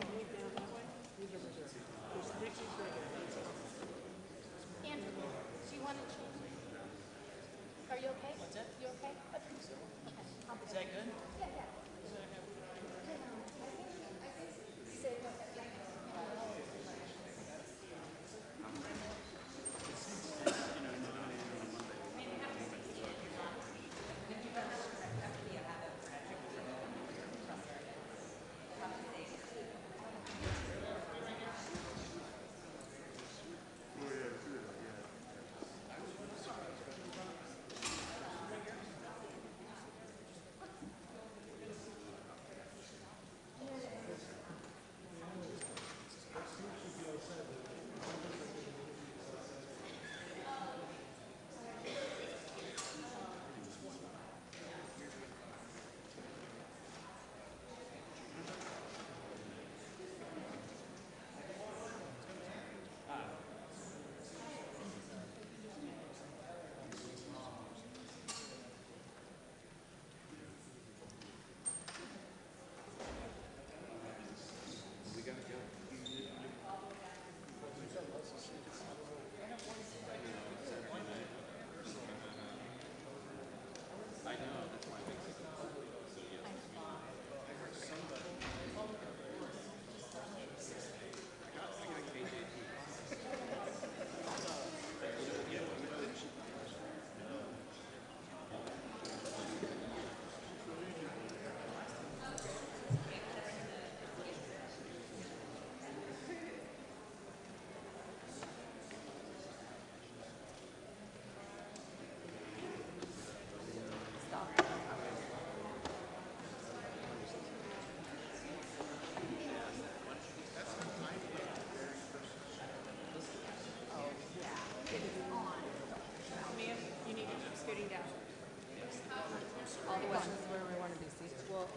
Andrew, do you want to change? Are you okay? What's that? You okay? Okay. Is that good? Yeah, yeah.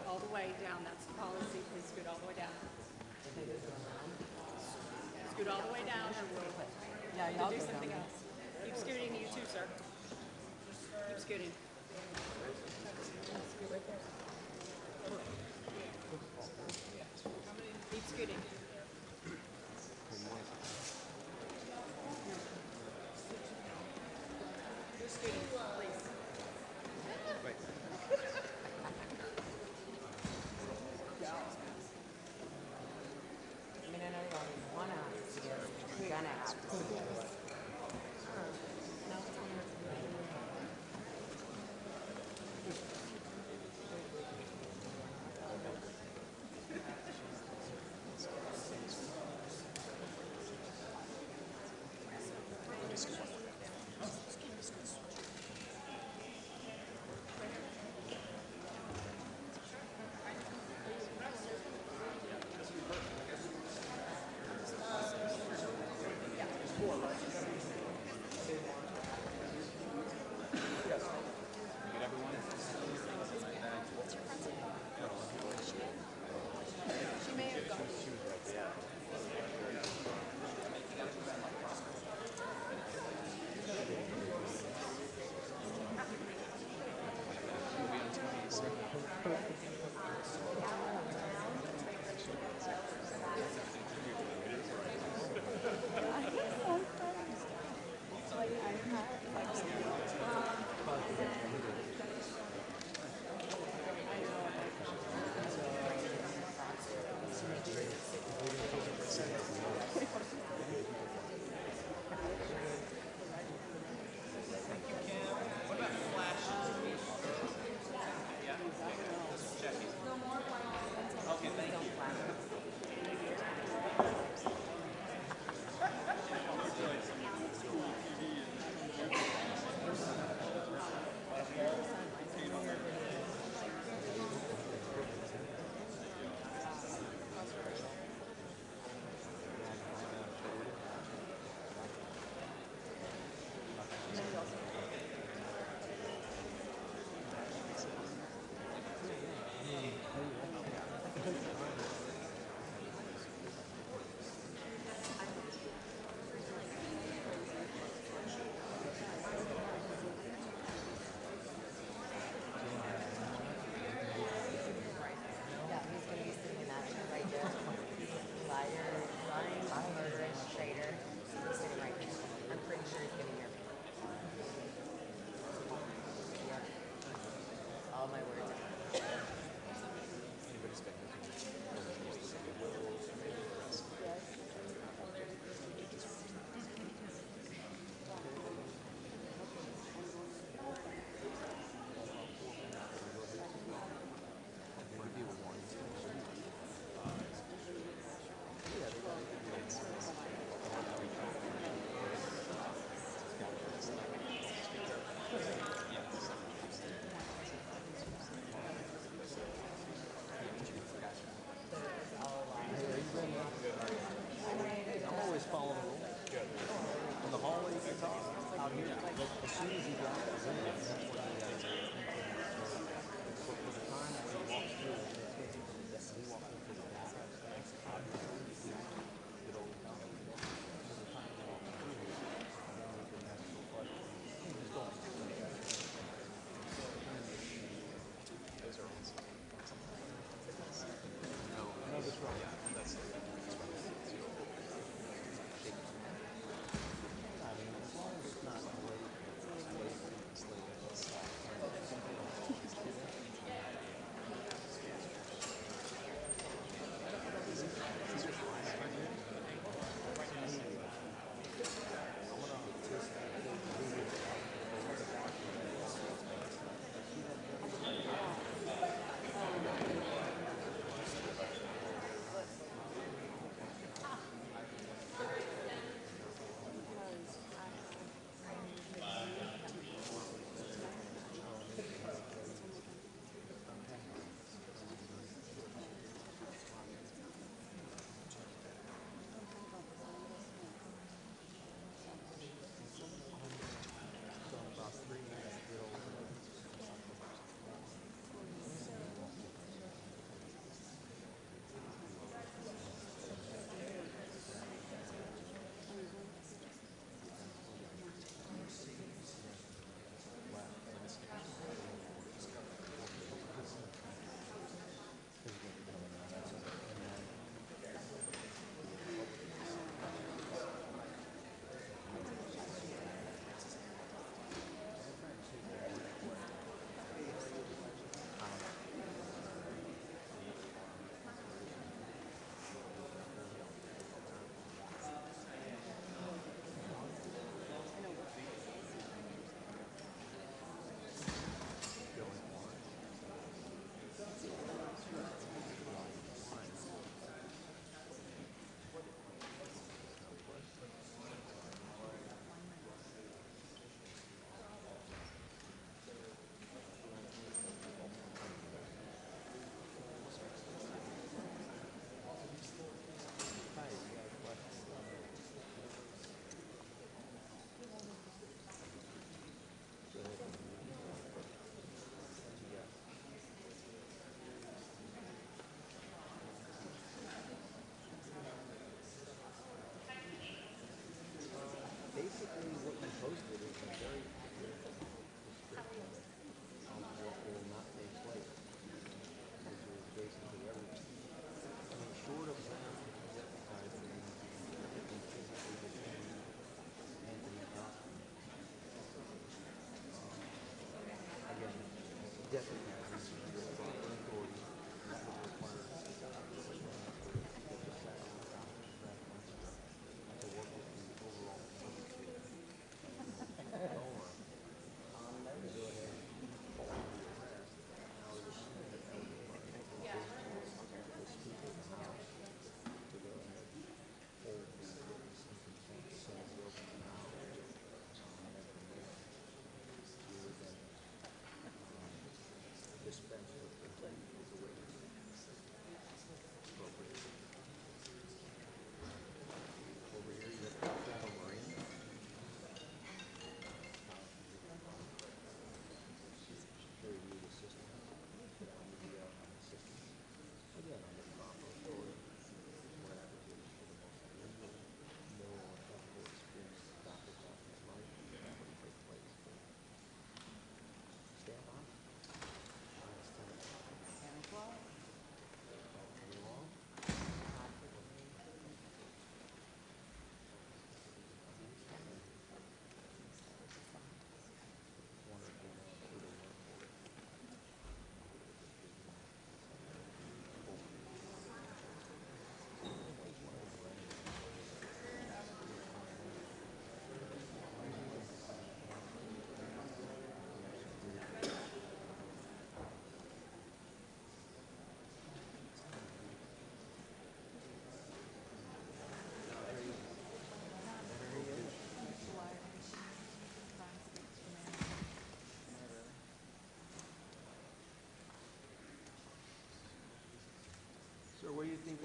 All the way down, that's the policy, please scoot all the way down. Scoot all the way down or we'll do something else. Keep scooting, you too, sir. Keep scooting. Keep scooting. You're scooting, please.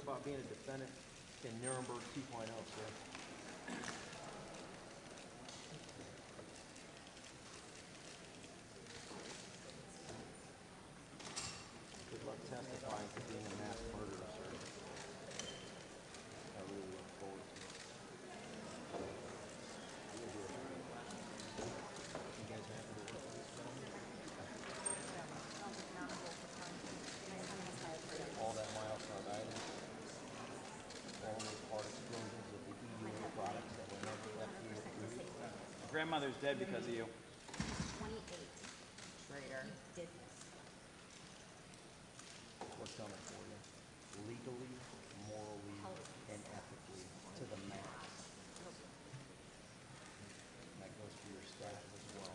about being a defendant in Nuremberg 2.0, sir? Good luck testifying to being a mass murderer, sir. I really look forward to it. You guys happy to work with this gentleman? All that myocarditis, all those heart explosions with the EUA products that were never FDA approved. Your grandmother's dead because of you. 28. Traitor. Did this. What's coming for you? Legally, morally, and ethically to the max. And that goes for your staff as well.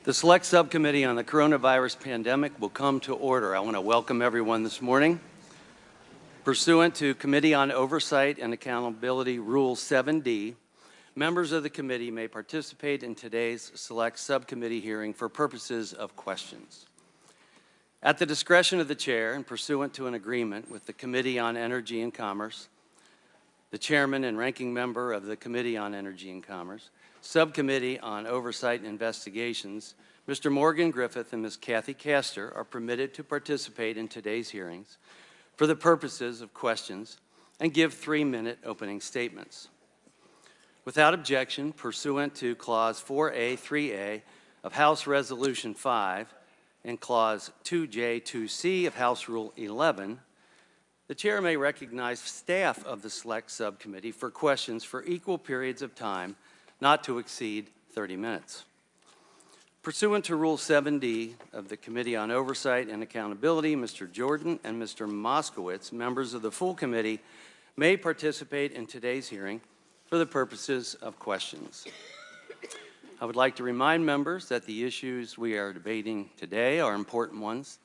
The Select Subcommittee on the Coronavirus Pandemic will come to order. I want to welcome everyone this morning. Pursuant to Committee on Oversight and Accountability Rule 7D, members of the committee may participate in today's Select Subcommittee hearing for purposes of questions. At the discretion of the chair and pursuant to an agreement with the Committee on Energy and Commerce, the chairman and ranking member of the Committee on Energy and Commerce, Subcommittee on Oversight and Investigations, Mr. Morgan Griffith and Ms. Kathy Castor are permitted to participate in today's hearings for the purposes of questions and give 3-minute opening statements. Without objection, pursuant to Clause 4A, 3A of House Resolution 5 and Clause 2J, 2C of House Rule 11, the chair may recognize staff of the Select Subcommittee for questions for equal periods of time not to exceed 30 minutes. Pursuant to Rule 7D of the Committee on Oversight and Accountability, Mr. Jordan and Mr. Moskowitz, members of the full committee, may participate in today's hearing for the purposes of questions. I would like to remind members that the issues we are debating today are important ones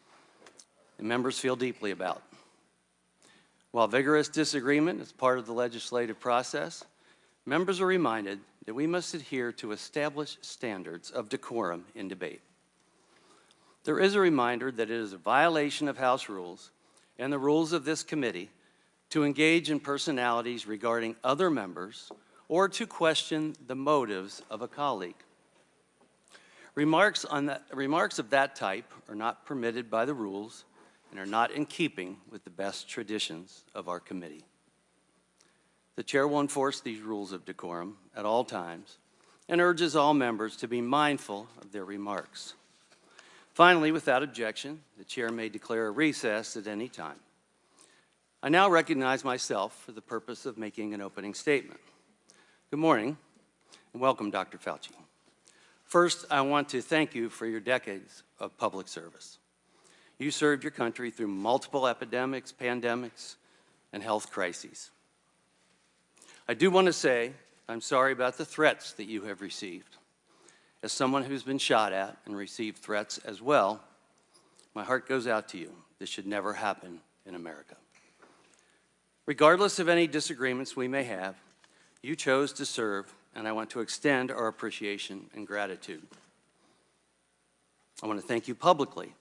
and members feel deeply about. While vigorous disagreement is part of the legislative process, members are reminded that we must adhere to established standards of decorum in debate. There is a reminder that it is a violation of House rules and the rules of this committee to engage in personalities regarding other members or to question the motives of a colleague. Remarks of that type are not permitted by the rules and are not in keeping with the best traditions of our committee. The chair will enforce these rules of decorum at all times and urges all members to be mindful of their remarks. Finally, without objection, the chair may declare a recess at any time. I now recognize myself for the purpose of making an opening statement. Good morning and welcome, Dr. Fauci. First, I want to thank you for your decades of public service. You served your country through multiple epidemics, pandemics, and health crises. I do want to say I'm sorry about the threats that you have received. As someone who's been shot at and received threats as well, my heart goes out to you. This should never happen in America. Regardless of any disagreements we may have, you chose to serve, and I want to extend our appreciation and gratitude. I want to thank you publicly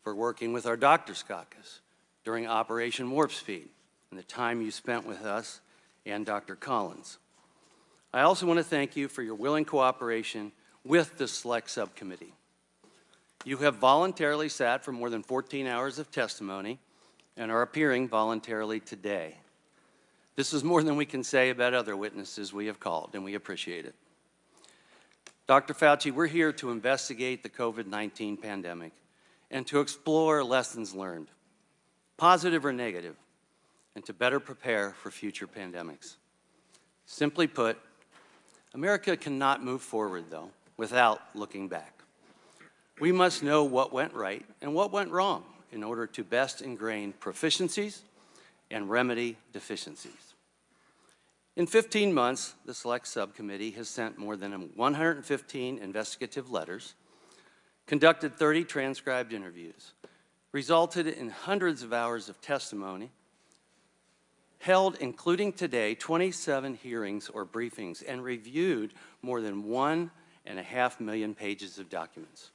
for working with our Doctors Caucus during Operation Warp Speed and the time you spent with us and Dr. Collins. I also want to thank you for your willing cooperation with the Select Subcommittee. You have voluntarily sat for more than 14 hours of testimony and are appearing voluntarily today. This is more than we can say about other witnesses we have called, and we appreciate it. Dr. Fauci, we're here to investigate the COVID-19 pandemic and to explore lessons learned, positive or negative, and to better prepare for future pandemics. Simply put, America cannot move forward, though, without looking back. We must know what went right and what went wrong in order to best ingrain proficiencies and remedy deficiencies. In 15 months, the Select Subcommittee has sent more than 115 investigative letters, conducted 30 transcribed interviews, resulted in hundreds of hours of testimony, held, including today, 27 hearings or briefings, and reviewed more than 1.5 million pages of documents.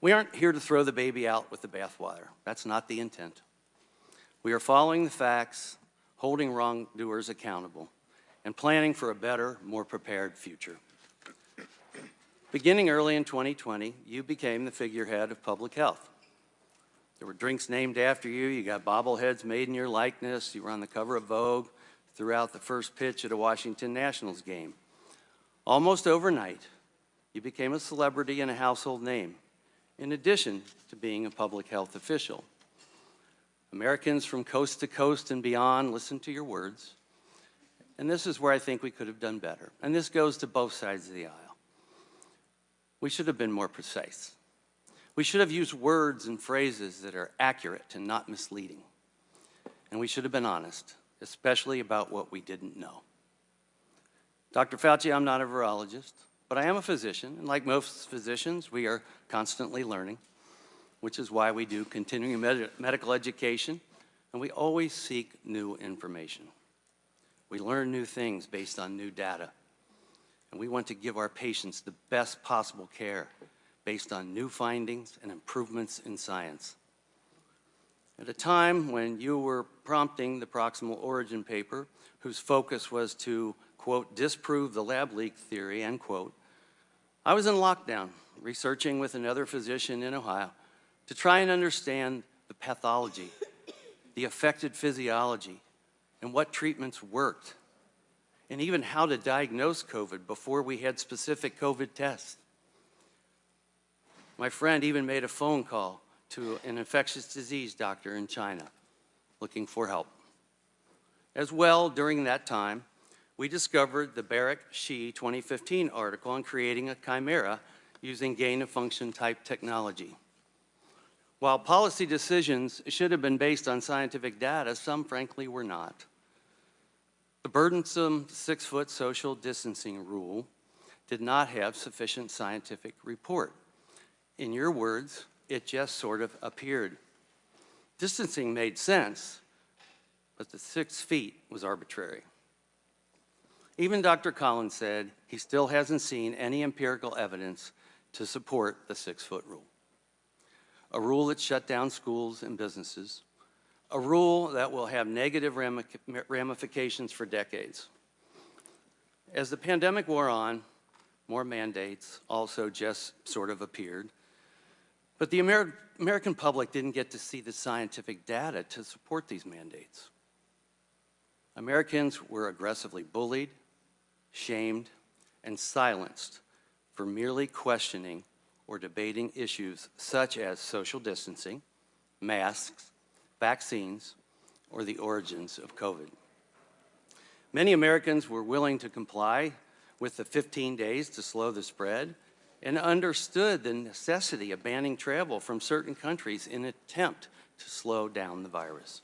We aren't here to throw the baby out with the bathwater. That's not the intent. We are following the facts, holding wrongdoers accountable, and planning for a better, more prepared future. Beginning early in 2020, you became the figurehead of public health. There were drinks named after you, you got bobbleheads made in your likeness, you were on the cover of Vogue, threw out the first pitch at a Washington Nationals game. Almost overnight, you became a celebrity and a household name, in addition to being a public health official. Americans from coast to coast and beyond listened to your words, and this is where I think we could have done better. And this goes to both sides of the aisle. We should have been more precise. We should have used words and phrases that are accurate and not misleading. And we should have been honest, especially about what we didn't know. Dr. Fauci, I'm not a virologist, but I am a physician, and like most physicians, we are constantly learning, which is why we do continuing medical education, and we always seek new information. We learn new things based on new data, and we want to give our patients the best possible care based on new findings and improvements in science. At a time when you were prompting the proximal origin paper, whose focus was to, quote, disprove the lab leak theory, end quote, I was in lockdown, researching with another physician in Ohio to try and understand the pathology, the affected physiology, and what treatments worked, and even how to diagnose COVID before we had specific COVID tests. My friend even made a phone call to an infectious disease doctor in China looking for help. As well, during that time, we discovered the Barrick-Shih 2015 article on creating a chimera using gain-of-function type technology. While policy decisions should have been based on scientific data, some frankly were not. The burdensome 6-foot social distancing rule did not have sufficient scientific report. In your words, it just sort of appeared. Distancing made sense, but the 6 feet was arbitrary. Even Dr. Collins said he still hasn't seen any empirical evidence to support the 6-foot rule. A rule that shut down schools and businesses, a rule that will have negative ramifications for decades. As the pandemic wore on, more mandates also just sort of appeared. But the American public didn't get to see the scientific data to support these mandates. Americans were aggressively bullied, shamed, and silenced for merely questioning or debating issues such as social distancing, masks, vaccines, or the origins of COVID. Many Americans were willing to comply with the 15 days to slow the spread and understood the necessity of banning travel from certain countries in an attempt to slow down the virus.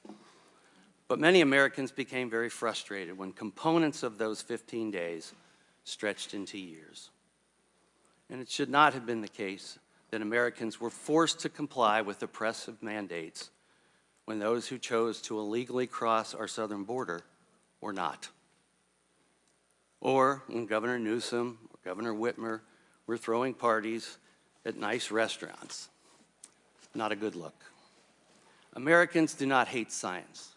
But many Americans became very frustrated when components of those 15 days stretched into years. And it should not have been the case that Americans were forced to comply with oppressive mandates when those who chose to illegally cross our southern border were not. Or when Governor Newsom or Governor Whitmer were throwing parties at nice restaurants. Not a good look. Americans do not hate science,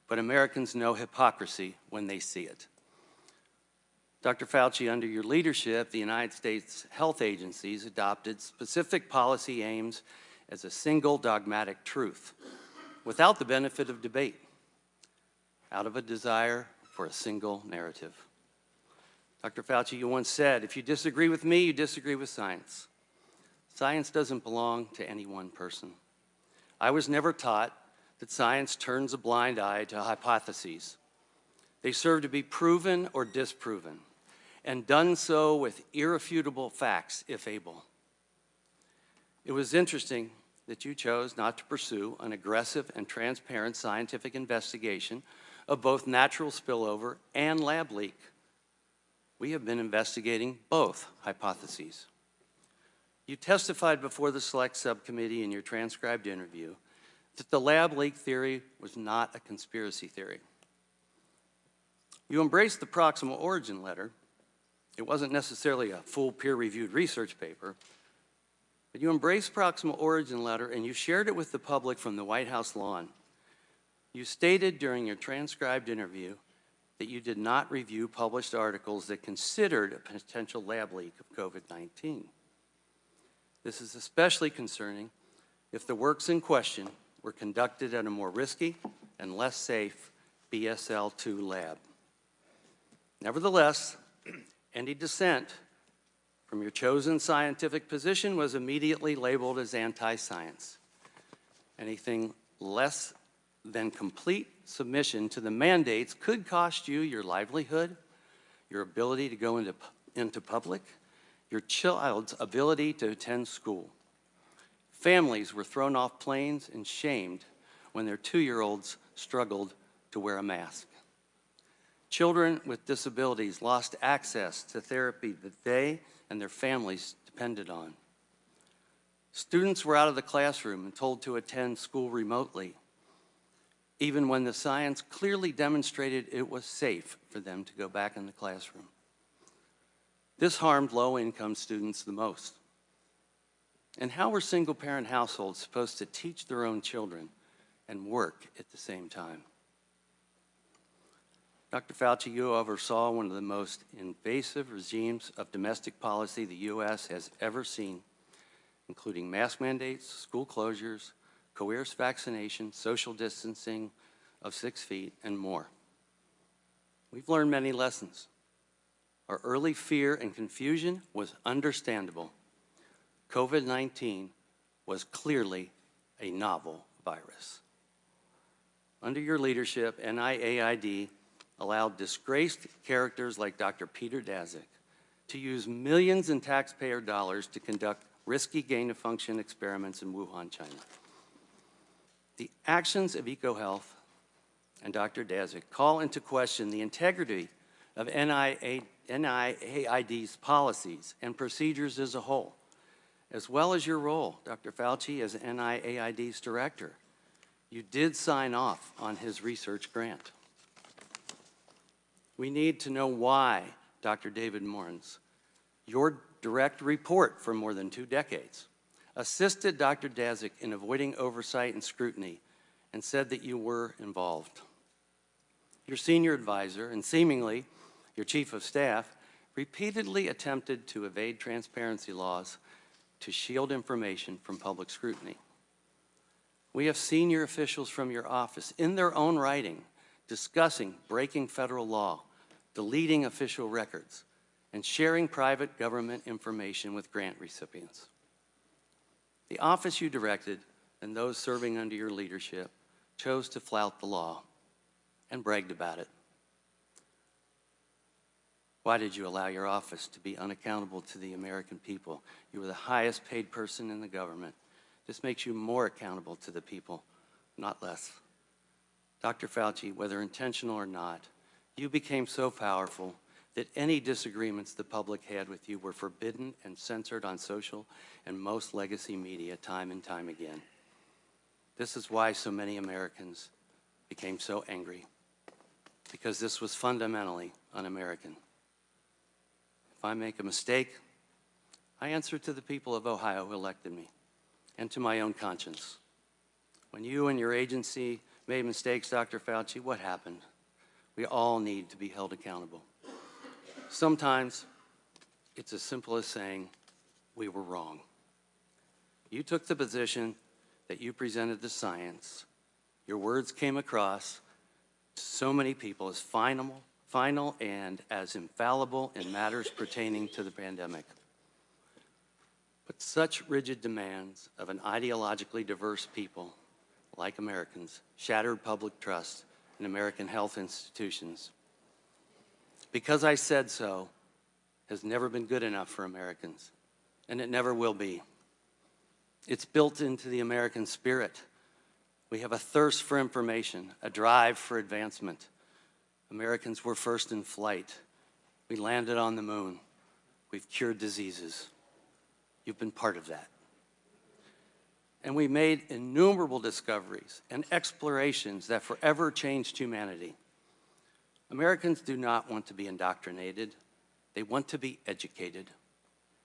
but Americans know hypocrisy when they see it. Dr. Fauci, under your leadership, the United States health agencies adopted specific policy aims as a single dogmatic truth, without the benefit of debate, out of a desire for a single narrative. Dr. Fauci, you once said, if you disagree with me, you disagree with science. Science doesn't belong to any one person. I was never taught that science turns a blind eye to hypotheses. They serve to be proven or disproven, and done so with irrefutable facts, if able. It was interesting that you chose not to pursue an aggressive and transparent scientific investigation of both natural spillover and lab leak. We have been investigating both hypotheses. You testified before the Select Subcommittee in your transcribed interview that the lab leak theory was not a conspiracy theory. You embraced the proximal origin letter. It wasn't necessarily a full peer-reviewed research paper, but you embraced proximal origin letter and you shared it with the public from the White House lawn. You stated during your transcribed interview that you did not review published articles that considered a potential lab leak of COVID-19. This is especially concerning if the works in question were conducted at a more risky and less safe BSL-2 lab. Nevertheless, any dissent from your chosen scientific position was immediately labeled as anti-science. Anything less than complete submission to the mandates could cost you your livelihood, your ability to go into public, your child's ability to attend school. Families were thrown off planes and shamed when their 2-year-olds struggled to wear a mask. Children with disabilities lost access to therapy that they and their families depended on. Students were out of the classroom and told to attend school remotely, even when the science clearly demonstrated it was safe for them to go back in the classroom. This harmed low-income students the most. And how were single-parent households supposed to teach their own children and work at the same time? Dr. Fauci, you oversaw one of the most invasive regimes of domestic policy the U.S. has ever seen, including mask mandates, school closures, coerced vaccination, social distancing of 6 feet, and more. We've learned many lessons. Our early fear and confusion was understandable. COVID-19 was clearly a novel virus. Under your leadership, NIAID allowed disgraced characters like Dr. Peter Daszak to use millions in taxpayer dollars to conduct risky gain-of-function experiments in Wuhan, China. The actions of EcoHealth and Dr. Daszak call into question the integrity of NIAID's policies and procedures as a whole, as well as your role, Dr. Fauci, as NIAID's director. You did sign off on his research grant. We need to know why Dr. David Morans, your direct report for more than 2 decades, assisted Dr. Daszak in avoiding oversight and scrutiny and said that you were involved. Your senior advisor and seemingly your chief of staff repeatedly attempted to evade transparency laws to shield information from public scrutiny. We have senior officials from your office in their own writing discussing breaking federal law, deleting official records, and sharing private government information with grant recipients. The office you directed and those serving under your leadership chose to flout the law and bragged about it. Why did you allow your office to be unaccountable to the American people? You were the highest paid person in the government. This makes you more accountable to the people, not less. Dr. Fauci, whether intentional or not, you became so powerful that any disagreements the public had with you were forbidden and censored on social and most legacy media time and time again. This is why so many Americans became so angry, because this was fundamentally un-American. If I make a mistake, I answer to the people of Ohio who elected me and to my own conscience. When you and your agency made mistakes, Dr. Fauci, what happened? We all need to be held accountable. Sometimes it's as simple as saying, we were wrong. You took the position that you presented the science. Your words came across to so many people as final and as infallible in matters pertaining to the pandemic. But such rigid demands of an ideologically diverse people, like Americans, shattered public trust in American health institutions. Because I said so has never been good enough for Americans, and it never will be. It's built into the American spirit. We have a thirst for information, a drive for advancement. Americans were first in flight. We landed on the moon. We've cured diseases. You've been part of that. and we made innumerable discoveries and explorations that forever changed humanity. Americans do not want to be indoctrinated. They want to be educated.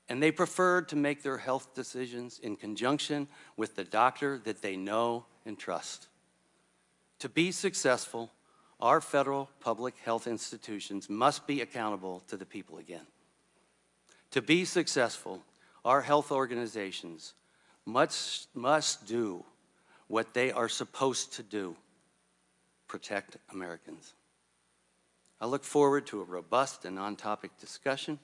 And they prefer to make their health decisions in conjunction with the doctor that they know and trust. To be successful, our federal public health institutions must be accountable to the people again. To be successful, our health organizations must do what they are supposed to do: protect Americans. I look forward to a robust and on-topic discussion.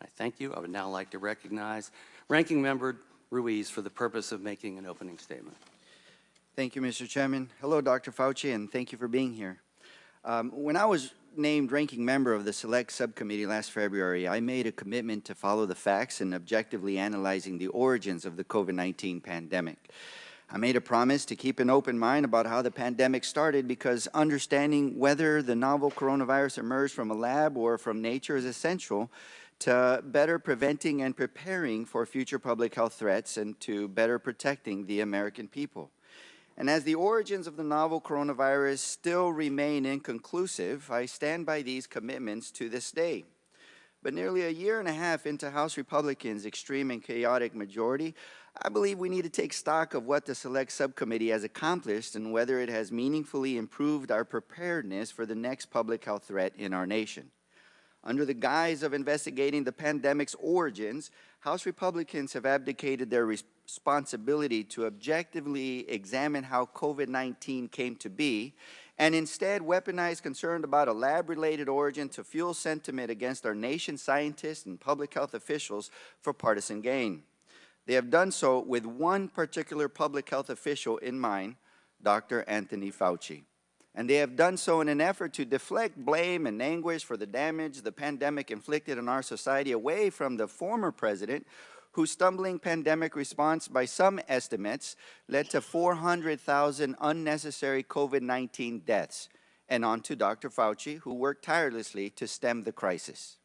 I thank you. I would now like to recognize Ranking Member Ruiz for the purpose of making an opening statement. Thank you, Mr. Chairman. Hello, Dr. Fauci, and thank you for being here. When I was named ranking member of the Select Subcommittee last February, I made a commitment to follow the facts and objectively analyzing the origins of the COVID-19 pandemic. I made a promise to keep an open mind about how the pandemic started, because understanding whether the novel coronavirus emerged from a lab or from nature is essential to better preventing and preparing for future public health threats and to better protecting the American people. And as the origins of the novel coronavirus still remain inconclusive, I stand by these commitments to this day. But nearly a year and a half into House Republicans' extreme and chaotic majority, I believe we need to take stock of what the Select Subcommittee has accomplished and whether it has meaningfully improved our preparedness for the next public health threat in our nation. Under the guise of investigating the pandemic's origins, House Republicans have abdicated their responsibility to objectively examine how COVID-19 came to be, and instead weaponize concern about a lab-related origin to fuel sentiment against our nation's scientists and public health officials for partisan gain. They have done so with one particular public health official in mind, Dr. Anthony Fauci. And they have done so in an effort to deflect blame and anguish for the damage the pandemic inflicted on our society away from the former president, whose stumbling pandemic response, by some estimates, led to 400,000 unnecessary COVID-19 deaths, and on to Dr. Fauci, who worked tirelessly to stem the crisis.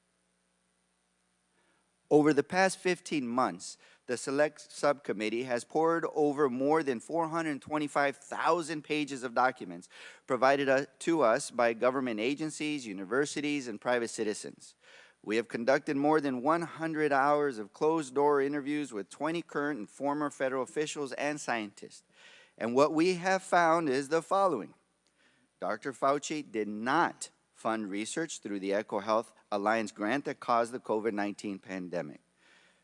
Over the past 15 months, the Select Subcommittee has pored over more than 425,000 pages of documents provided to us by government agencies, universities, and private citizens. We have conducted more than 100 hours of closed-door interviews with 20 current and former federal officials and scientists. And what we have found is the following. Dr. Fauci did not fund research through the EcoHealth Alliance grant that caused the COVID-19 pandemic.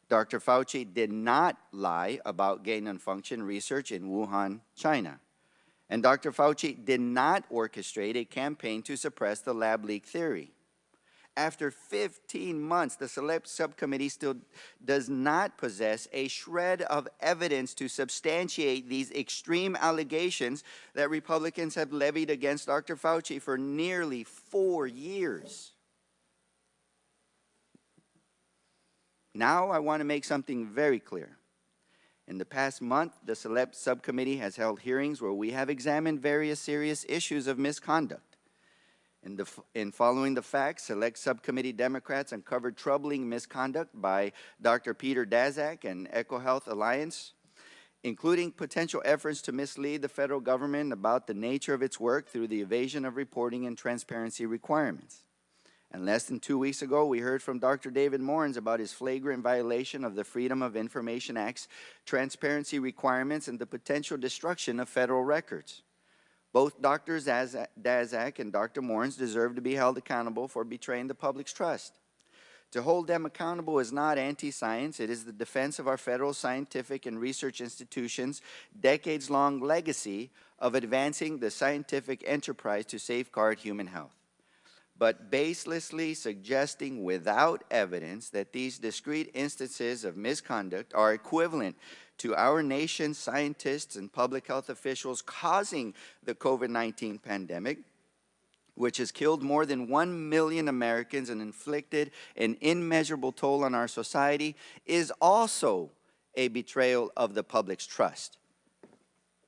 Dr. Fauci did not lie about gain-of-function research in Wuhan, China. And Dr. Fauci did not orchestrate a campaign to suppress the lab leak theory. After 15 months, the Select Subcommittee still does not possess a shred of evidence to substantiate these extreme allegations that Republicans have levied against Dr. Fauci for nearly 4 years. Now I want to make something very clear. In the past month, the Select Subcommittee has held hearings where we have examined various serious issues of misconduct. In following the facts, Select Subcommittee Democrats uncovered troubling misconduct by Dr. Peter Daszak and EcoHealth Alliance, including potential efforts to mislead the federal government about the nature of its work through the evasion of reporting and transparency requirements. And less than 2 weeks ago, we heard from Dr. David Morin's about his flagrant violation of the Freedom of Information Act's transparency requirements and the potential destruction of federal records. Both Dr. Daszak and Dr. Morin's deserve to be held accountable for betraying the public's trust. To hold them accountable is not anti-science. It is the defense of our federal scientific and research institutions' decades-long legacy of advancing the scientific enterprise to safeguard human health. But baselessly suggesting without evidence that these discrete instances of misconduct are equivalent to our nation's scientists and public health officials causing the COVID-19 pandemic, which has killed more than 1 million Americans and inflicted an immeasurable toll on our society, is also a betrayal of the public's trust,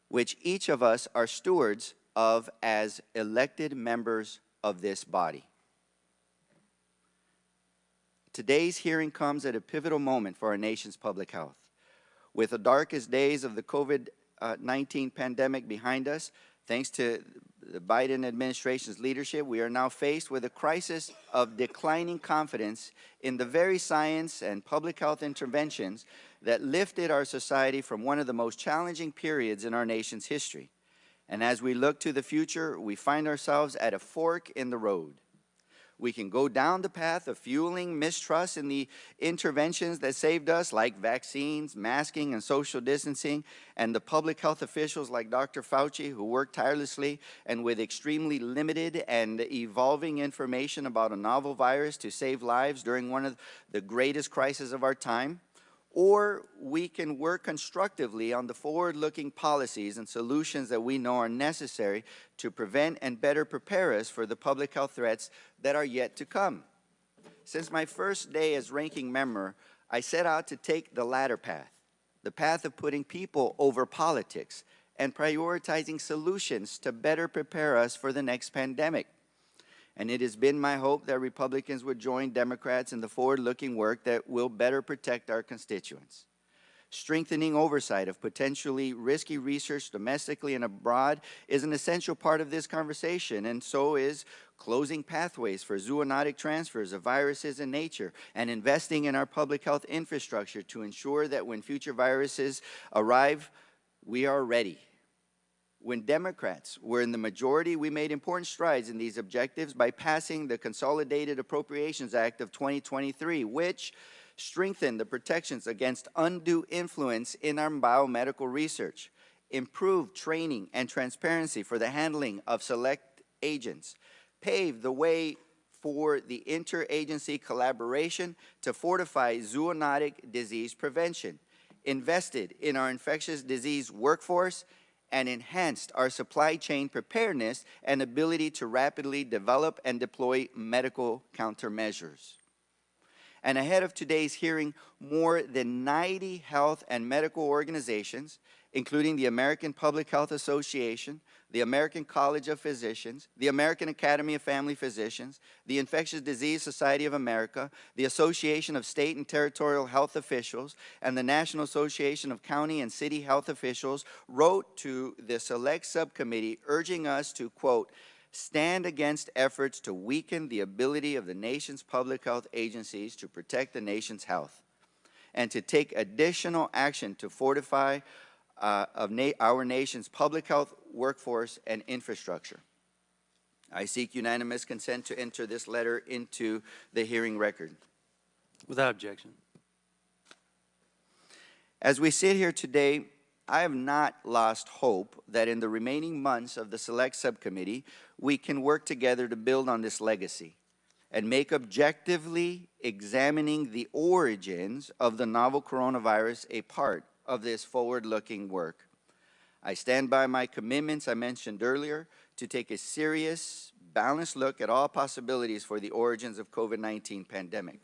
which each of us are stewards of as elected members of this body. Today's hearing comes at a pivotal moment for our nation's public health. With the darkest days of the COVID COVID-19 pandemic behind us, thanks to the Biden administration's leadership, we are now faced with a crisis of declining confidence in the very science and public health interventions that lifted our society from one of the most challenging periods in our nation's history. And as we look to the future, we find ourselves at a fork in the road. We can go down the path of fueling mistrust in the interventions that saved us, like vaccines, masking, and social distancing, and the public health officials like Dr. Fauci, who worked tirelessly and with extremely limited and evolving information about a novel virus to save lives during one of the greatest crises of our time. Or we can work constructively on the forward-looking policies and solutions that we know are necessary to prevent and better prepare us for the public health threats that are yet to come. Since my first day as ranking member, I set out to take the latter path, the path of putting people over politics and prioritizing solutions to better prepare us for the next pandemic. And it has been my hope that Republicans would join Democrats in the forward-looking work that will better protect our constituents. Strengthening oversight of potentially risky research domestically and abroad is an essential part of this conversation, and so is closing pathways for zoonotic transfers of viruses in nature and investing in our public health infrastructure to ensure that when future viruses arrive, we are ready. When Democrats were in the majority, we made important strides in these objectives by passing the Consolidated Appropriations Act of 2023, which strengthened the protections against undue influence in our biomedical research, improved training and transparency for the handling of select agents, paved the way for the interagency collaboration to fortify zoonotic disease prevention, invested in our infectious disease workforce, and enhanced our supply chain preparedness and ability to rapidly develop and deploy medical countermeasures. And ahead of today's hearing, more than 90 health and medical organizations, including the American Public Health Association, the American College of Physicians, the American Academy of Family Physicians, the Infectious Disease Society of America, the Association of State and Territorial Health Officials, and the National Association of County and City Health Officials wrote to the Select Subcommittee urging us to, quote, stand against efforts to weaken the ability of the nation's public health agencies to protect the nation's health, and to take additional action to fortify our nation's public health workforce and infrastructure. I seek unanimous consent to enter this letter into the hearing record. Without objection. As we sit here today, I have not lost hope that in the remaining months of the Select Subcommittee, we can work together to build on this legacy and make objectively examining the origins of the novel coronavirus a part of this forward-looking work. I stand by my commitments I mentioned earlier to take a serious, balanced look at all possibilities for the origins of COVID-19 pandemic.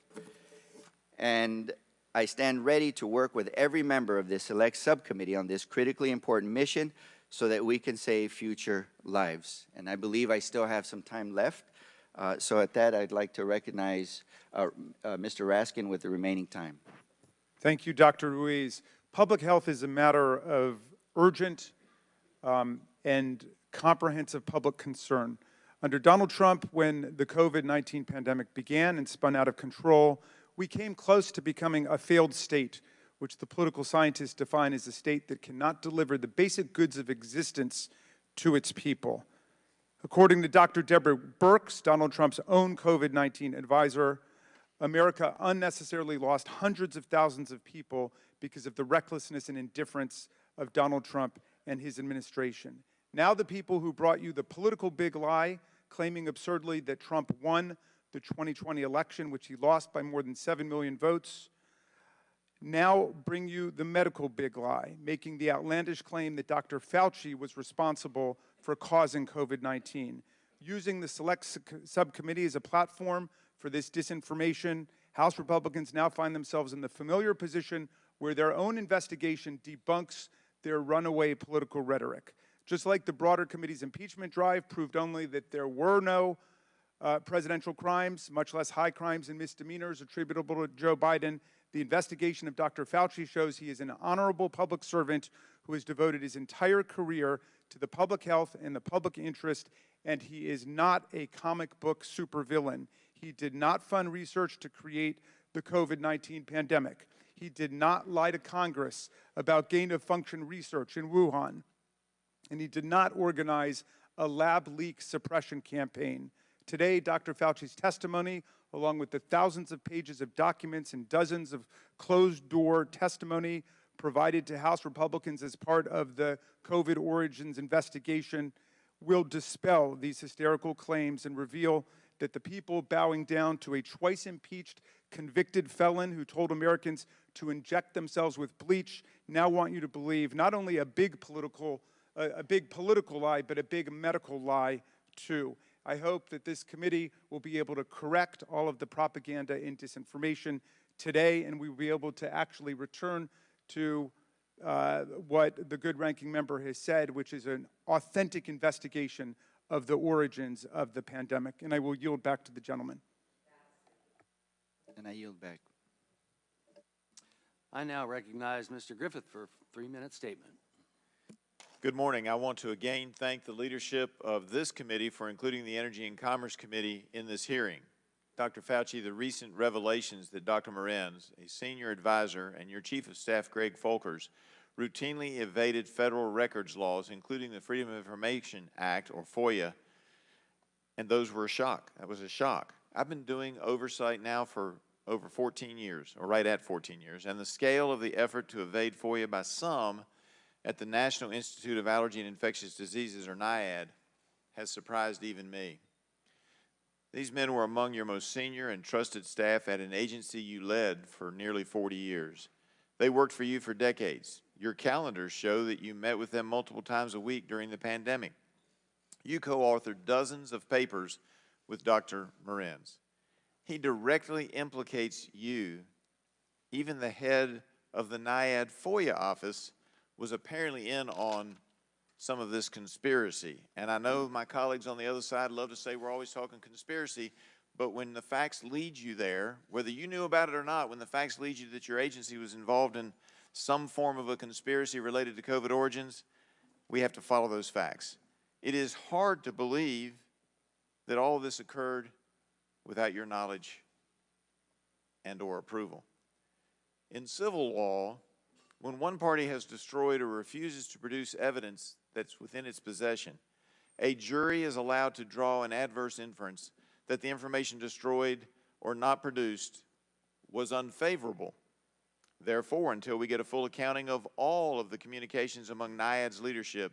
And I stand ready to work with every member of this Select Subcommittee on this critically important mission so that we can save future lives. And I believe I still have some time left. So at that, I'd like to recognize Mr. Raskin with the remaining time. Thank you, Dr. Ruiz. Public health is a matter of urgent and comprehensive public concern. Under Donald Trump, when the COVID-19 pandemic began and spun out of control, we came close to becoming a failed state, which the political scientists define as a state that cannot deliver the basic goods of existence to its people. According to Dr. Deborah Birx, Donald Trump's own COVID-19 advisor, America unnecessarily lost hundreds of thousands of people because of the recklessness and indifference of Donald Trump and his administration. Now the people who brought you the political big lie, claiming absurdly that Trump won the 2020 election, which he lost by more than 7 million votes, now bring you the medical big lie, making the outlandish claim that Dr. Fauci was responsible for causing COVID-19. Using the Select Subcommittee as a platform for this disinformation, House Republicans now find themselves in the familiar position where their own investigation debunks their runaway political rhetoric. Just like the broader committee's impeachment drive proved only that there were no presidential crimes, much less high crimes and misdemeanors attributable to Joe Biden, the investigation of Dr. Fauci shows he is an honorable public servant who has devoted his entire career to the public health and the public interest, and he is not a comic book supervillain. He did not fund research to create the COVID-19 pandemic. He did not lie to Congress about gain-of-function research in Wuhan. And he did not organize a lab leak suppression campaign. Today, Dr. Fauci's testimony, along with the thousands of pages of documents and dozens of closed-door testimony provided to House Republicans as part of the COVID origins investigation, will dispel these hysterical claims and reveal that the people bowing down to a twice-impeached convicted felon who told Americans to inject themselves with bleach now want you to believe not only a big political lie, but a big medical lie, too. I hope that this committee will be able to correct all of the propaganda and disinformation today, and we will be able to actually return to what the good ranking member has said, which is an authentic investigation of the origins of the pandemic. And I will yield back to the gentleman. And I yield back. I now recognize Mr. Griffith for a 3-minute statement. Good morning. I want to again thank the leadership of this committee for including the Energy and Commerce Committee in this hearing. Dr. Fauci, the recent revelations that Dr. Morenz, a senior advisor, and your Chief of Staff, Greg Folkers, routinely evaded federal records laws, including the Freedom of Information Act, or FOIA, and those were a shock. That was a shock. I've been doing oversight now for over 14 years, or right at 14 years, and the scale of the effort to evade FOIA by some at the National Institute of Allergy and Infectious Diseases, or NIAID, has surprised even me. These men were among your most senior and trusted staff at an agency you led for nearly 40 years. They worked for you for decades. Your calendars show that you met with them multiple times a week during the pandemic. You co-authored dozens of papers with Dr. Morenz. He directly implicates you. Even the head of the NIAID FOIA office was apparently in on some of this conspiracy. And I know my colleagues on the other side love to say we're always talking conspiracy, but when the facts lead you there, whether you knew about it or not, when the facts lead you that your agency was involved in some form of a conspiracy related to COVID origins, we have to follow those facts. It is hard to believe that all of this occurred without your knowledge and or approval. In civil law, when one party has destroyed or refuses to produce evidence that's within its possession, a jury is allowed to draw an adverse inference that the information destroyed or not produced was unfavorable. Therefore, until we get a full accounting of all of the communications among NIAID's leadership,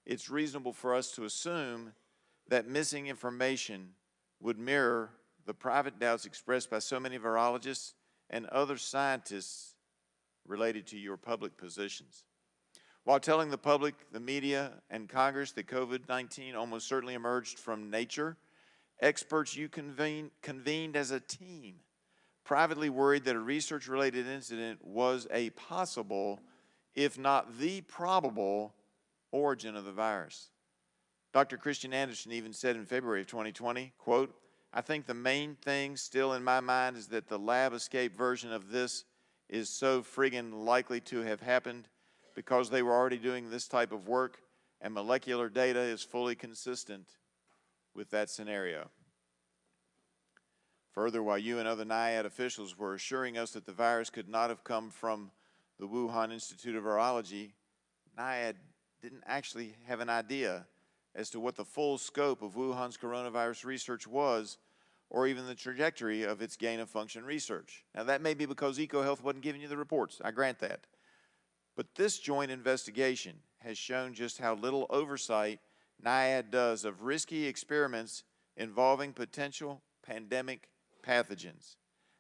it's reasonable for us to assume that missing information would mirror the private doubts expressed by so many virologists and other scientists related to your public positions. While telling the public, the media, and Congress that COVID-19 almost certainly emerged from nature, experts you convened as a team privately worried that a research-related incident was a possible, if not the probable, origin of the virus. Dr. Christian Anderson even said in February of 2020, quote, "I think the main thing still in my mind is that the lab escape version of this is so friggin' likely to have happened because they were already doing this type of work and molecular data is fully consistent with that scenario." Further, while you and other NIAID officials were assuring us that the virus could not have come from the Wuhan Institute of Virology, NIAID didn't actually have an idea as to what the full scope of Wuhan's coronavirus research was, or even the trajectory of its gain-of-function research. Now, that may be because EcoHealth wasn't giving you the reports. I grant that. But this joint investigation has shown just how little oversight NIAID does of risky experiments involving potential pandemic pathogens.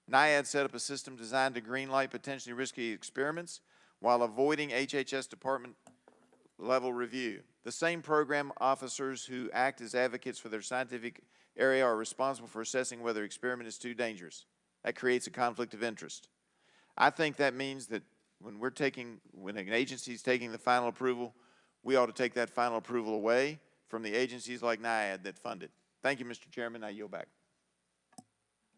NIAID set up a system designed to greenlight potentially risky experiments while avoiding HHS department-level review. The same program officers who act as advocates for their scientific area are responsible for assessing whether an experiment is too dangerous. That creates a conflict of interest. I think that means that when an agency is taking the final approval, we ought to take that final approval away from the agencies like NIAID that fund it. Thank you, Mr. Chairman. I yield back.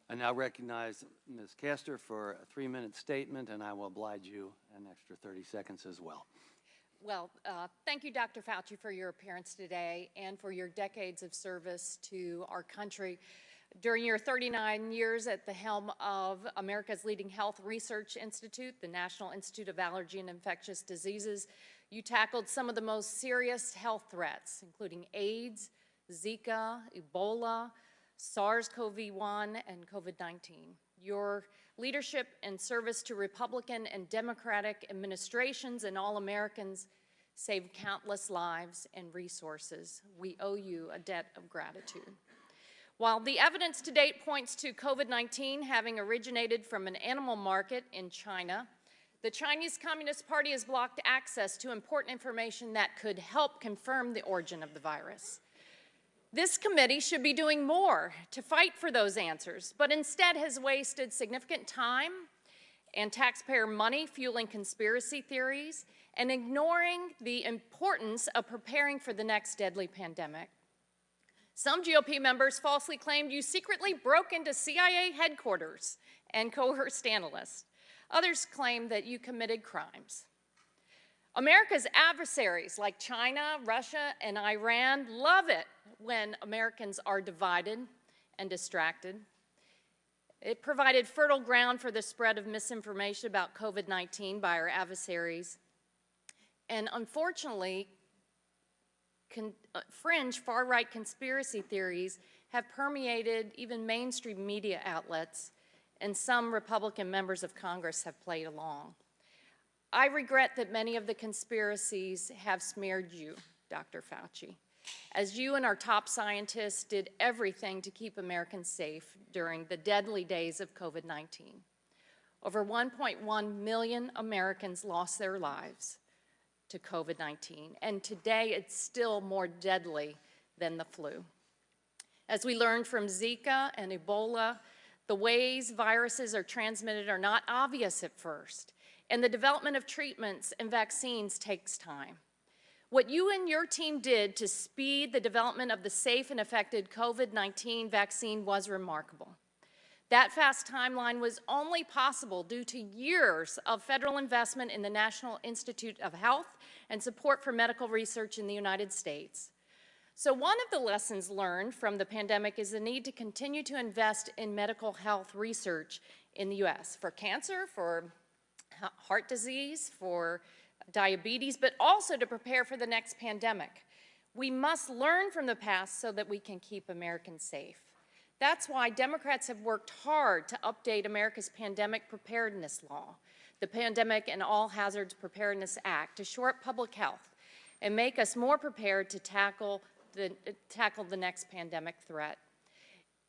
I now recognize Ms. Castor for a 3-minute statement, and I will oblige you an extra 30 seconds as well. Thank you, Dr. Fauci, for your appearance today and for your decades of service to our country. During your 39 years at the helm of America's leading health research institute, the National Institute of Allergy and Infectious Diseases, you tackled some of the most serious health threats, including AIDS, Zika, Ebola, SARS-CoV-1, and COVID-19. Your leadership and service to Republican and Democratic administrations and all Americans saved countless lives and resources. We owe you a debt of gratitude. While the evidence to date points to COVID-19 having originated from an animal market in China, the Chinese Communist Party has blocked access to important information that could help confirm the origin of the virus. This committee should be doing more to fight for those answers, but instead has wasted significant time and taxpayer money fueling conspiracy theories and ignoring the importance of preparing for the next deadly pandemic. Some GOP members falsely claimed you secretly broke into CIA headquarters and coerced analysts. Others claimed that you committed crimes. America's adversaries like China, Russia, and Iran love it when Americans are divided and distracted. It provided fertile ground for the spread of misinformation about COVID-19 by our adversaries. And unfortunately, fringe far-right conspiracy theories have permeated even mainstream media outlets, and some Republican members of Congress have played along. I regret that many of the conspiracies have smeared you, Dr. Fauci, as you and our top scientists did everything to keep Americans safe during the deadly days of COVID-19. Over 1.1 million Americans lost their lives to COVID-19, and today it's still more deadly than the flu. As we learned from Zika and Ebola, the ways viruses are transmitted are not obvious at first, and the development of treatments and vaccines takes time. What you and your team did to speed the development of the safe and effective COVID-19 vaccine was remarkable. That fast timeline was only possible due to years of federal investment in the National Institute of Health and support for medical research in the United States. So one of the lessons learned from the pandemic is the need to continue to invest in medical health research in the U.S. for cancer, for heart disease, for diabetes, but also to prepare for the next pandemic. We must learn from the past so that we can keep Americans safe. That's why Democrats have worked hard to update America's pandemic preparedness law, the Pandemic and All Hazards Preparedness Act, to shore up public health and make us more prepared to tackle the next pandemic threat.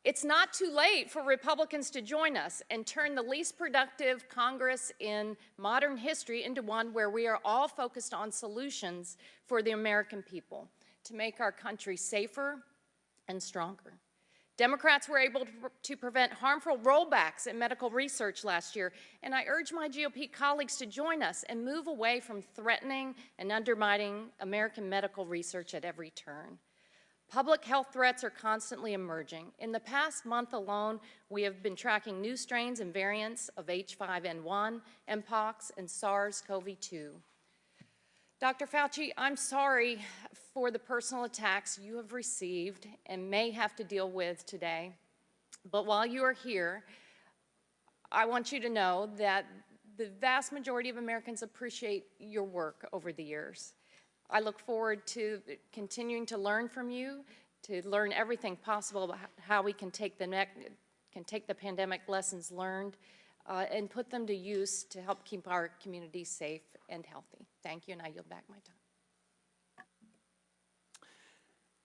It's not too late for Republicans to join us and turn the least productive Congress in modern history into one where we are all focused on solutions for the American people to make our country safer and stronger. Democrats were able to prevent harmful rollbacks in medical research last year, and I urge my GOP colleagues to join us and move away from threatening and undermining American medical research at every turn. Public health threats are constantly emerging. In the past month alone, we have been tracking new strains and variants of H5N1, Mpox, and SARS-CoV-2. Dr. Fauci, I'm sorry for the personal attacks you have received and may have to deal with today. But while you are here, I want you to know that the vast majority of Americans appreciate your work over the years. I look forward to continuing to learn from you, to learn everything possible about how we can take the pandemic lessons learned and put them to use to help keep our communities safe and healthy. Thank you, and I yield back my time.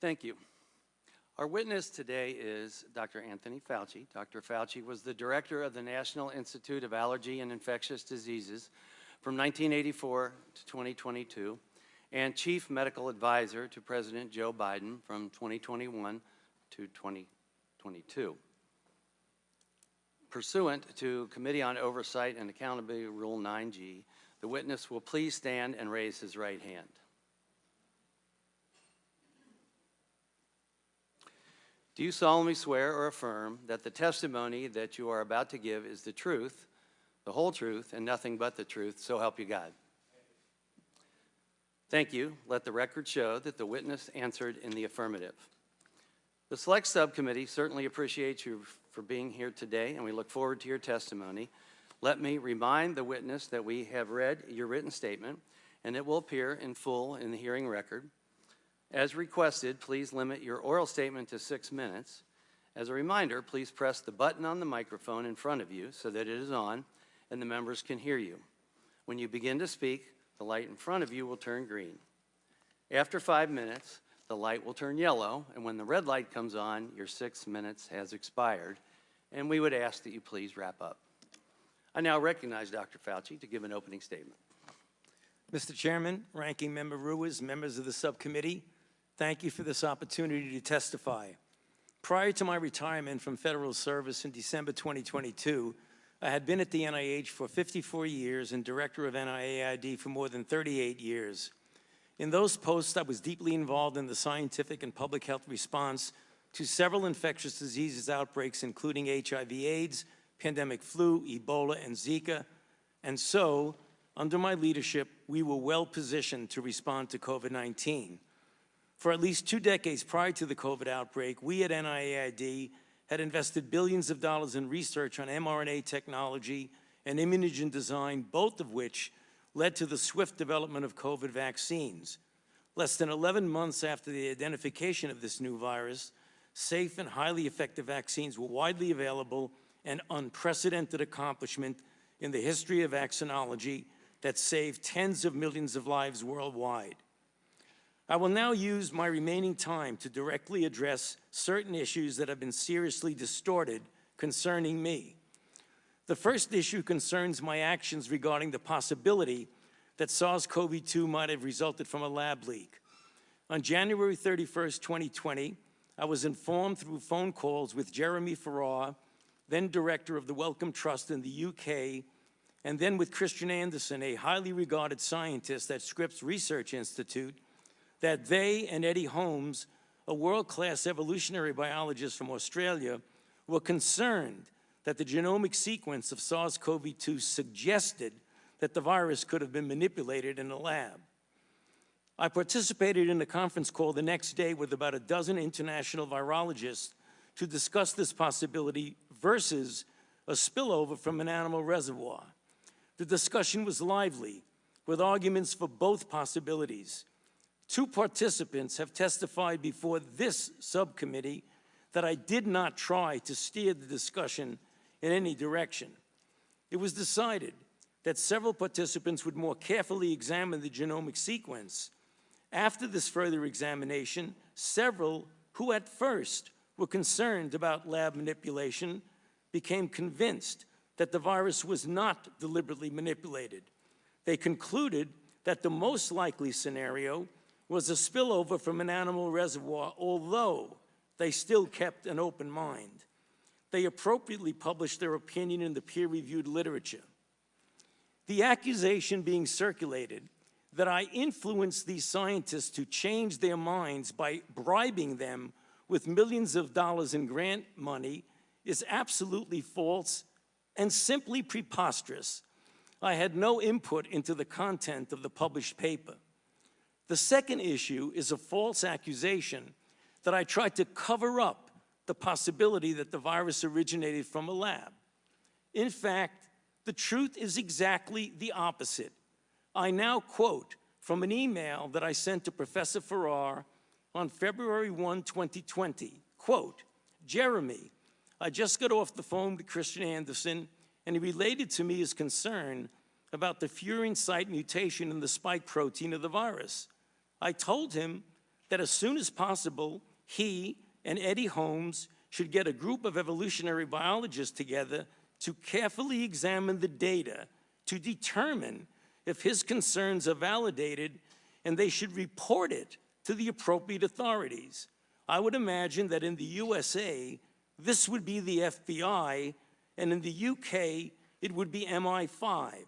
Thank you. Our witness today is Dr. Anthony Fauci. Dr. Fauci was the director of the National Institute of Allergy and Infectious Diseases from 1984 to 2022 and chief medical advisor to President Joe Biden from 2021 to 2022. Pursuant to Committee on Oversight and Accountability Rule 9G, the witness will please stand and raise his right hand. Do you solemnly swear or affirm that the testimony that you are about to give is the truth, the whole truth, and nothing but the truth, so help you God? Thank you. Let the record show that the witness answered in the affirmative. The Select Subcommittee certainly appreciates you for being here today, and we look forward to your testimony. Let me remind the witness that we have read your written statement, and it will appear in full in the hearing record. As requested, please limit your oral statement to 6 minutes. As a reminder, please press the button on the microphone in front of you so that it is on and the members can hear you. When you begin to speak, the light in front of you will turn green. After 5 minutes, the light will turn yellow, and when the red light comes on, your 6 minutes has expired, and we would ask that you please wrap up. I now recognize Dr. Fauci to give an opening statement. Mr. Chairman, Ranking Member Ruiz, members of the subcommittee, thank you for this opportunity to testify. Prior to my retirement from federal service in December 2022, I had been at the NIH for 54 years and director of NIAID for more than 38 years. In those posts, I was deeply involved in the scientific and public health response to several infectious diseases outbreaks, including HIV/AIDS, pandemic flu, Ebola, and Zika. And so, under my leadership, we were well positioned to respond to COVID-19. For at least 2 decades prior to the COVID outbreak, we at NIAID had invested billions of dollars in research on mRNA technology and immunogen design, both of which led to the swift development of COVID vaccines. Less than 11 months after the identification of this new virus, safe and highly effective vaccines were widely available, an unprecedented accomplishment in the history of vaccinology that saved tens of millions of lives worldwide. I will now use my remaining time to directly address certain issues that have been seriously distorted concerning me. The first issue concerns my actions regarding the possibility that SARS-CoV-2 might have resulted from a lab leak. On January 31st, 2020, I was informed through phone calls with Jeremy Farrar, then director of the Wellcome Trust in the UK, and then with Christian Anderson, a highly regarded scientist at Scripps Research Institute, that they and Eddie Holmes, a world-class evolutionary biologist from Australia, were concerned that the genomic sequence of SARS-CoV-2 suggested that the virus could have been manipulated in a lab. I participated in a conference call the next day with about a dozen international virologists to discuss this possibility versus a spillover from an animal reservoir. The discussion was lively, with arguments for both possibilities. 2 participants have testified before this subcommittee that I did not try to steer the discussion in any direction. It was decided that several participants would more carefully examine the genomic sequence. After this further examination, several who at first were concerned about lab manipulation became convinced that the virus was not deliberately manipulated. They concluded that the most likely scenario was a spillover from an animal reservoir, although they still kept an open mind. They appropriately published their opinion in the peer-reviewed literature. The accusation being circulated that I influenced these scientists to change their minds by bribing them with millions of dollars in grant money is absolutely false and simply preposterous. I had no input into the content of the published paper. The second issue is a false accusation that I tried to cover up the possibility that the virus originated from a lab. In fact, the truth is exactly the opposite. I now quote from an email that I sent to Professor Farrar on February 1, 2020, quote, "Jeremy, I just got off the phone with Christian Anderson, and he related to me his concern about the furin site mutation in the spike protein of the virus. I told him that as soon as possible, he and Eddie Holmes should get a group of evolutionary biologists together to carefully examine the data to determine if his concerns are validated, and they should report it to the appropriate authorities. I would imagine that in the USA, this would be the FBI, and in the UK, it would be MI5.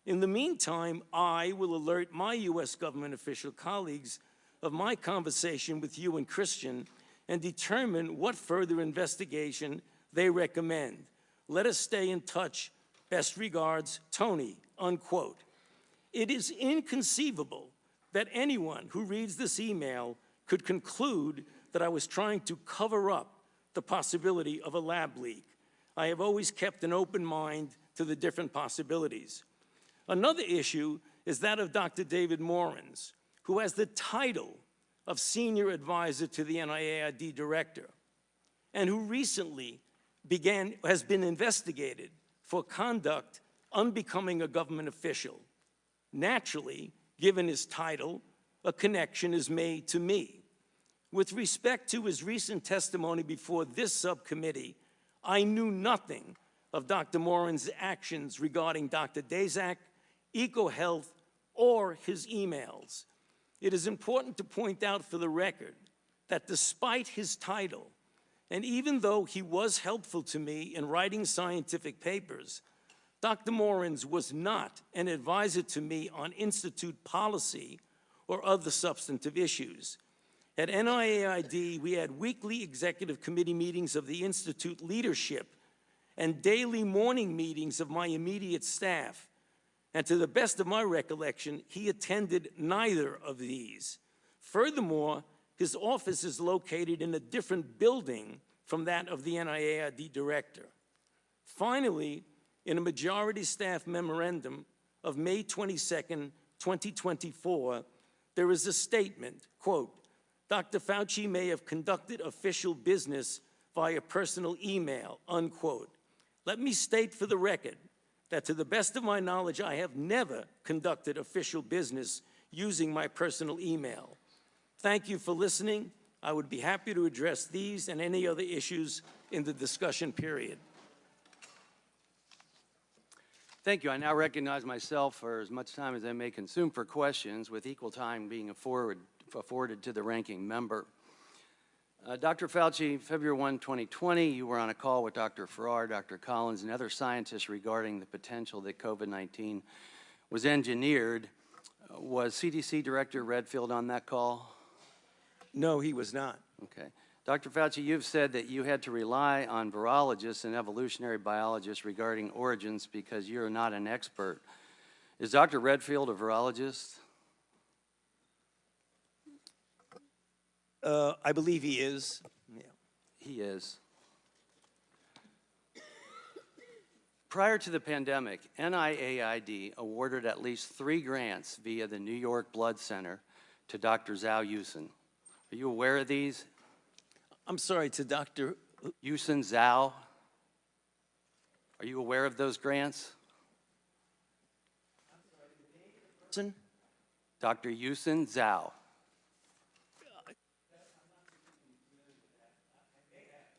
In the meantime, I will alert my US government official colleagues of my conversation with you and Christian and determine what further investigation they recommend. Let us stay in touch. Best regards, Tony," unquote. It is inconceivable that anyone who reads this email could conclude that I was trying to cover up the possibility of a lab leak. I have always kept an open mind to the different possibilities. Another issue is that of Dr. David Morans, who has the title of Senior Advisor to the NIAID Director, and who recently has been investigated for conduct unbecoming a government official. Naturally, given his title, a connection is made to me. With respect to his recent testimony before this subcommittee, I knew nothing of Dr. Morin's actions regarding Dr. Daszak, EcoHealth, or his emails. It is important to point out for the record that despite his title, and even though he was helpful to me in writing scientific papers, Dr. Morans was not an advisor to me on institute policy or other substantive issues. At NIAID, we had weekly executive committee meetings of the institute leadership and daily morning meetings of my immediate staff. And to the best of my recollection, he attended neither of these. Furthermore, his office is located in a different building from that of the NIAID director. Finally, in a majority staff memorandum of May 22nd, 2024, there is a statement, quote, Dr. Fauci may have conducted official business via personal email, unquote. Let me state for the record that to the best of my knowledge, I have never conducted official business using my personal email. Thank you for listening. I would be happy to address these and any other issues in the discussion period. Thank you. I now recognize myself for as much time as I may consume for questions, with equal time being afforded to the ranking member. Dr. Fauci, February 1, 2020, you were on a call with Dr. Farrar, Dr. Collins, and other scientists regarding the potential that COVID-19 was engineered. Was CDC Director Redfield on that call? No, he was not. Okay. Dr. Fauci, you've said that you had to rely on virologists and evolutionary biologists regarding origins because you're not an expert. Is Dr. Redfield a virologist? I believe he is. Yeah. He is. Prior to the pandemic, NIAID awarded at least 3 grants via the New York Blood Center to Dr. Zhao Yusen. Are you aware of these? I'm sorry, to Dr. Yusen Zhao. Are you aware of those grants? Dr. Yusen Zhao.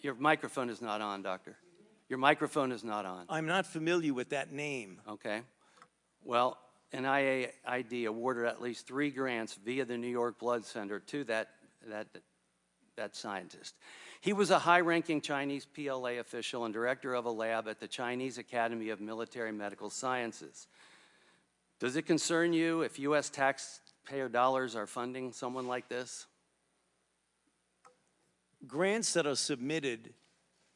Your microphone is not on, Doctor. Your microphone is not on. I'm not familiar with that name. Okay. Well, NIAID awarded at least 3 grants via the New York Blood Center to that scientist. He was a high-ranking Chinese PLA official and director of a lab at the Chinese Academy of Military Medical Sciences. Does it concern you if U.S. taxpayer dollars are funding someone like this? Grants that are submitted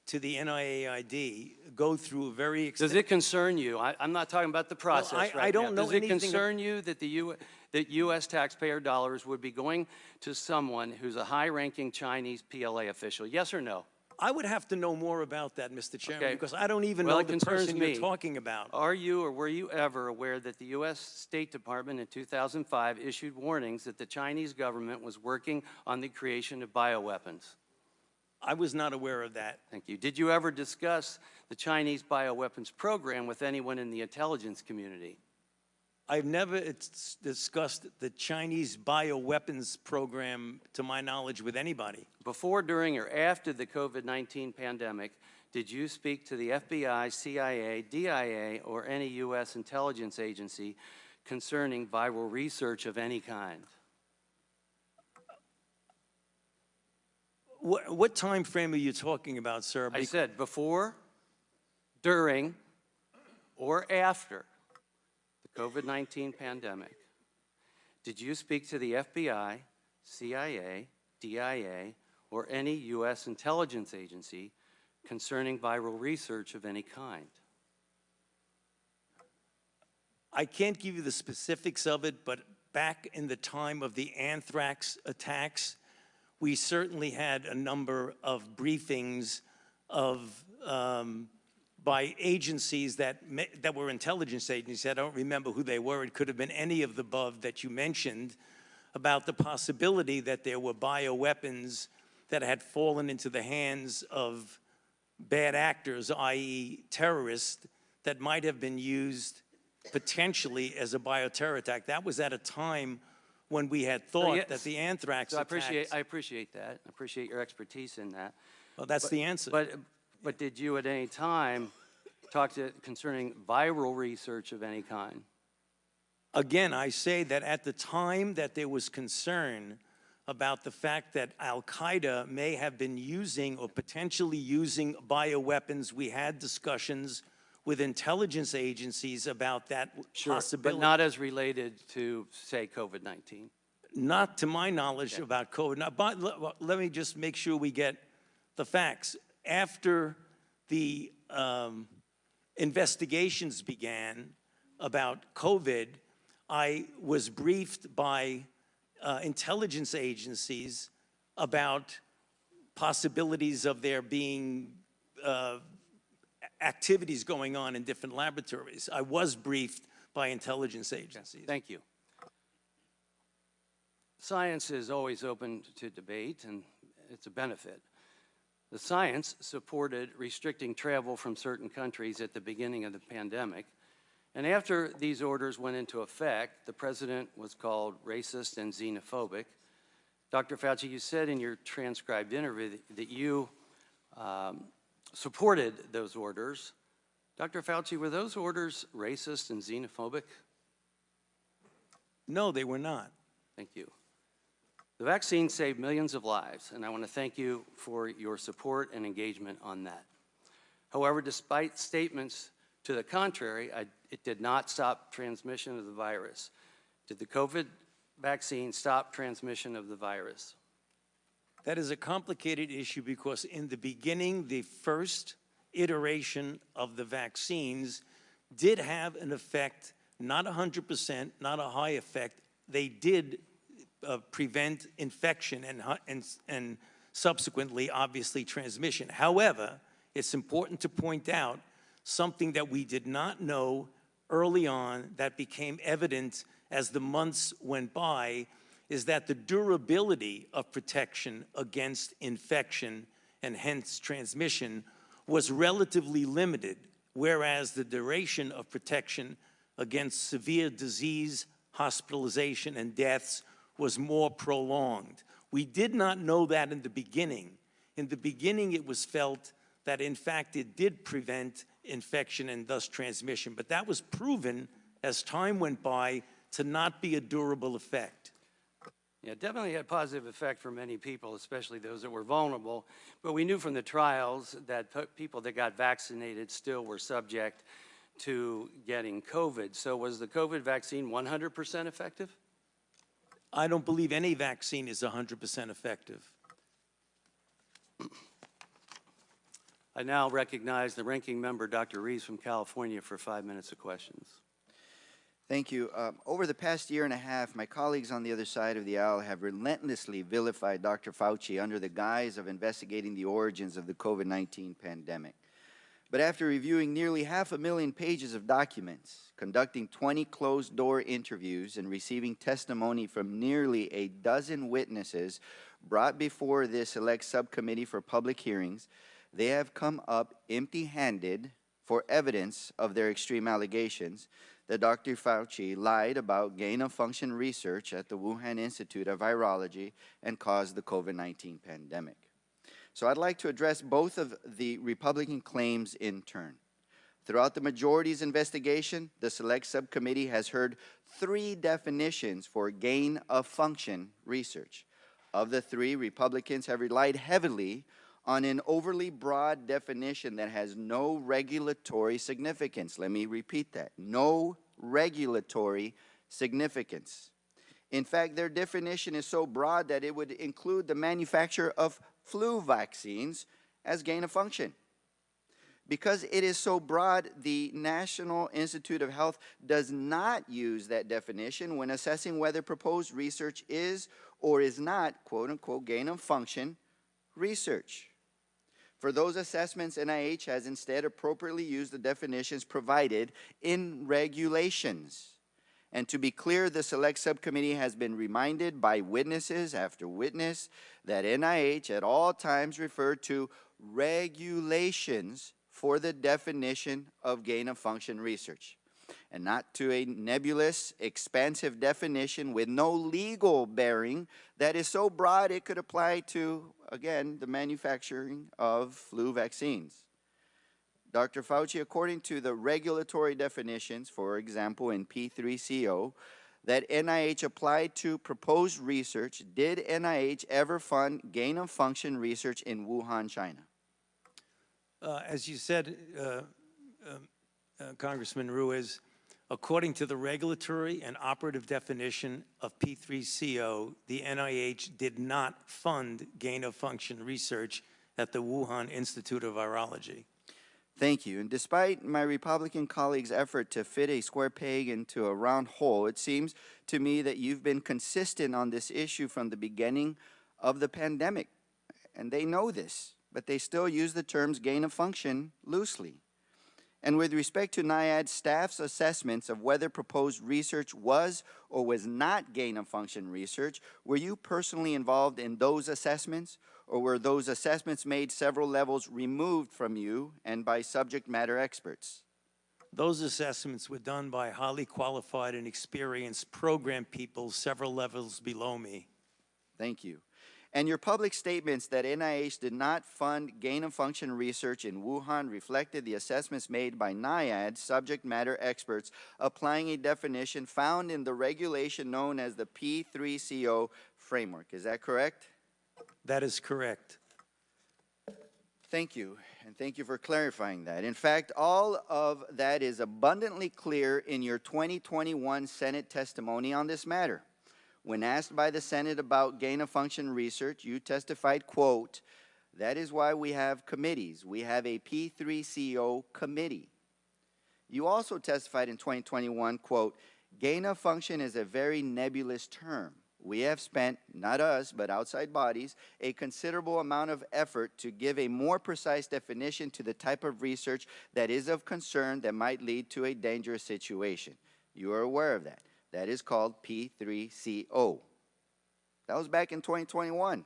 to the NIAID go through a very extensive... Does it concern you? I'm not talking about the process well, right now. I don't know Does it concern you that that U.S. taxpayer dollars would be going to someone who's a high-ranking Chinese PLA official? Yes or no? I would have to know more about that, Mr. Chairman, Okay. because I don't even Well, know it the concerns person me. you're talking about. Are you or were you ever aware that the U.S. State Department in 2005 issued warnings that the Chinese government was working on the creation of bioweapons? I was not aware of that. Thank you. Did you ever discuss the Chinese bioweapons program with anyone in the intelligence community? I've never discussed the Chinese bioweapons program, to my knowledge, with anybody. Before, during, or after the COVID-19 pandemic, did you speak to the FBI, CIA, DIA, or any U.S. intelligence agency concerning viral research of any kind? What time frame are you talking about, sir? I said before, during, or after the COVID-19 pandemic. Did you speak to the FBI, CIA, DIA, or any U.S. intelligence agency concerning viral research of any kind? I can't give you the specifics of it, but back in the time of the anthrax attacks, we certainly had a number of briefings of by agencies that were intelligence agencies. I don't remember who they were. It could have been any of the above that you mentioned, about the possibility that there were bioweapons that had fallen into the hands of bad actors, i.e. terrorists, that might have been used potentially as a bioterror attack. That was at a time when we had thought that the anthrax So attacks... I appreciate that. I appreciate your expertise in that. Well, that's the answer. But did you at any time talk concerning viral research of any kind? Again, I say that at the time that there was concern about the fact that Al-Qaeda may have been using or potentially using bioweapons, we had discussions with intelligence agencies about that possibility. But not as related to, say, COVID-19? Not to my knowledge about COVID. Now, but let me just make sure we get the facts. After the investigations began about COVID, I was briefed by intelligence agencies about possibilities of there being activities going on in different laboratories. I was briefed by intelligence agencies. Thank you. Science is always open to debate, and it's a benefit. The science supported restricting travel from certain countries at the beginning of the pandemic. And after these orders went into effect, the president was called racist and xenophobic. Dr. Fauci, you said in your transcribed interview that you supported those orders. Dr. Fauci, were those orders racist and xenophobic? No, they were not. Thank you. The vaccine saved millions of lives, and I want to thank you for your support and engagement on that. However, despite statements to the contrary, it did not stop transmission of the virus. Did the COVID vaccine stop transmission of the virus? That is a complicated issue because in the beginning, the first iteration of the vaccines did have an effect, not 100%, not a high effect. They did prevent infection and subsequently, obviously, transmission. However, it's important to point out something that we did not know early on that became evident as the months went by, is that the durability of protection against infection and hence transmission was relatively limited, whereas the duration of protection against severe disease, hospitalization, and deaths was more prolonged. We did not know that in the beginning. In the beginning, it was felt that, in fact, it did prevent infection and thus transmission, but that was proven as time went by to not be a durable effect. Yeah, it definitely had a positive effect for many people, especially those that were vulnerable. But we knew from the trials that people that got vaccinated still were subject to getting COVID. So was the COVID vaccine 100% effective? I don't believe any vaccine is 100% effective. I now recognize the ranking member, Dr. Reeves from California, for 5 minutes of questions. Thank you. Over the past year and a half, my colleagues on the other side of the aisle have relentlessly vilified Dr. Fauci under the guise of investigating the origins of the COVID-19 pandemic. But after reviewing nearly 500,000 pages of documents, conducting 20 closed-door interviews, and receiving testimony from nearly a dozen witnesses brought before this Select Subcommittee for public hearings, they have come up empty-handed for evidence of their extreme allegations that Dr. Fauci lied about gain-of-function research at the Wuhan Institute of Virology and caused the COVID-19 pandemic. So I'd like to address both of the Republican claims in turn. Throughout the majority's investigation, the Select Subcommittee has heard 3 definitions for gain-of-function research. Of the 3, Republicans have relied heavily on an overly broad definition that has no regulatory significance. Let me repeat that. No regulatory significance. In fact, their definition is so broad that it would include the manufacture of flu vaccines as gain of function. Because it is so broad, the National Institute of Health does not use that definition when assessing whether proposed research is or is not, quote unquote, gain of function research. For those assessments, NIH has instead appropriately used the definitions provided in regulations. And to be clear, the Select Subcommittee has been reminded by witnesses after witness that NIH at all times referred to regulations for the definition of gain-of-function research, and not to a nebulous, expansive definition with no legal bearing that is so broad it could apply to, again, the manufacturing of flu vaccines. Dr. Fauci, according to the regulatory definitions, for example, in P3CO, that NIH applied to proposed research, did NIH ever fund gain-of-function research in Wuhan, China? As you said, Congressman Ruiz, according to the regulatory and operative definition of P3CO, the NIH did not fund gain-of-function research at the Wuhan Institute of Virology. Thank you. And despite my Republican colleagues' effort to fit a square peg into a round hole, it seems to me that you've been consistent on this issue from the beginning of the pandemic. And they know this, but they still use the terms gain of function loosely. And with respect to NIAID staff's assessments of whether proposed research was or was not gain of function research, were you personally involved in those assessments, or were those assessments made several levels removed from you and by subject matter experts? Those assessments were done by highly qualified and experienced program people several levels below me. Thank you. And your public statements that NIH did not fund gain-of-function research in Wuhan reflected the assessments made by NIAID subject matter experts applying a definition found in the regulation known as the P3CO framework. Is that correct? That is correct. Thank you, and thank you for clarifying that. In fact, all of that is abundantly clear in your 2021 Senate testimony on this matter. When asked by the Senate about gain-of-function research, you testified, quote, "That is why we have committees. We have a P3CO committee." You also testified in 2021, quote, "Gain-of-function is a very nebulous term. We have spent, not us, but outside bodies, a considerable amount of effort to give a more precise definition to the type of research that is of concern that might lead to a dangerous situation." You are aware of that. That is called P3CO. That was back in 2021.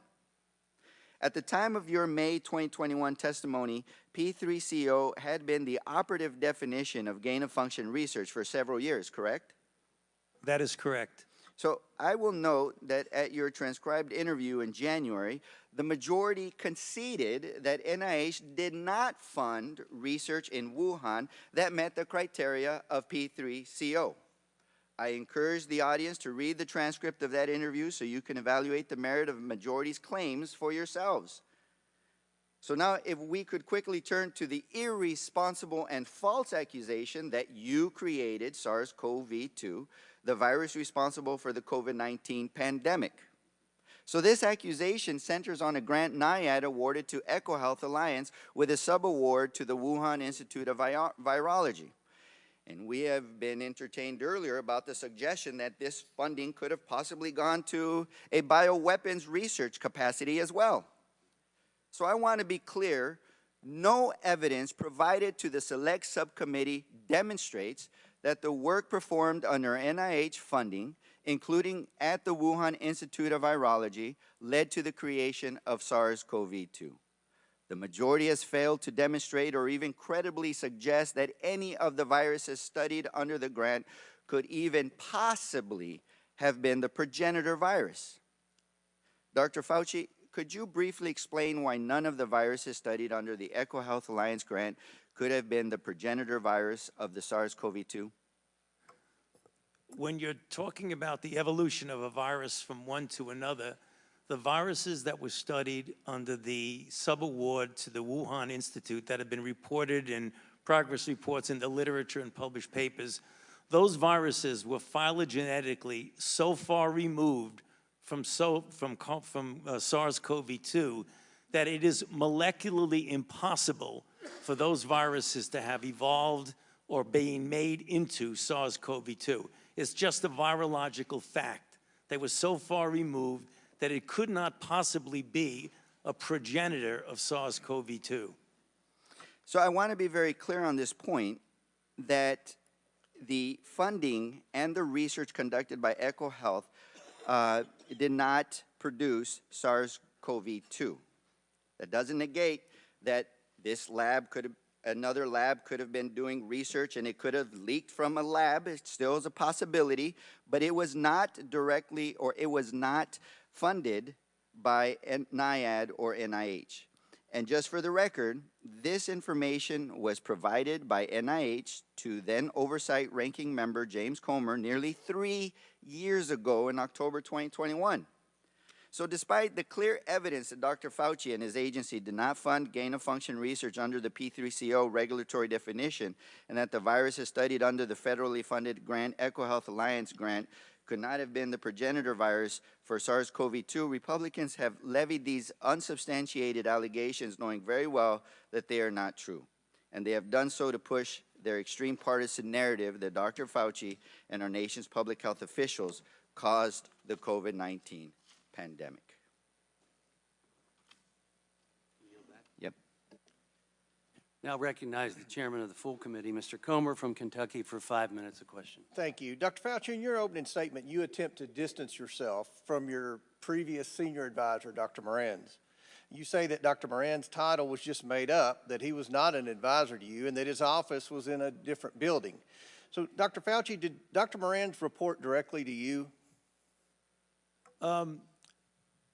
At the time of your May 2021 testimony, P3CO had been the operative definition of gain-of-function research for several years, correct? That is correct. So I will note that at your transcribed interview in January, the majority conceded that NIH did not fund research in Wuhan that met the criteria of P3CO. I encourage the audience to read the transcript of that interview so you can evaluate the merit of the majority's claims for yourselves. So now, if we could quickly turn to the irresponsible and false accusation that you created SARS-CoV-2, the virus responsible for the COVID-19 pandemic. So this accusation centers on a grant NIAID awarded to EcoHealth Alliance with a subaward to the Wuhan Institute of Virology. And we have been entertained earlier about the suggestion that this funding could have possibly gone to a bioweapons research capacity as well. So I want to be clear, no evidence provided to the Select Subcommittee demonstrates that the work performed under NIH funding, including at the Wuhan Institute of Virology, led to the creation of SARS-CoV-2. The majority has failed to demonstrate or even credibly suggest that any of the viruses studied under the grant could even possibly have been the progenitor virus. Dr. Fauci, could you briefly explain why none of the viruses studied under the EcoHealth Alliance grant could have been the progenitor virus of the SARS-CoV-2? When you're talking about the evolution of a virus from one to another, the viruses that were studied under the subaward to the Wuhan Institute that have been reported in progress reports in the literature and published papers, those viruses were phylogenetically so far removed from SARS-CoV-2 that it is molecularly impossible for those viruses to have evolved or being made into SARS-CoV-2. It's just a virological fact. They were so far removed that it could not possibly be a progenitor of SARS-CoV-2. So I want to be very clear on this point that the funding and the research conducted by EcoHealth did not produce SARS-CoV-2. That doesn't negate that this lab could have, another lab could have been doing research and it could have leaked from a lab. It still is a possibility, but it was not directly, or it was not funded by NIAID or NIH. And just for the record, this information was provided by NIH to then Oversight Ranking Member James Comer nearly 3 years ago in October 2021. So despite the clear evidence that Dr. Fauci and his agency did not fund gain-of-function research under the P3CO regulatory definition, and that the virus is studied under the federally funded grant, EcoHealth Alliance grant, could not have been the progenitor virus for SARS-CoV-2, Republicans have levied these unsubstantiated allegations knowing very well that they are not true. And they have done so to push their extreme partisan narrative that Dr. Fauci and our nation's public health officials caused the COVID-19 pandemic. Yep. Now recognize the chairman of the full committee, Mr. Comer from Kentucky, for 5 minutes of question. Thank you. Dr. Fauci, in your opening statement, you attempt to distance yourself from your previous senior advisor, Dr. Moran's. You say that Dr. Moran's title was just made up, that he was not an advisor to you, and that his office was in a different building. So, Dr. Fauci, did Dr. Moran's report directly to you?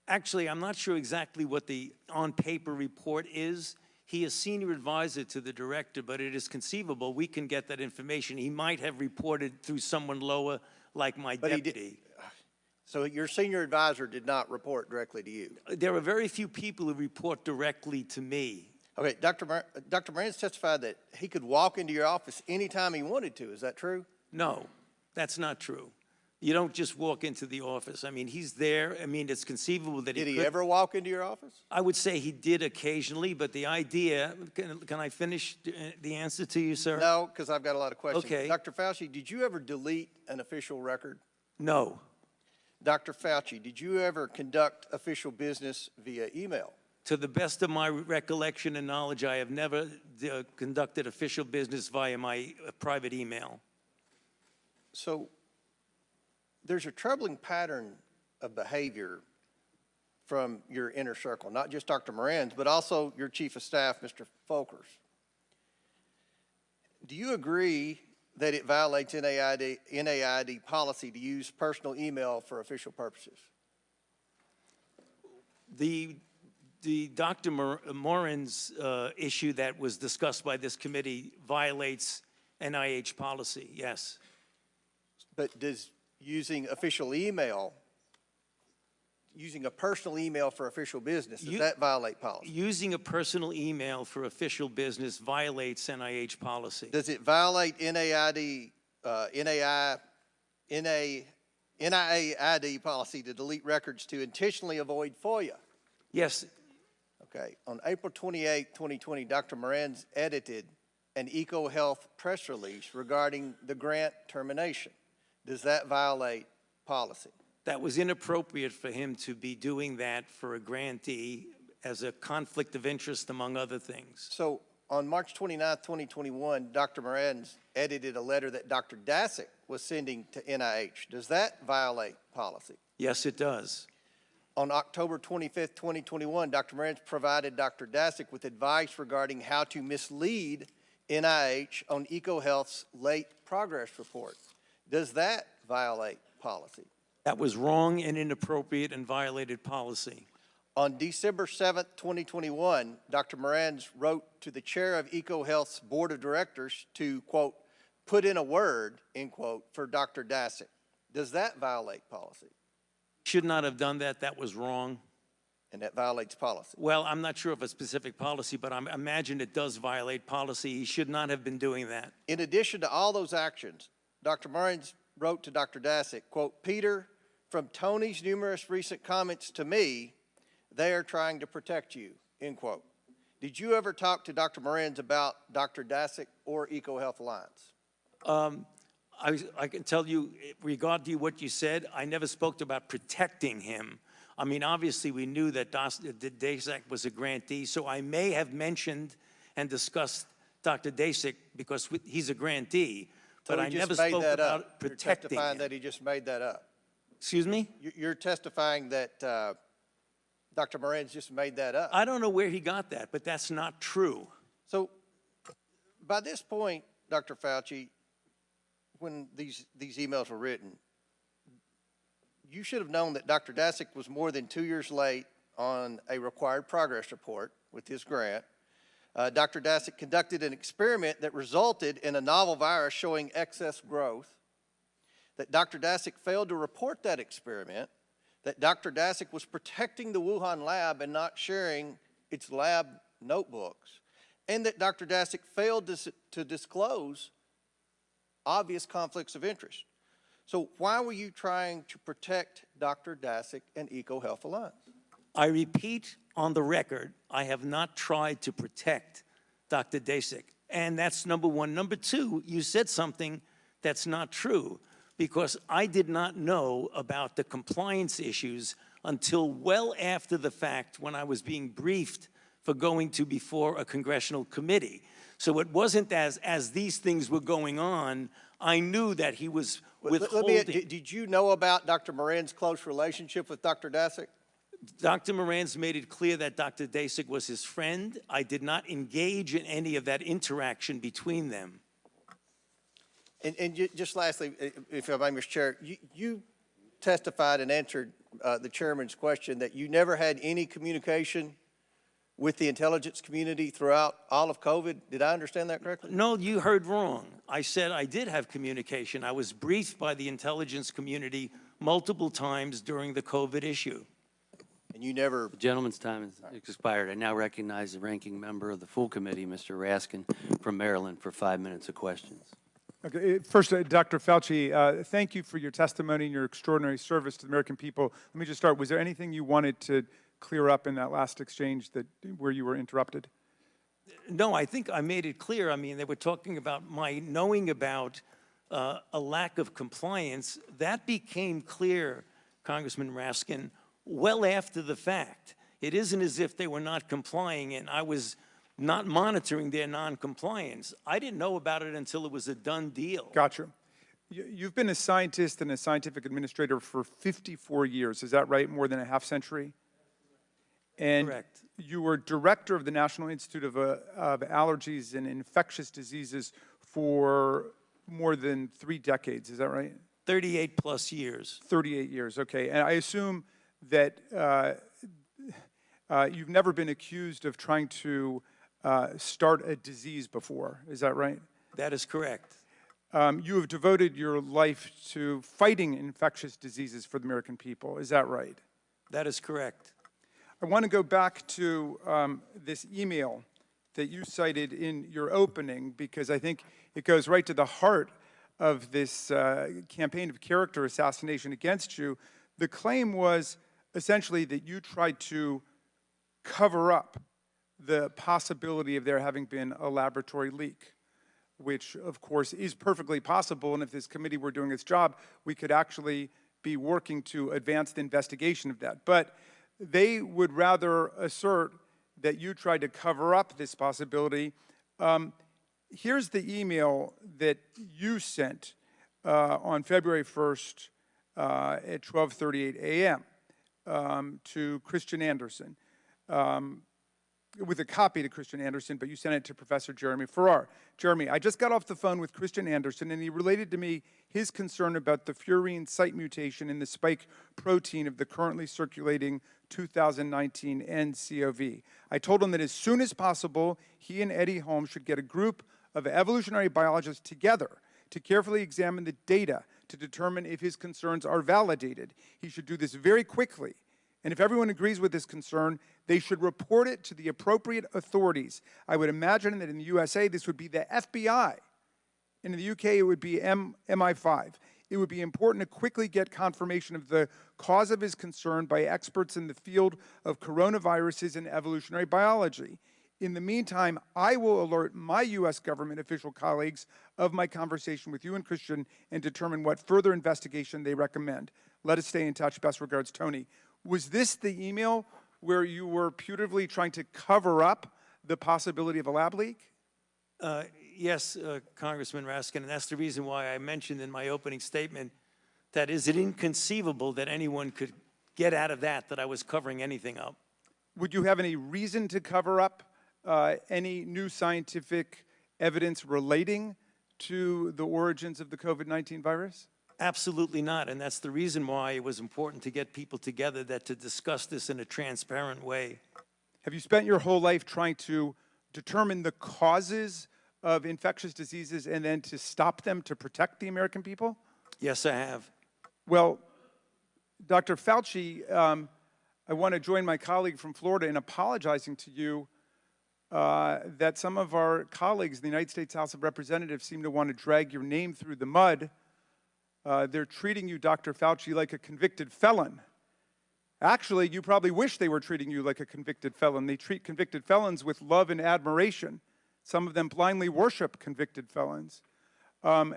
Actually, I'm not sure exactly what the on-paper report is. He is senior advisor to the director, but it is conceivable we can get that information. He might have reported through someone lower, like my deputy. So your senior advisor did not report directly to you? There are very few people who report directly to me. Okay, Dr. Moran's testified that he could walk into your office anytime he wanted to. Is that true? No, that's not true. You don't just walk into the office. I mean, he's there. I mean, it's conceivable that Did he ever walk into your office? I would say he did occasionally, but the idea, can I finish the answer to you, sir? No, because I've got a lot of questions. Okay. Dr. Fauci, did you ever delete an official record? No. Dr. Fauci, did you ever conduct official business via email? To the best of my recollection and knowledge, I have never conducted official business via my private email. So there's a troubling pattern of behavior from your inner circle, not just Dr. Moran's, but also your chief of staff, Mr. Folkers. Do you agree that it violates NIAID policy to use personal email for official purposes? The Dr. Moran's issue that was discussed by this committee violates NIH policy, yes. But does using official email, using a personal email for official business, does that violate policy? Using a personal email for official business violates NIH policy. Does it violate NIAID policy to delete records to intentionally avoid FOIA? Yes. Okay. On April 28, 2020, Dr. Moran's edited an EcoHealth press release regarding the grant termination. Does that violate policy? That was inappropriate for him to be doing that for a grantee as a conflict of interest, among other things. So on March 29, 2021, Dr. Moran's edited a letter that Dr. Daszak was sending to NIH. Does that violate policy? Yes, it does. On October 25, 2021, Dr. Moran's provided Dr. Daszak with advice regarding how to mislead NIH on EcoHealth's late progress report. Does that violate policy? That was wrong and inappropriate and violated policy. On December 7th, 2021, Dr. Moran's wrote to the chair of EcoHealth's board of directors to, quote, put in a word, end quote, for Dr. Daszak. Does that violate policy? Should not have done that. That was wrong. And that violates policy? Well, I'm not sure of a specific policy, but I imagine it does violate policy. He should not have been doing that. In addition to all those actions, Dr. Moran's wrote to Dr. Daszak, quote, Peter, from Tony's numerous recent comments to me, they are trying to protect you, end quote. Did you ever talk to Dr. Moran's about Dr. Dasick or EcoHealth Alliance? I can tell you, regarding what you said, I never spoke about protecting him. I mean, obviously, we knew that Dasick was a grantee, so I may have mentioned and discussed Dr. Dasick because he's a grantee, but I never spoke about protecting You're testifying him. that he just made that up. Excuse me? You're testifying that Dr. Moran's just made that up. I don't know where he got that, but that's not true. So by this point, Dr. Fauci, when these emails were written, you should have known that Dr. Dasick was more than 2 years late on a required progress report with his grant. Dr. Dasick conducted an experiment that resulted in a novel virus showing excess growth, that Dr. Dasick failed to report that experiment, that Dr. Dasick was protecting the Wuhan lab and not sharing its lab notebooks, and that Dr. Dasick failed to disclose obvious conflicts of interest. So why were you trying to protect Dr. Dasick and EcoHealth Alliance? I repeat on the record, I have not tried to protect Dr. Dasick. And that's number one. Number two, you said something that's not true, because I did not know about the compliance issues until well after the fact when I was being briefed for going to before a congressional committee. So it wasn't as these things were going on, I knew that he was withholding. Did you know about Dr. Moran's close relationship with Dr. Dasick? Dr. Moran's made it clear that Dr. Dasick was his friend. I did not engage in any of that interaction between them. And just lastly, if I may, Mr. Chair, you testified and answered the chairman's question that you never had any communication with the intelligence community throughout all of COVID. Did I understand that correctly? No, you heard wrong. I said I did have communication. I was briefed by the intelligence community multiple times during the COVID issue. And you never... The gentleman's time has expired. I now recognize the ranking member of the full committee, Mr. Raskin from Maryland, for 5 minutes of questions. Okay, first, Dr. Fauci, thank you for your testimony and your extraordinary service to the American people. Let me just start. Was there anything you wanted to clear up in that last exchange where you were interrupted? No, I think I made it clear. I mean, they were talking about my knowing about a lack of compliance. That became clear, Congressman Raskin, well after the fact. It isn't as if they were not complying and I was not monitoring their non-compliance. I didn't know about it until it was a done deal. Gotcha. You've been a scientist and a scientific administrator for 54 years. Is that right? More than a half century? And correct. You were director of the National Institute of Allergies and Infectious Diseases for more than 3 decades. Is that right? 38 plus years. 38 years, okay. And I assume that you've never been accused of trying to start a disease before. Is that right? That is correct. You have devoted your life to fighting infectious diseases for the American people. Is that right? That is correct. I want to go back to this email that you cited in your opening, because I think it goes right to the heart of this campaign of character assassination against you. The claim was essentially that you tried to cover up the possibility of there having been a laboratory leak, which of course is perfectly possible, and if this committee were doing its job, we could actually be working to advance the investigation of that. But they would rather assert that you tried to cover up this possibility. Here's the email that you sent on February 1st at 12:38 a.m. To Christian Anderson, with a copy to Christian Anderson, but you sent it to Professor Jeremy Farrar. Jeremy, I just got off the phone with Christian Anderson, and he related to me his concern about the furin site mutation in the spike protein of the currently circulating 2019 nCoV. I told him that as soon as possible, he and Eddie Holmes should get a group of evolutionary biologists together to carefully examine the data to determine if his concerns are validated. He should do this very quickly. And if everyone agrees with this concern, they should report it to the appropriate authorities. I would imagine that in the USA, this would be the FBI. And in the UK, it would be MI5. It would be important to quickly get confirmation of the cause of his concern by experts in the field of coronaviruses and evolutionary biology. In the meantime, I will alert my U.S. government official colleagues of my conversation with you and Christian and determine what further investigation they recommend. Let us stay in touch. Best regards, Tony. Was this the email where you were putatively trying to cover up the possibility of a lab leak? Yes, Congressman Raskin, and that's the reason why I mentioned in my opening statement that is it inconceivable that anyone could get out of that I was covering anything up. Would you have any reason to cover up any new scientific evidence relating to the origins of the COVID-19 virus? Absolutely not, and that's the reason why it was important to get people together to discuss this in a transparent way. Have you spent your whole life trying to determine the causes of infectious diseases and then to stop them to protect the American people? Yes, I have. Well, Dr. Fauci, I want to join my colleague from Florida in apologizing to you that some of our colleagues in the United States House of Representatives seem to want to drag your name through the mud. They're treating you, Dr. Fauci, like a convicted felon. Actually, you probably wish they were treating you like a convicted felon. They treat convicted felons with love and admiration. Some of them blindly worship convicted felons.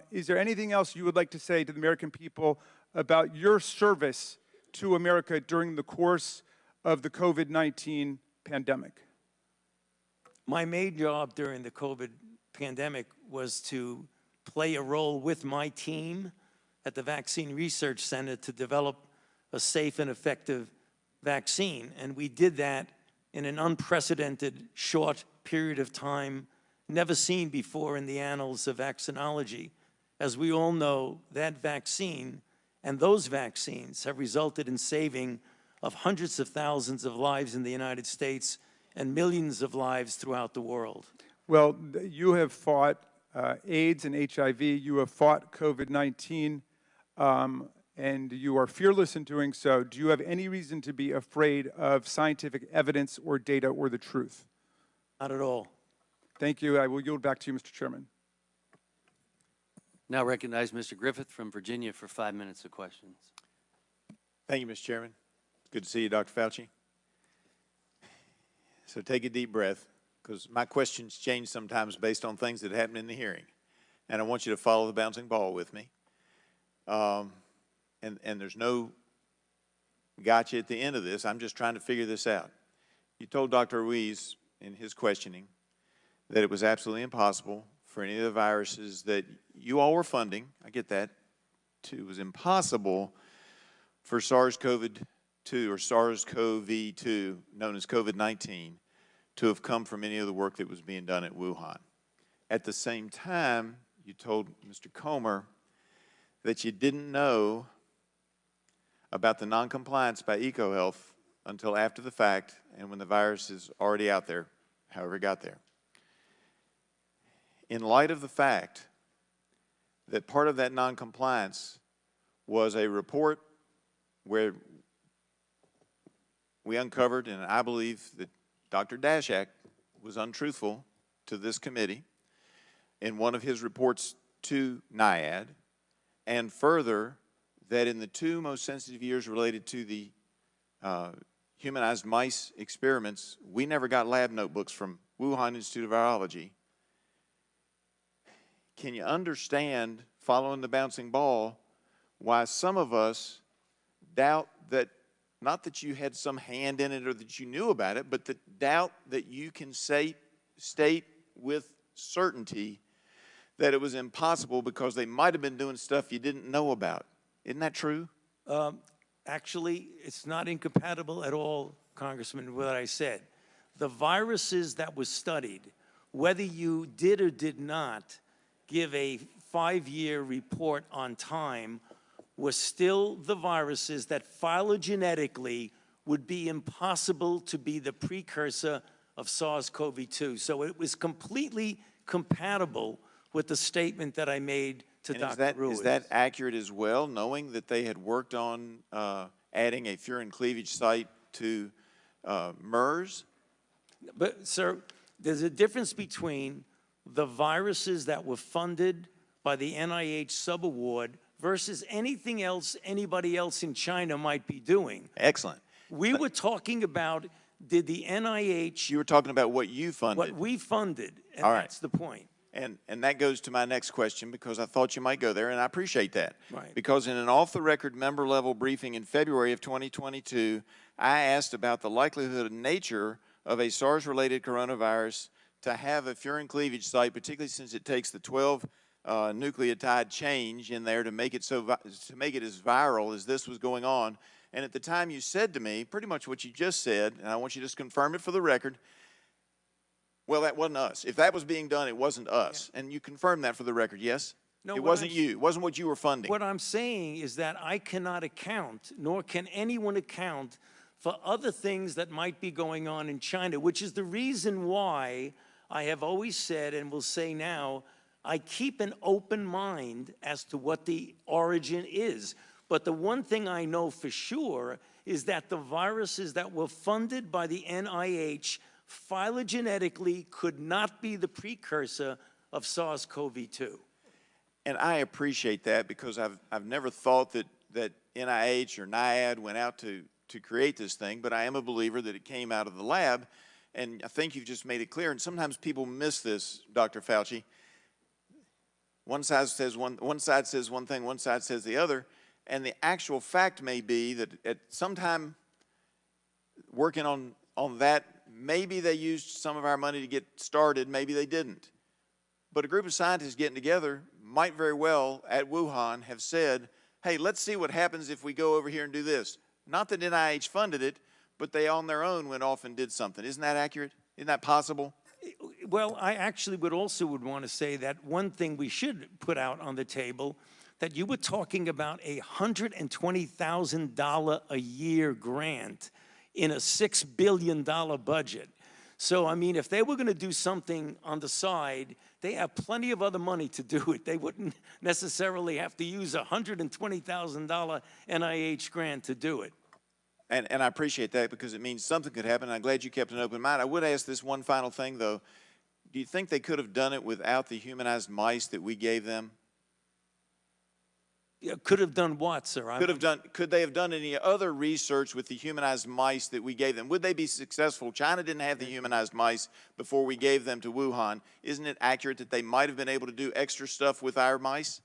Is there anything else you would like to say to the American people about your service to America during the course of the COVID-19 pandemic? My main job during the COVID pandemic was to play a role with my team at the Vaccine Research Center to develop a safe and effective vaccine. And we did that in an unprecedented short period of time, never seen before in the annals of vaccinology. As we all know, that vaccine and those vaccines have resulted in saving of hundreds of thousands of lives in the United States and millions of lives throughout the world. Well, you have fought AIDS and HIV, you have fought COVID-19, and you are fearless in doing so. Do you have any reason to be afraid of scientific evidence or data or the truth? Not at all. Thank you. I will yield back to you, Mr. Chairman. Now recognize Mr. Griffith from Virginia for 5 minutes of questions. Thank you, Mr. Chairman. Good to see you, Dr. Fauci. So take a deep breath, because my questions change sometimes based on things that happen in the hearing. And I want you to follow the bouncing ball with me. And there's no gotcha at the end of this. I'm just trying to figure this out. You told Dr. Ruiz in his questioning that it was absolutely impossible for any of the viruses that you all were funding, I get that, it was impossible for SARS-CoV-2 or SARS-CoV-2, known as COVID-19, to have come from any of the work that was being done at Wuhan. At the same time, you told Mr. Comer that you didn't know about the noncompliance by EcoHealth until after the fact and when the virus is already out there, however it got there. In light of the fact that part of that noncompliance was a report where we uncovered, and I believe that Dr. Daszak was untruthful to this committee in one of his reports to NIAID, and further, that in the 2 most sensitive years related to the humanized mice experiments, we never got lab notebooks from Wuhan Institute of Virology. Can you understand, following the bouncing ball, why some of us doubt that, not that you had some hand in it or that you knew about it, but that doubt that you can state with certainty that it was impossible because they might have been doing stuff you didn't know about? Isn't that true? Actually, it's not incompatible at all, Congressman, with what I said. The viruses that were studied, whether you did or did not give a 5-year report on time, were still the viruses that phylogenetically would be impossible to be the precursor of SARS-CoV-2. So it was completely compatible with the statement that I made to Dr. Ruiz. Is that accurate as well, knowing that they had worked on adding a furin cleavage site to MERS? But, sir, there's a difference between the viruses that were funded by the NIH subaward versus anything else anybody else in China might be doing. Excellent. We were talking about did the NIH, You were talking about what you funded. what we funded, and All right. that's the point. And that goes to my next question, because I thought you might go there, and I appreciate that. Right. Because in an off-the-record member-level briefing in February of 2022, I asked about the likelihood and nature of a SARS-related coronavirus to have a furin cleavage site, particularly since it takes the 12 nucleotide change in there to make it as viral as this was going on. And at the time, you said to me pretty much what you just said, and I want you to just confirm it for the record. Well, that wasn't us. If that was being done, it wasn't us. Yeah. And you confirmed that for the record, yes? No, it wasn't you. It wasn't what you were funding. What I'm saying is that I cannot account, nor can anyone account, for other things that might be going on in China, which is the reason why I have always said and will say now, I keep an open mind as to what the origin is. But the one thing I know for sure is that the viruses that were funded by the NIH phylogenetically could not be the precursor of SARS-CoV-2. And I appreciate that, because I've never thought that NIH or NIAID went out to create this thing, but I am a believer that it came out of the lab, and I think you've just made it clear, and sometimes people miss this, Dr. Fauci. One side says one thing, one side says the other, and the actual fact may be that at some time working on that, maybe they used some of our money to get started, maybe they didn't. But a group of scientists getting together might very well, at Wuhan, have said, hey, let's see what happens if we go over here and do this. Not that NIH funded it, but they on their own went off and did something. Isn't that accurate? Isn't that possible? Well, I actually would want to say that one thing we should put out on the table, that you were talking about a $120,000 a year grant in a $6 billion budget. So, I mean, if they were going to do something on the side, they have plenty of other money to do it. They wouldn't necessarily have to use a $120,000 NIH grant to do it. And I appreciate that, because it means something could happen. I'm glad you kept an open mind. I would ask this one final thing, though. Do you think they could have done it without the humanized mice that we gave them? Yeah, could have done what, sir? Could they have done any other research with the humanized mice that we gave them? Would they be successful? China didn't have the humanized mice before we gave them to Wuhan. Isn't it accurate that they might have been able to do extra stuff with our mice?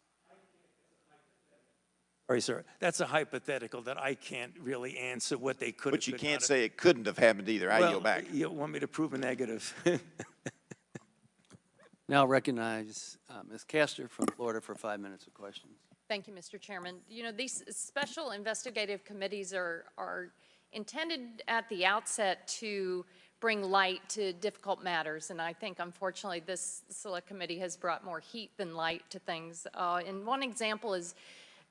Sorry, sir. That's a hypothetical that I can't really answer what they could have. But you can't say it couldn't have happened either. I yield back. You want me to prove a negative? Now recognize Ms. Castor from Florida for 5 minutes of questions. Thank you, Mr. Chairman. You know, these special investigative committees are intended at the outset to bring light to difficult matters, and I think, unfortunately, this select committee has brought more heat than light to things. And one example is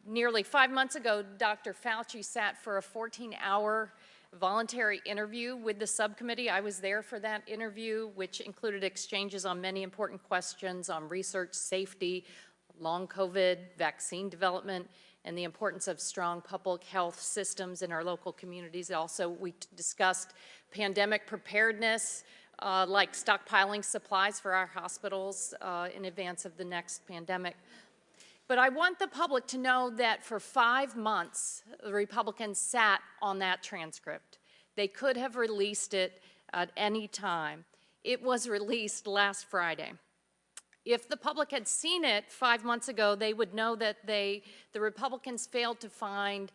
nearly 5 months ago, Dr. Fauci sat for a 14-hour voluntary interview with the subcommittee. I was there for that interview, which included exchanges on many important questions on research, safety, long COVID, vaccine development, and the importance of strong public health systems in our local communities. Also, we discussed pandemic preparedness, like stockpiling supplies for our hospitals in advance of the next pandemic. But I want the public to know that for 5 months, the Republicans sat on that transcript. They could have released it at any time. It was released last Friday. If the public had seen it 5 months ago, they would know that the Republicans failed to find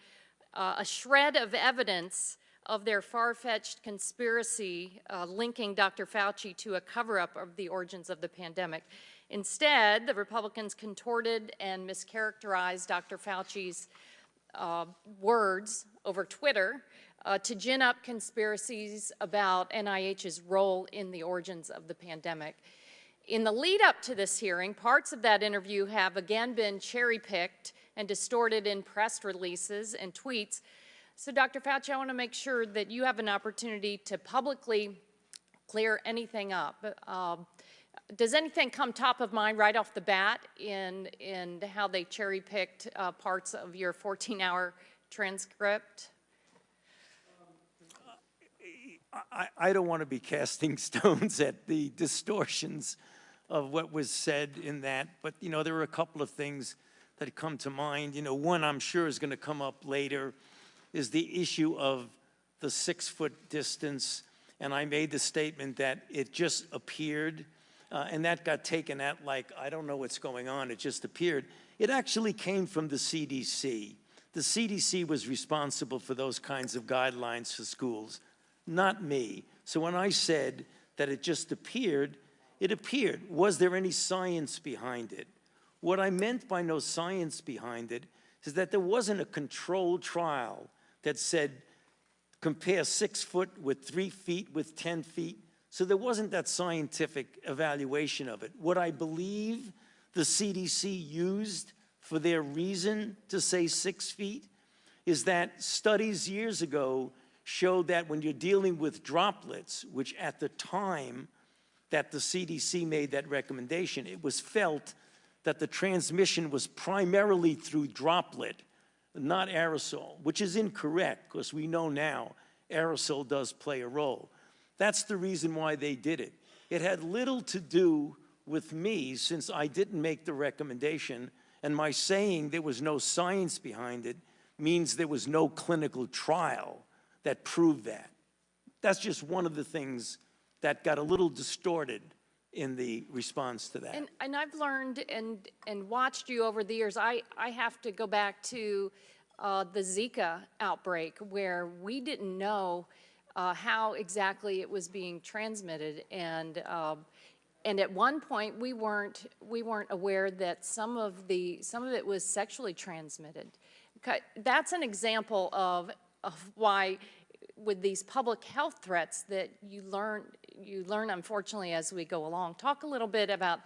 a shred of evidence of their far-fetched conspiracy linking Dr. Fauci to a cover-up of the origins of the pandemic. Instead, the Republicans contorted and mischaracterized Dr. Fauci's words over Twitter to gin up conspiracies about NIH's role in the origins of the pandemic. In the lead up to this hearing, parts of that interview have again been cherry-picked and distorted in press releases and tweets. So, Dr. Fauci, I want to make sure that you have an opportunity to publicly clear anything up. Does anything come top of mind right off the bat in how they cherry-picked parts of your 14-hour transcript? I don't want to be casting stones at the distortions of what was said in that, but, you know, there are a couple of things that come to mind. You know, one I'm sure is going to come up later is the issue of the 6-foot distance and I made the statement that it just appeared, and that got taken at like, I don't know what's going on, it just appeared. It actually came from the CDC. The CDC was responsible for those kinds of guidelines for schools, not me. So when I said that it just appeared, it appeared. Was there any science behind it? What I meant by no science behind it is that there wasn't a controlled trial that said, compare 6 foot with 3 feet with 10 feet. So there wasn't that scientific evaluation of it. What I believe the CDC used for their reason to say 6 feet is that studies years ago showed that when you're dealing with droplets, which at the time that the CDC made that recommendation, it was felt that the transmission was primarily through droplet, not aerosol, which is incorrect because we know now aerosol does play a role. That's the reason why they did it. It had little to do with me since I didn't make the recommendation, and my saying there was no science behind it means there was no clinical trial that proved that. That's just one of the things that got a little distorted in the response to that. And I've learned and watched you over the years. I have to go back to the Zika outbreak where we didn't know how exactly it was being transmitted, and at one point we weren't aware that some of it was sexually transmitted. That's an example of why, with these public health threats, that you learn unfortunately as we go along. Talk a little bit about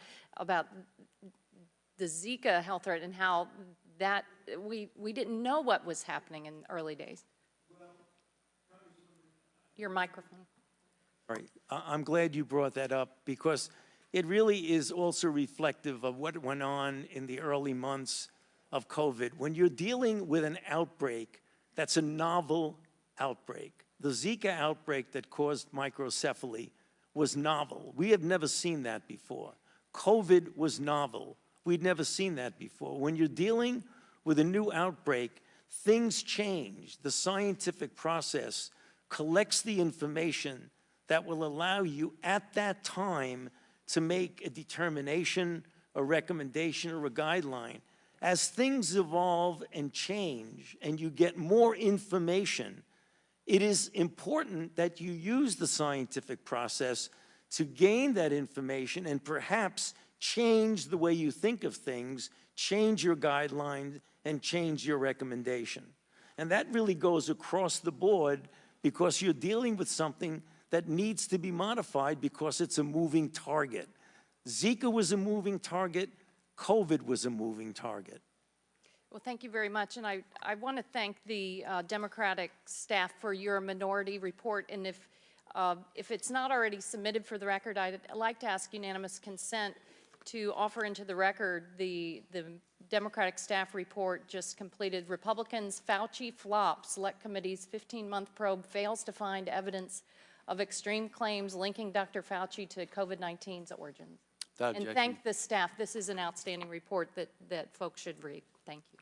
the Zika health threat and how that we didn't know what was happening in the early days. Your microphone. All right, I'm glad you brought that up because it really is also reflective of what went on in the early months of COVID. When you're dealing with an outbreak that's a novel outbreak, the Zika outbreak that caused microcephaly was novel. We have never seen that before. COVID was novel. We'd never seen that before. When you're dealing with a new outbreak, things change. The scientific process collects the information that will allow you at that time to make a determination, a recommendation, or a guideline. As things evolve and change and you get more information, it is important that you use the scientific process to gain that information and perhaps change the way you think of things, change your guidelines, and change your recommendation. And that really goes across the board because you're dealing with something that needs to be modified because it's a moving target. Zika was a moving target. COVID was a moving target. Well, thank you very much, and I want to thank the Democratic staff for your minority report, and if it's not already submitted for the record, I'd like to ask unanimous consent to offer into the record the Democratic staff report just completed. Republicans, Fauci flop. Select Committee's 15-month probe fails to find evidence of extreme claims linking Dr. Fauci to COVID-19's origins. And thank the staff. This is an outstanding report that folks should read. Thank you.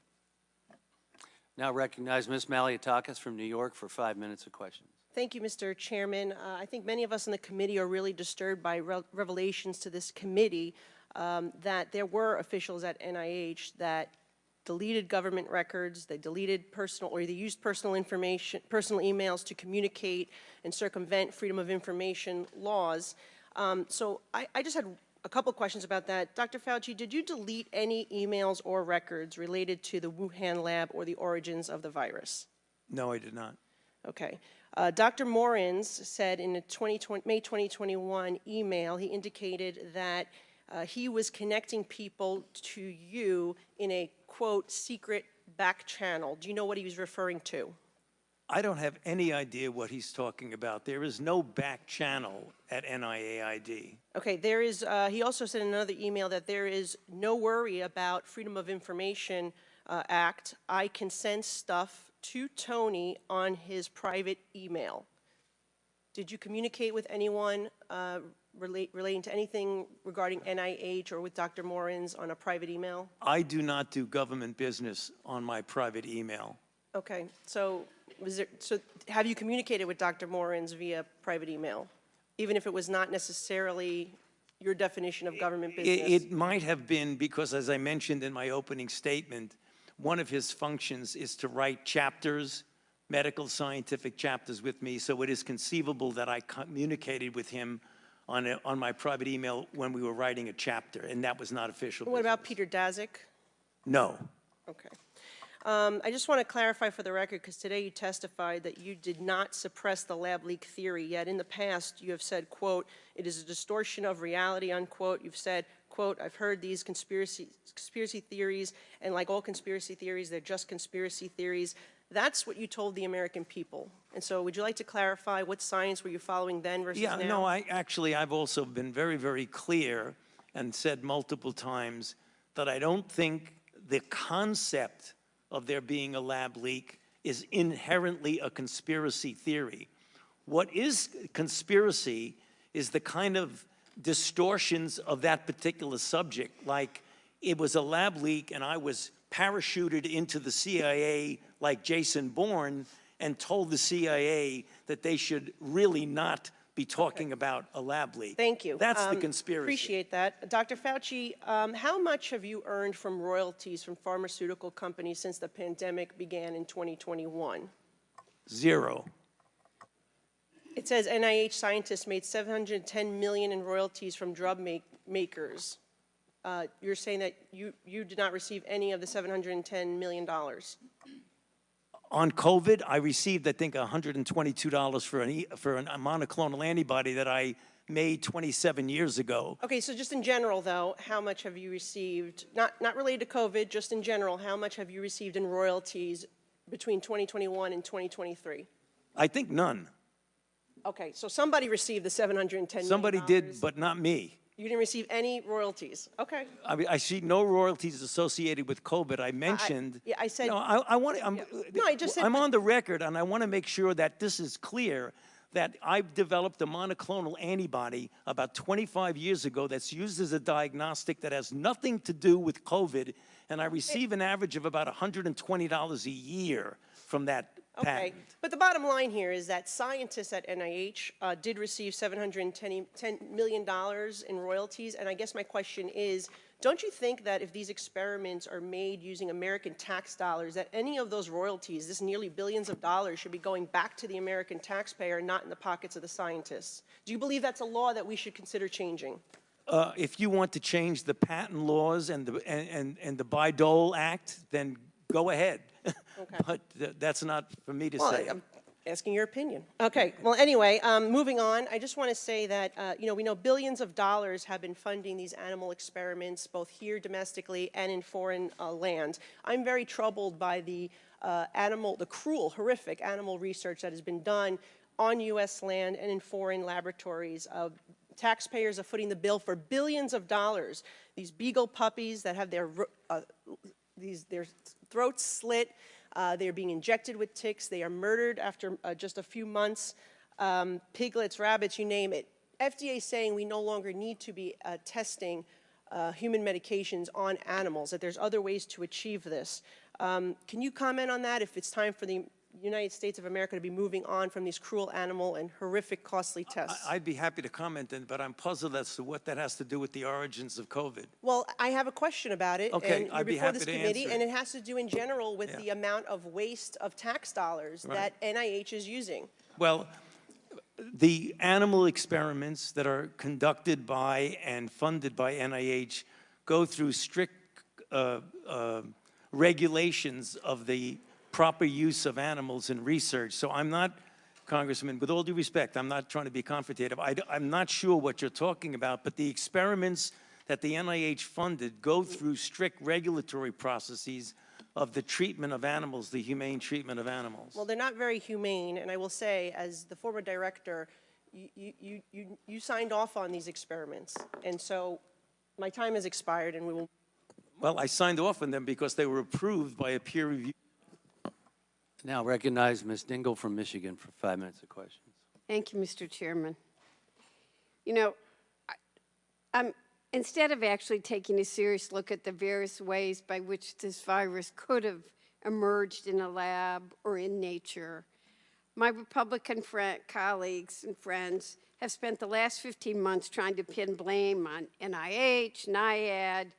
Now recognize Ms. Malliotakis from New York for 5 minutes of questions. Thank you, Mr. Chairman. I think many of us in the committee are really disturbed by revelations to this committee that there were officials at NIH that deleted government records, they deleted personal, or they used personal information, personal emails to communicate and circumvent freedom of information laws. So I just had a couple questions about that. Dr. Fauci, did you delete any emails or records related to the Wuhan lab or the origins of the virus? No, I did not. Okay. Dr. Morins said in a May 2021 email, he indicated that he was connecting people to you in a, quote, secret back channel. Do you know what he was referring to? I don't have any idea what he's talking about. There is no back channel at NIAID. Okay, there is, he also said in another email that there is no worry about Freedom of Information Act. I can send stuff to Tony on his private email. Did you communicate with anyone relating to anything regarding NIH or with Dr. Morins on a private email? I do not do government business on my private email. Okay, so So have you communicated with Dr. Morens via private email, even if it was not necessarily your definition of government business? It might have been because, as I mentioned in my opening statement, one of his functions is to write chapters, medical scientific chapters with me, so it is conceivable that I communicated with him on my private email when we were writing a chapter, and that was not official What business. about Peter Daszak? No. Okay. I just want to clarify for the record, because today you testified that you did not suppress the lab leak theory, yet in the past you have said, quote, it is a distortion of reality, unquote. You've said, quote, I've heard these conspiracy theories, and like all conspiracy theories, they're just conspiracy theories. That's what you told the American people. And so would you like to clarify what science were you following then versus now? Yeah, no, I've also been very, very clear and said multiple times that I don't think the concept of there being a lab leak is inherently a conspiracy theory. What is conspiracy is the kind of distortions of that particular subject, like it was a lab leak and I was parachuted into the CIA like Jason Bourne and told the CIA that they should really not be talking about a lab leak. Thank you. That's the conspiracy. Appreciate that. Dr. Fauci, how much have you earned from royalties from pharmaceutical companies since the pandemic began in 2021? Zero. It says NIH scientists made $710 million in royalties from drug makers. You're saying that you did not receive any of the $710 million? On COVID, I received, I think, $122 for a monoclonal antibody that I made 27 years ago. Okay, so just in general, though, how much have you received, not related to COVID, just in general, how much have you received in royalties between 2021 and 2023? I think none. Okay, so somebody received the $710 million. Somebody did, but not me. You didn't receive any royalties. Okay. I see no royalties associated with COVID. I mentioned. Yeah, I said. No, I want to. No, I just said. I'm on the record, and I want to make sure that this is clear. That I've developed a monoclonal antibody about 25 years ago that's used as a diagnostic that has nothing to do with COVID, and I receive an average of about $120 a year from that patent. Okay, but the bottom line here is that scientists at NIH did receive $710 million in royalties, and I guess my question is, don't you think that if these experiments are made using American tax dollars, that any of those royalties, this nearly billions of dollars, should be going back to the American taxpayer, not in the pockets of the scientists? Do you believe that's a law that we should consider changing? If you want to change the patent laws and the Bayh-Dole Act, then go ahead. Okay. But that's not for me to Well, say. I'm asking your opinion. Okay, well, anyway, moving on, I just want to say that, we know billions of dollars have been funding these animal experiments, both here domestically and in foreign lands. I'm very troubled by the cruel, horrific animal research that has been done on U.S. land and in foreign laboratories. Taxpayers are footing the bill for billions of dollars. These beagle puppies that have their throats slit, they're being injected with ticks, they are murdered after just a few months, piglets, rabbits, you name it. FDA is saying we no longer need to be testing human medications on animals, that there's other ways to achieve this. Can you comment on that, if it's time for the United States of America to be moving on from these cruel animal and horrific costly tests? I'd be happy to comment, but I'm puzzled as to what that has to do with the origins of COVID. Well, I have a question about it, Okay, and you're I'd be before happy this to committee, answer and it. it has to do in general with the amount of waste of tax dollars that NIH is using. Well, the animal experiments that are conducted by and funded by NIH go through strict regulations of the proper use of animals in research. So I'm not, Congressman, with all due respect, I'm not trying to be confrontative. I'm not sure what you're talking about, but the experiments that the NIH funded go through strict regulatory processes of the treatment of animals, the humane treatment of animals. Well, they're not very humane, and I will say, as the former director, you signed off on these experiments, and so my time has expired, and we will. Well, I signed off on them because they were approved by a peer review. Now recognize Ms. Dingell from Michigan for 5 minutes of questions. Thank you, Mr. Chairman. You know, instead of actually taking a serious look at the various ways by which this virus could have emerged in a lab or in nature. My Republican colleagues and friends have spent the last 15 months trying to pin blame on NIH, NIAID,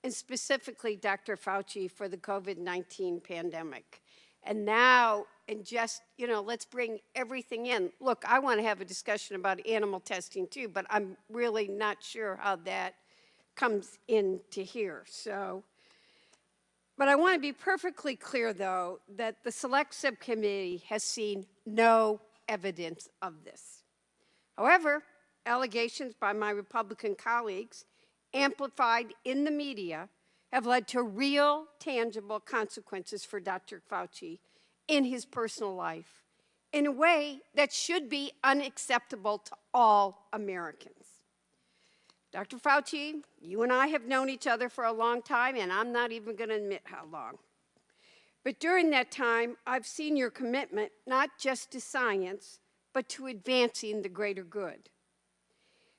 and specifically Dr. Fauci for the COVID-19 pandemic. And now, and just, let's bring everything in. Look, I want to have a discussion about animal testing too, but I'm really not sure how that comes into here. But I want to be perfectly clear, though, that the Select Subcommittee has seen no evidence of this. However, allegations by my Republican colleagues, amplified in the media, have led to real, tangible consequences for Dr. Fauci in his personal life in a way that should be unacceptable to all Americans. Dr. Fauci, you and I have known each other for a long time, and I'm not even going to admit how long. But during that time, I've seen your commitment not just to science, but to advancing the greater good.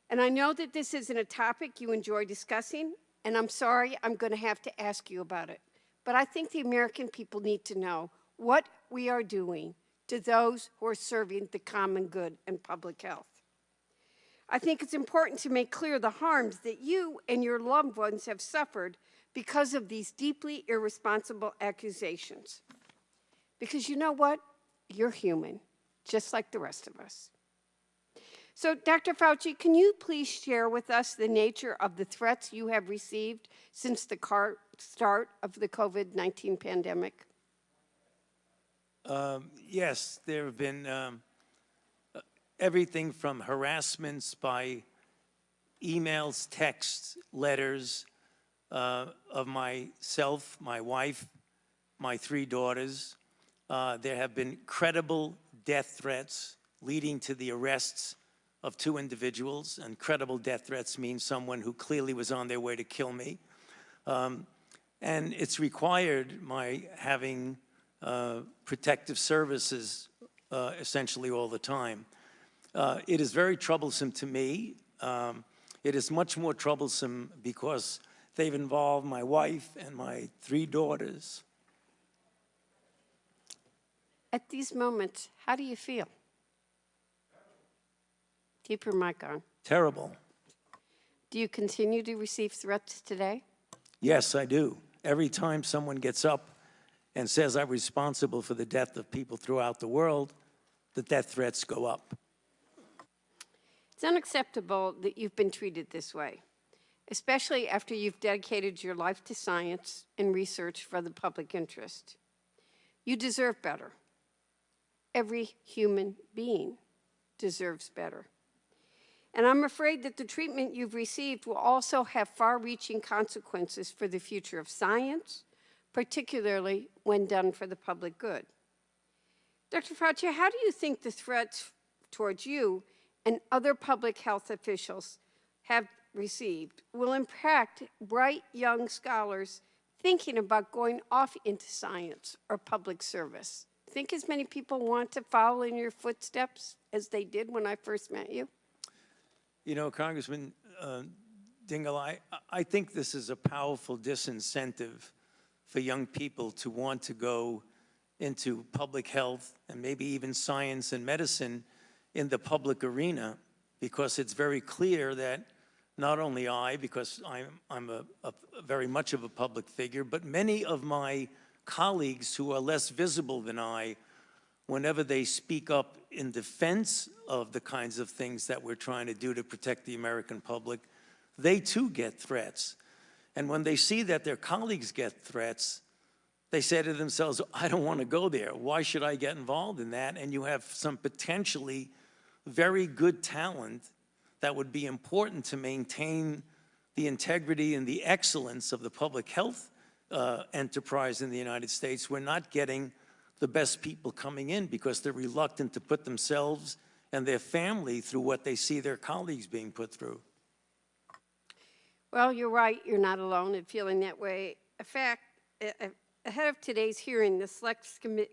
And I know that this isn't a topic you enjoy discussing, and I'm sorry I'm going to have to ask you about it. But I think the American people need to know what we are doing to those who are serving the common good and public health. I think it's important to make clear the harms that you and your loved ones have suffered because of these deeply irresponsible accusations. Because you know what? You're human, just like the rest of us. So, Dr. Fauci, can you please share with us the nature of the threats you have received since the start of the COVID-19 pandemic? Yes, there have been everything from harassments by emails, texts, letters of myself, my wife, my 3 daughters. There have been credible death threats leading to the arrests of 2 individuals, and credible death threats mean someone who clearly was on their way to kill me. And it's required my having protective services essentially all the time. It is very troublesome to me. It is much more troublesome because they've involved my wife and my 3 daughters. At these moments, how do you feel? Keep your mic on. Terrible. Do you continue to receive threats today? Yes, I do. Every time someone gets up and says I'm responsible for the death of people throughout the world, the death threats go up. It's unacceptable that you've been treated this way, especially after you've dedicated your life to science and research for the public interest. You deserve better. Every human being deserves better. And I'm afraid that the treatment you've received will also have far-reaching consequences for the future of science, particularly when done for the public good. Dr. Fauci, how do you think the threats towards you and other public health officials have received will impact bright young scholars thinking about going off into science or public service? Think as many people want to follow in your footsteps as they did when I first met you? You know, Congressman Dingell, I think this is a powerful disincentive for young people to want to go into public health and maybe even science and medicine in the public arena, because it's very clear that not only I, because I'm a very much of a public figure, but many of my colleagues who are less visible than I, whenever they speak up in defense of the kinds of things that we're trying to do to protect the American public, they too get threats. And when they see that their colleagues get threats, they say to themselves, I don't want to go there. Why should I get involved in that? And you have some potentially very good talent that would be important to maintain the integrity and the excellence of the public health enterprise in the United States. We're not getting the best people coming in because they're reluctant to put themselves and their family through what they see their colleagues being put through. Well, you're right. You're not alone in feeling that way. In fact, ahead of today's hearing, the Select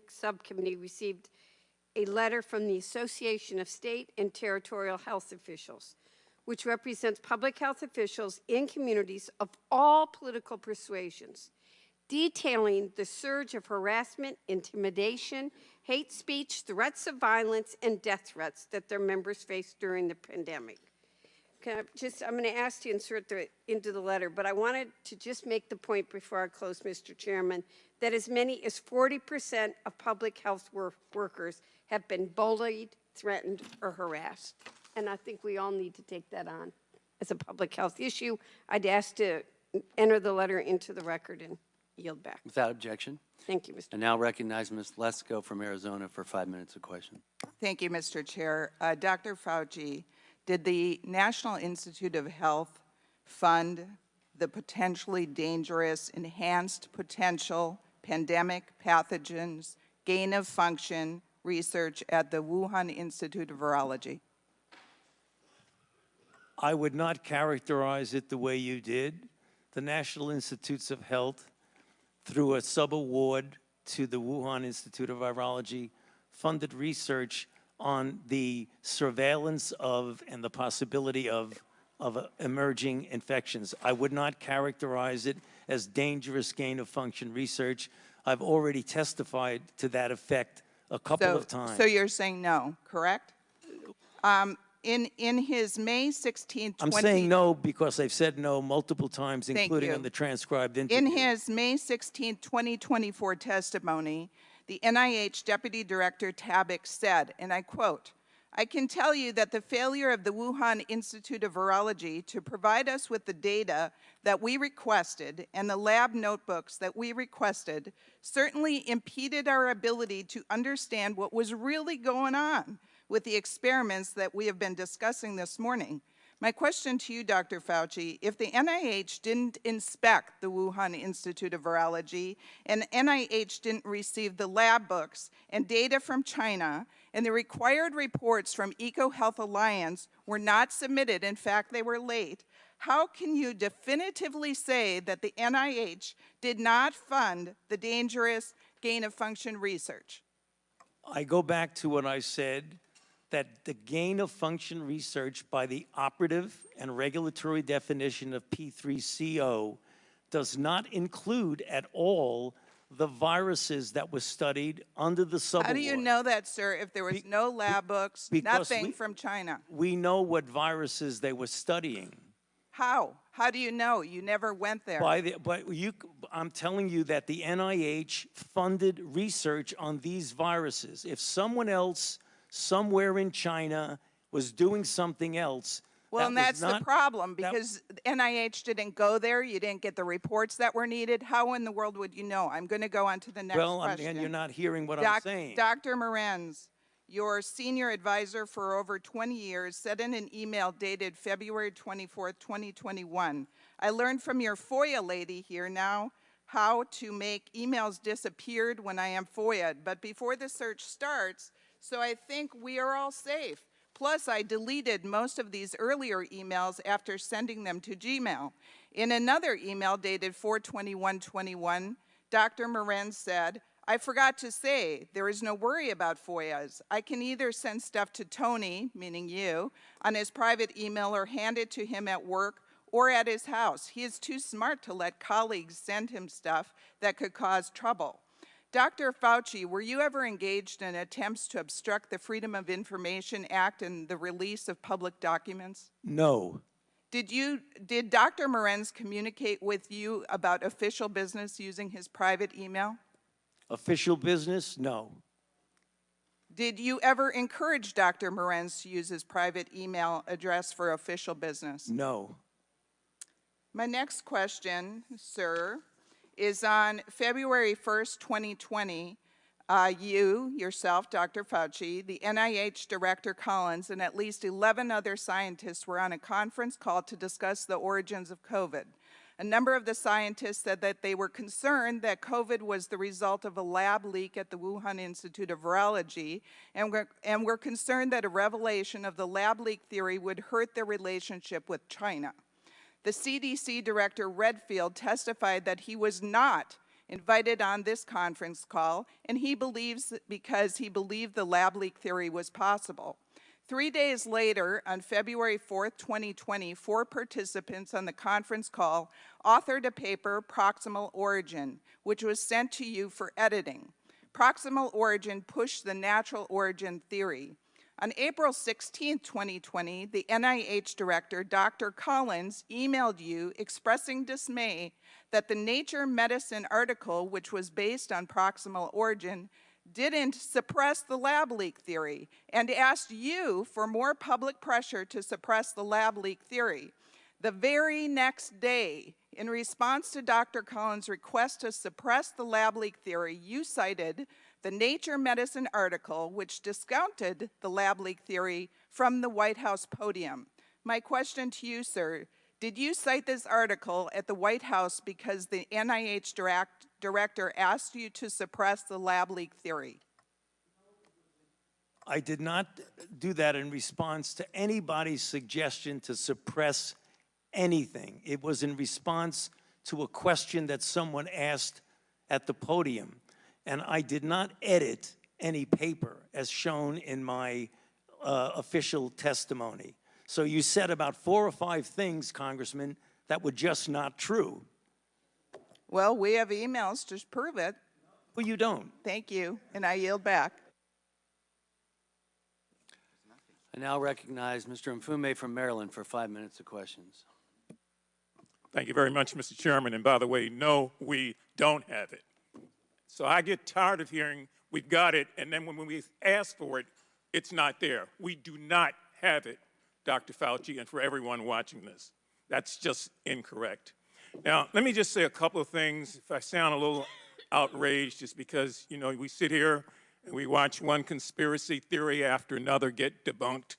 Subcommittee received a letter from the Association of State and Territorial Health Officials, which represents public health officials in communities of all political persuasions, detailing the surge of harassment, intimidation, hate speech, threats of violence, and death threats that their members faced during the pandemic. I'm going to ask you to insert into the letter, but I wanted to just make the point before I close, Mr. Chairman, that as many as 40% of public health workers have been bullied, threatened, or harassed. And I think we all need to take that on as a public health issue. I'd ask to enter the letter into the record and yield back. Without objection. Thank you, Mr. And now recognize Ms. Lesko from Arizona for 5 minutes of question. Thank you, Mr. Chair. Dr. Fauci, did the National Institute of Health fund the potentially dangerous enhanced potential pandemic pathogens gain of function research at the Wuhan Institute of Virology? I would not characterize it the way you did. The National Institutes of Health, through a sub-award to the Wuhan Institute of Virology, funded research on the surveillance of and the possibility of emerging infections. I would not characterize it as dangerous gain-of-function research. I've already testified to that effect a couple of times. So you're saying no, correct? In his May 16, I'm saying no because I've said no multiple times, including on the transcribed interview. In his May 16, 2024 testimony, the NIH Deputy Director Tabak said, and I quote, "I can tell you that the failure of the Wuhan Institute of Virology to provide us with the data that we requested and the lab notebooks that we requested certainly impeded our ability to understand what was really going on with the experiments that we have been discussing this morning." My question to you, Dr. Fauci, if the NIH didn't inspect the Wuhan Institute of Virology and NIH didn't receive the lab books and data from China and the required reports from EcoHealth Alliance were not submitted, in fact, they were late, how can you definitively say that the NIH did not fund the dangerous gain-of-function research? I go back to what I said, that the gain-of-function research by the operative and regulatory definition of P3CO does not include at all the viruses that were studied under the sub-award. How do you know that, sir, if there was no lab books, nothing from China? We know what viruses they were studying. How? How do you know? You never went there. I'm telling you that the NIH funded research on these viruses. If someone else somewhere in China was doing something else. Well, and that's the problem, because NIH didn't go there. You didn't get the reports that were needed. How in the world would you know? I'm going to go on to the next question. Well, you're not hearing what I'm saying. Dr. Morenz, your senior advisor for over 20 years, said in an email dated February 24th, 2021, "I learned from your FOIA lady here now how to make emails disappeared when I am FOIA'd. But before the search starts, so I think we are all safe. Plus, I deleted most of these earlier emails after sending them to Gmail." In another email dated 4/21/21, Dr. Morenz said, "I forgot to say, there is no worry about FOIAs. I can either send stuff to Tony," meaning you, "on his private email or hand it to him at work or at his house. He is too smart to let colleagues send him stuff that could cause trouble." Dr. Fauci, were you ever engaged in attempts to obstruct the Freedom of Information Act and the release of public documents? No. Did Dr. Morenz communicate with you about official business using his private email? Official business? No. Did you ever encourage Dr. Morenz to use his private email address for official business? No. My next question, sir, is on February 1st, 2020, you, yourself, Dr. Fauci, the NIH Director Collins, and at least 11 other scientists were on a conference call to discuss the origins of COVID. A number of the scientists said that they were concerned that COVID was the result of a lab leak at the Wuhan Institute of Virology, and were concerned that a revelation of the lab leak theory would hurt their relationship with China. The CDC Director Redfield testified that he was not invited on this conference call, and he believes because he believed the lab leak theory was possible. 3 days later, on February 4th, 2020, 4 participants on the conference call authored a paper, Proximal Origin, which was sent to you for editing. Proximal origin pushed the natural origin theory. On April 16, 2020, the NIH director, Dr. Collins, emailed you expressing dismay that the Nature Medicine article, which was based on proximal origin, didn't suppress the lab leak theory, and asked you for more public pressure to suppress the lab leak theory. The very next day, in response to Dr. Collins' request to suppress the lab leak theory, you cited the Nature Medicine article, which discounted the lab leak theory from the White House podium. My question to you, sir, did you cite this article at the White House because the NIH director asked you to suppress the lab leak theory? I did not do that in response to anybody's suggestion to suppress anything. It was in response to a question that someone asked at the podium. And I did not edit any paper as shown in my official testimony. So you said about 4 or 5 things, Congressman, that were just not true. Well, we have emails to prove it. Well, you don't. Thank you, and I yield back. I now recognize Mr. Mfume from Maryland for 5 minutes of questions. Thank you very much, Mr. Chairman. And by the way, no, we don't have it. So I get tired of hearing we've got it, and then when we ask for it, it's not there. We do not have it, Dr. Fauci, and for everyone watching this. That's just incorrect. Now, let me just say a couple of things. If I sound a little outraged, just because, you know, we sit here and we watch one conspiracy theory after another get debunked.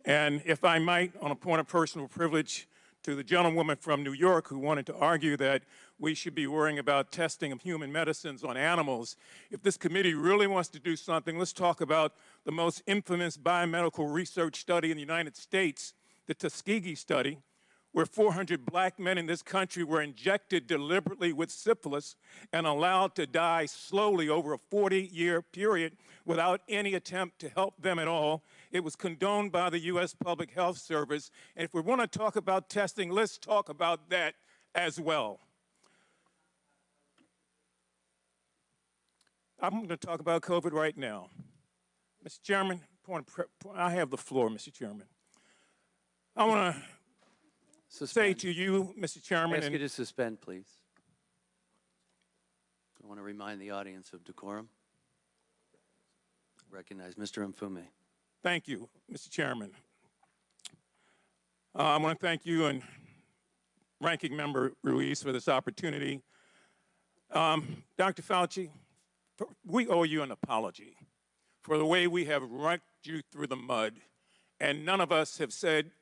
And if I might, on a point of personal privilege, to the gentlewoman from New York who wanted to argue that we should be worrying about testing of human medicines on animals. If this committee really wants to do something, let's talk about the most infamous biomedical research study in the United States, the Tuskegee study, where 400 black men in this country were injected deliberately with syphilis and allowed to die slowly over a 40-year period without any attempt to help them at all. It was condoned by the U.S. Public Health Service. And if we want to talk about testing, let's talk about that as well. I'm going to talk about COVID right now. Mr. Chairman, I have the floor, Mr. Chairman. I want to say to you, Mr. Chairman. I ask you to suspend, please. I want to remind the audience of decorum. Recognize Mr. Mfume. Thank you, Mr. Chairman. I want to thank you and Ranking Member Ruiz for this opportunity. Dr. Fauci, we owe you an apology for the way we have run you through the mud, and none of us have said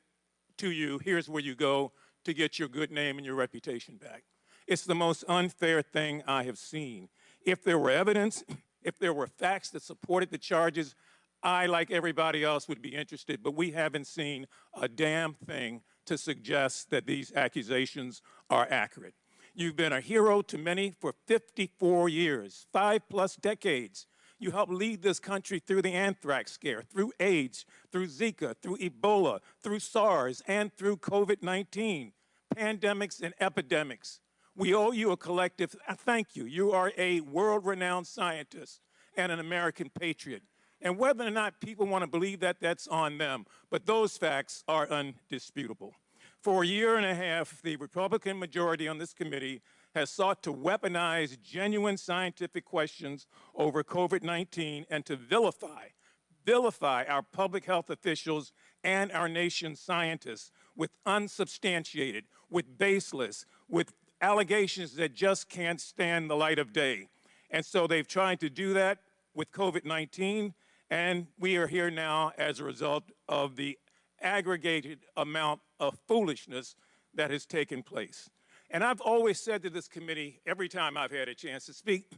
to you, here's where you go to get your good name and your reputation back. It's the most unfair thing I have seen. If there were evidence, if there were facts that supported the charges, I, like everybody else, would be interested, but we haven't seen a damn thing to suggest that these accusations are accurate. You've been a hero to many for 54 years, 5+ decades. You helped lead this country through the anthrax scare, through AIDS, through Zika, through Ebola, through SARS, and through COVID-19, pandemics and epidemics. We owe you a collective thank you. You are a world-renowned scientist and an American patriot. And whether or not people want to believe that, that's on them. But those facts are undisputable. For a year and a half, the Republican majority on this committee has sought to weaponize genuine scientific questions over COVID-19 and to vilify our public health officials and our nation's scientists with unsubstantiated, with baseless, with allegations that just can't stand the light of day. And so they've tried to do that with COVID-19, and we are here now as a result of the aggregated amount of foolishness that has taken place. And I've always said to this committee, every time I've had a chance to speak,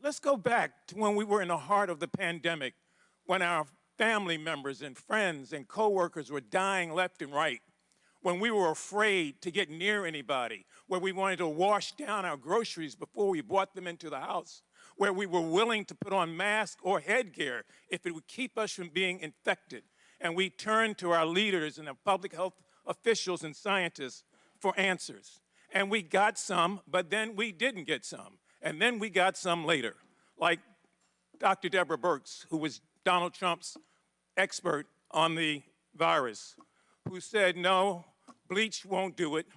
let's go back to when we were in the heart of the pandemic, when our family members and friends and coworkers were dying left and right, when we were afraid to get near anybody, where we wanted to wash down our groceries before we brought them into the house, where we were willing to put on masks or headgear if it would keep us from being infected. and we turned to our leaders and the public health officials and scientists for answers. And we got some, but then we didn't get some. And then we got some later, like Dr. Deborah Birx, who was Donald Trump's expert on the virus, who said, no, bleach won't do it,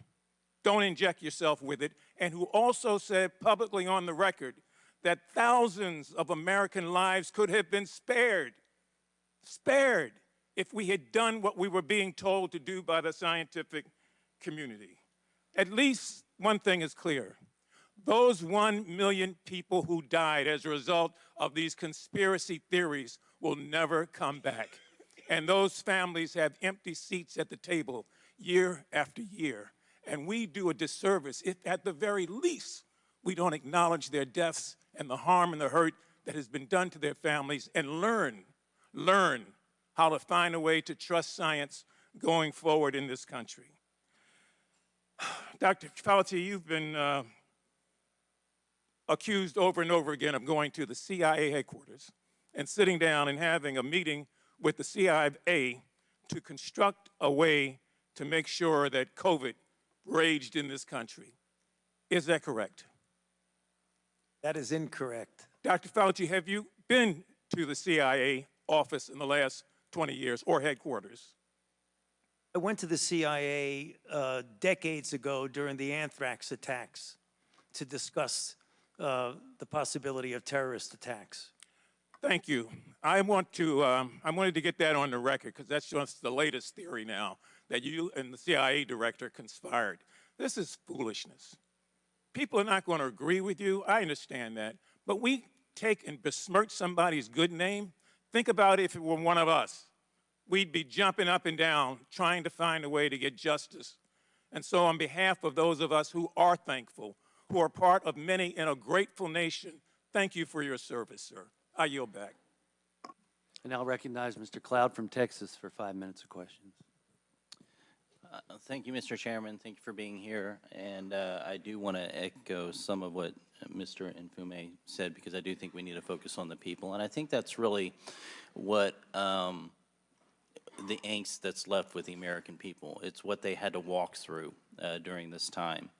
don't inject yourself with it, and who also said publicly on the record that thousands of American lives could have been spared if we had done what we were being told to do by the scientific community. At least one thing is clear. Those 1 million people who died as a result of these conspiracy theories will never come back. And those families have empty seats at the table year after year. And we do a disservice if, at the very least, we don't acknowledge their deaths and the harm and the hurt that has been done to their families and learn how to find a way to trust science going forward in this country. Dr. Fauci, you've been accused over and over again of going to the CIA headquarters and sitting down and having a meeting with the CIA to construct a way to make sure that COVID raged in this country. Is that correct? That is incorrect. Dr. Fauci, have you been to the CIA office in the last 20 years or headquarters? I went to the CIA decades ago during the anthrax attacks to discuss the possibility of terrorist attacks. Thank you. I wanted to get that on the record because that's just the latest theory now, that you and the CIA director conspired. This is foolishness. People are not going to agree with you. I understand that. But we take and besmirch somebody's good name. Think about if it were one of us. We'd be jumping up and down trying to find a way to get justice. And so on behalf of those of us who are thankful, who are part of many in a grateful nation, thank you for your service, sir. I yield back. And I'll recognize Mr. Cloud from Texas for 5 minutes of questions. Thank you, Mr. Chairman. Thank you for being here. And I do want to echo some of what Mr. Nfume said, because I do think we need to focus on the people. And I think that's really what the angst that's left with the American people. It's what they had to walk through during this time.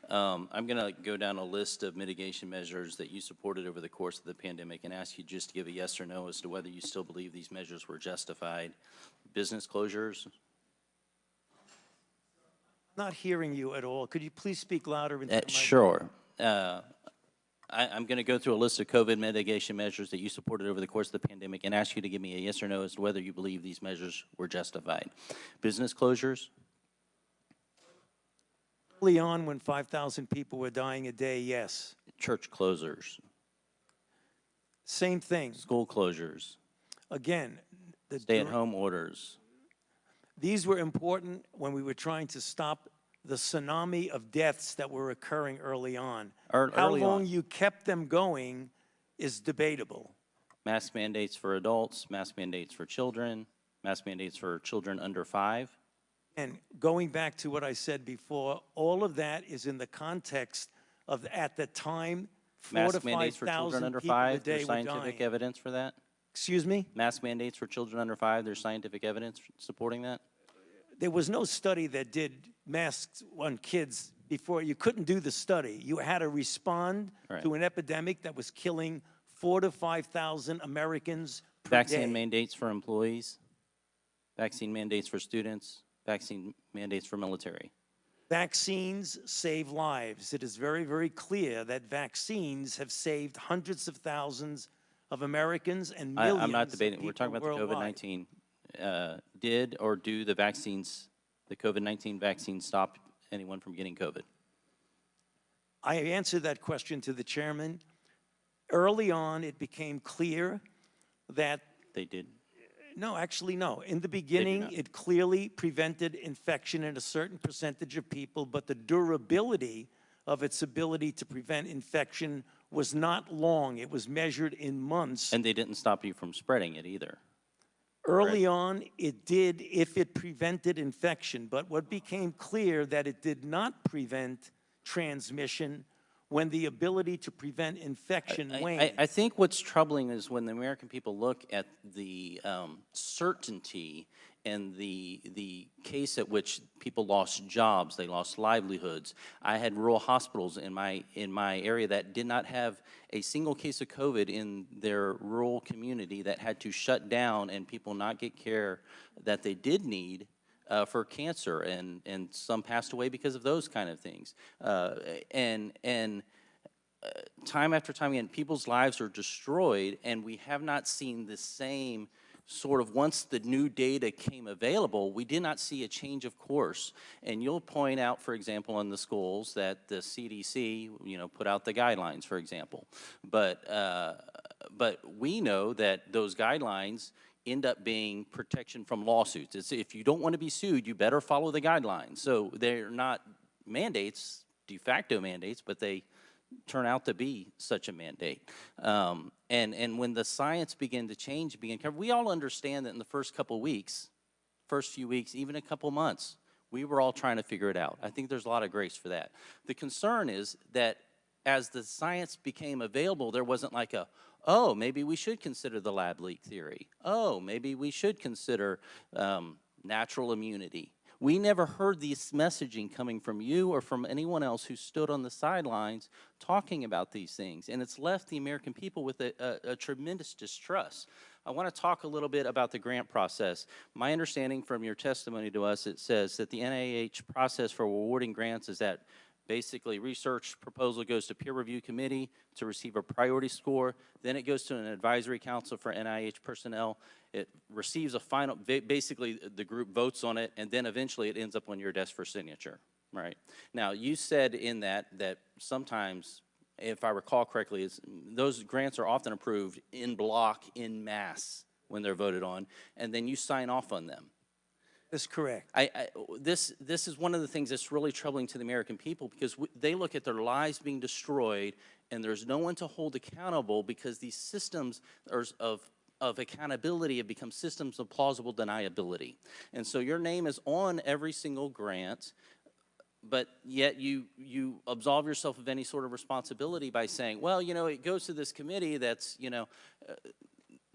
I'm going to go down a list of mitigation measures that you supported over the course of the pandemic and ask you just to give a yes or no as to whether you still believe these measures were justified. Business closures. Not hearing you at all. Could you please speak louder? Sure. I'm going to go through a list of COVID mitigation measures that you supported over the course of the pandemic and ask you to give me a yes or no as to whether you believe these measures were justified. Business closures. Early on, when 5,000 people were dying a day, yes. Church closures. Same thing. School closures. Again, the stay-at-home orders. These were important when we were trying to stop the tsunami of deaths that were occurring early on. How long you kept them going is debatable. Mask mandates for adults, mask mandates for children, mask mandates for children under 5. And going back to what I said before, all of that is in the context of, at the time, 4,000 to 5,000 mask mandates for children under people 5, a day there's were scientific dying. evidence for that? Excuse me? Mask mandates for children under 5, there's scientific evidence supporting that? There was no study that did masks on kids before. You couldn't do the study. You had to respond to an epidemic that was killing 4,000 to 5,000 Americans per Vaccine day. mandates for employees, vaccine mandates for students, vaccine mandates for military. Vaccines save lives. It is very, very clear that vaccines have saved hundreds of thousands of Americans and millions I'm not debating. of We're talking about worldwide. the COVID-19. Did or do the vaccines, the COVID-19 vaccine, stop anyone from getting COVID? I answered that question to the chairman. Early on, it became clear that they did. No, actually, no. In the beginning, it clearly prevented infection in a certain percentage of people, but the durability of its ability to prevent infection was not long. It was measured in months. And they didn't stop you from spreading it either. Early on, it did if it prevented infection, but what became clear that it did not prevent transmission when the ability to prevent infection wanes. I think what's troubling is when the American people look at the certainty and the case at which people lost jobs, they lost livelihoods. I had rural hospitals in my area that did not have a single case of COVID in their rural community that had to shut down and people not get care that they did need for cancer, and some passed away because of those kind of things. Time after time again, people's lives are destroyed, and we have not seen the same sort of, once the new data came available, we did not see a change of course. And you'll point out, for example, in the schools that the CDC, put out the guidelines, for example. But we know that those guidelines end up being protection from lawsuits. It's, if you don't want to be sued, you better follow the guidelines. So they're not mandates, de facto mandates, but they turn out to be such a mandate. And when the science began to change, we all understand that in the first few weeks, even a couple months, we were all trying to figure it out. I think there's a lot of grace for that. The concern is that as the science became available, there wasn't like oh, maybe we should consider the lab leak theory. Oh, maybe we should consider natural immunity. We never heard this messaging coming from you or from anyone else who stood on the sidelines talking about these things, and it's left the American people with a tremendous distrust. I want to talk a little bit about the grant process. My understanding from your testimony to us, it says that the NIH process for awarding grants is that basically research proposal goes to peer review committee to receive a priority score, then it goes to an advisory council for NIH personnel. It receives a final, basically the group votes on it, and then eventually it ends up on your desk for signature, right? Now, you said in that sometimes, if I recall correctly, those grants are often approved in block, in mass, when they're voted on, and then you sign off on them. That's correct. This is one of the things that's really troubling to the American people, because they look at their lives being destroyed, and there's no one to hold accountable because these systems of accountability have become systems of plausible deniability. And so your name is on every single grant, but yet you absolve yourself of any sort of responsibility by saying, well, it goes to this committee that's,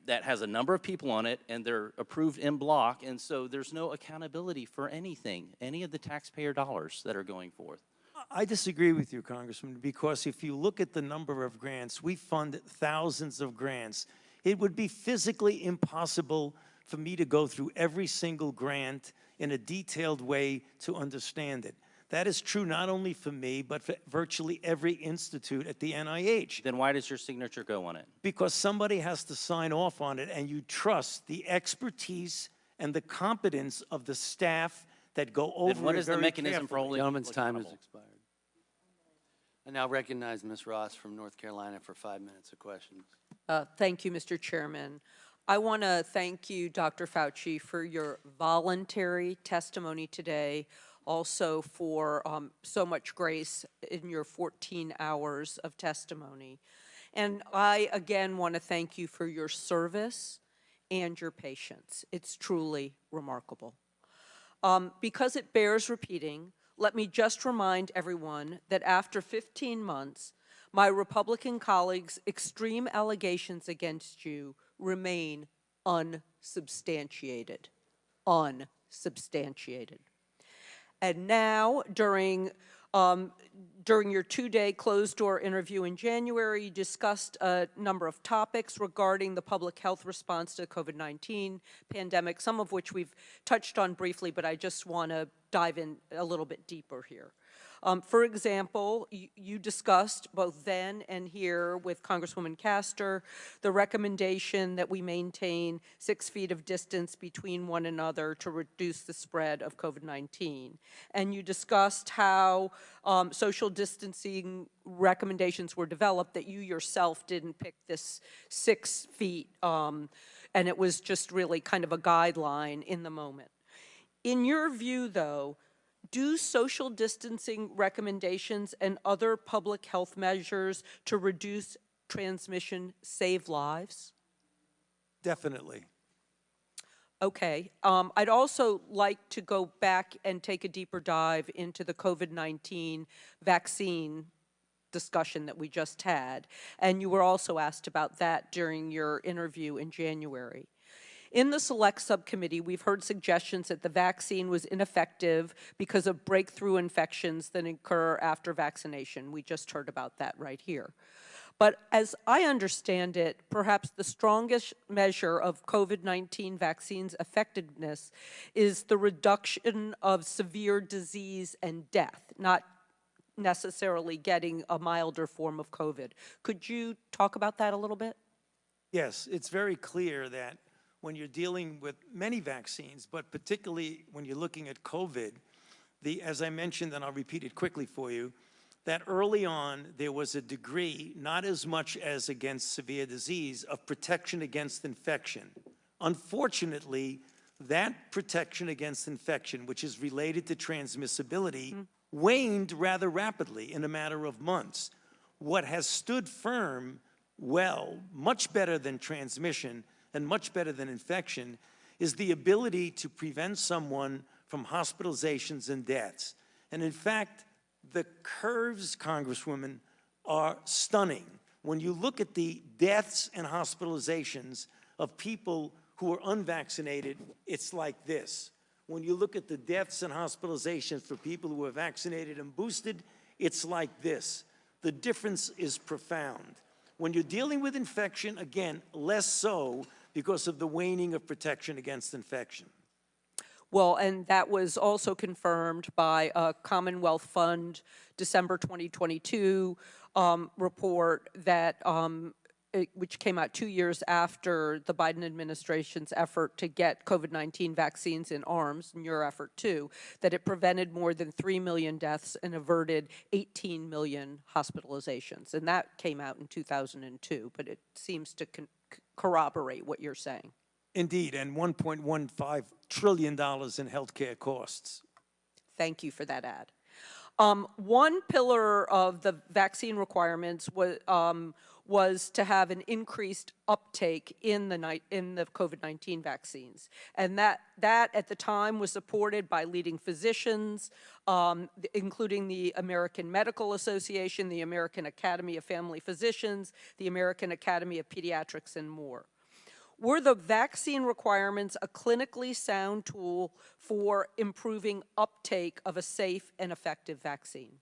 that has a number of people on it, and they're approved in block, and so there's no accountability for anything, any of the taxpayer dollars that are going forth. I disagree with you, Congressman, because if you look at the number of grants, we fund thousands of grants. It would be physically impossible for me to go through every single grant in a detailed way to understand it. That is true not only for me, but for virtually every institute at the NIH. Then why does your signature go on it? Because somebody has to sign off on it, and you trust the expertise and the competence of the staff that go over it. Then what is the mechanism for holding? Gentleman's time has expired. I now recognize Ms. Ross from North Carolina for 5 minutes of questions. Thank you, Mr. Chairman. I want to thank you, Dr. Fauci, for your voluntary testimony today, also for so much grace in your 14 hours of testimony. And I, again, want to thank you for your service and your patience. It's truly remarkable. Because it bears repeating, let me just remind everyone that after 15 months, my Republican colleagues' extreme allegations against you remain unsubstantiated. Unsubstantiated. And now, during your two-day closed-door interview in January, you discussed a number of topics regarding the public health response to the COVID-19 pandemic, some of which we've touched on briefly, but I just want to dive in a little bit deeper here. For example, you discussed both then and here with Congresswoman Castor the recommendation that we maintain 6 feet of distance between one another to reduce the spread of COVID-19. And you discussed how social distancing recommendations were developed, that you yourself didn't pick this 6 feet, and it was just really kind of a guideline in the moment. In your view, though, do social distancing recommendations and other public health measures to reduce transmission save lives? Definitely. Okay. I'd also like to go back and take a deeper dive into the COVID-19 vaccine discussion that we just had. And you were also asked about that during your interview in January. In the Select Subcommittee, we've heard suggestions that the vaccine was ineffective because of breakthrough infections that occur after vaccination. We just heard about that right here. But as I understand it, perhaps the strongest measure of COVID-19 vaccines' effectiveness is the reduction of severe disease and death, not necessarily getting a milder form of COVID. Could you talk about that a little bit? Yes, it's very clear that when you're dealing with many vaccines, but particularly when you're looking at COVID, as I mentioned, and I'll repeat it quickly for you, that early on there was a degree, not as much as against severe disease, of protection against infection. Unfortunately, that protection against infection, which is related to transmissibility, waned rather rapidly in a matter of months. What has stood firm well, much better than transmission and much better than infection, is the ability to prevent someone from hospitalizations and deaths. And in fact, the curves, Congresswoman, are stunning. When you look at the deaths and hospitalizations of people who are unvaccinated, it's like this. When you look at the deaths and hospitalizations for people who are vaccinated and boosted, it's like this. The difference is profound. When you're dealing with infection, again, less so because of the waning of protection against infection. Well, and that was also confirmed by a Commonwealth Fund December 2022 report that which came out 2 years after the Biden administration's effort to get COVID-19 vaccines in arms, and your effort too, that it prevented more than 3 million deaths and averted 18 million hospitalizations. And that came out in 2002, but it seems to corroborate what you're saying. Indeed, and $1.15 trillion in healthcare costs. Thank you for that add. One pillar of the vaccine requirements was to have an increased uptake in the COVID-19 vaccines. And that at the time was supported by leading physicians, including the American Medical Association, the American Academy of Family Physicians, the American Academy of Pediatrics, and more. Were the vaccine requirements a clinically sound tool for improving uptake of a safe and effective vaccine?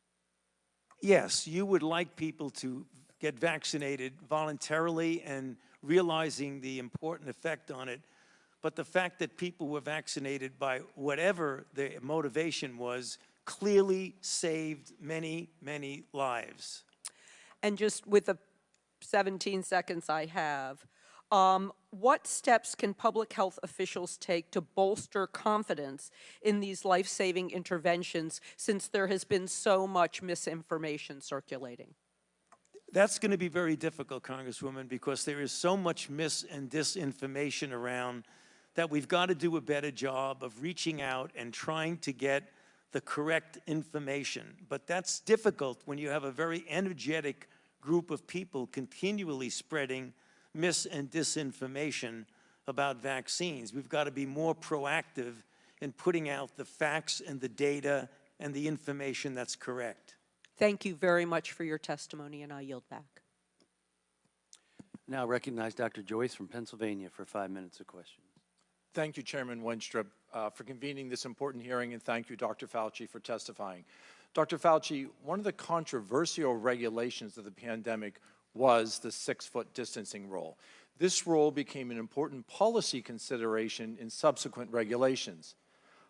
Yes, you would like people to get vaccinated voluntarily and realizing the important effect on it. But the fact that people were vaccinated by whatever their motivation was clearly saved many, many lives. And just with the 17 seconds I have, what steps can public health officials take to bolster confidence in these life-saving interventions since there has been so much misinformation circulating? That's going to be very difficult, Congresswoman, because there is so much mis and disinformation around that we've got to do a better job of reaching out and trying to get the correct information. But that's difficult when you have a very energetic group of people continually spreading mis and disinformation about vaccines. We've got to be more proactive in putting out the facts and the data and the information that's correct. Thank you very much for your testimony, and I yield back. Now recognize Dr. Joyce from Pennsylvania for 5 minutes of questions. Thank you, Chairman Wenstrup, for convening this important hearing, and thank you, Dr. Fauci, for testifying. Dr. Fauci, one of the controversial regulations of the pandemic was the 6-foot distancing rule. This rule became an important policy consideration in subsequent regulations.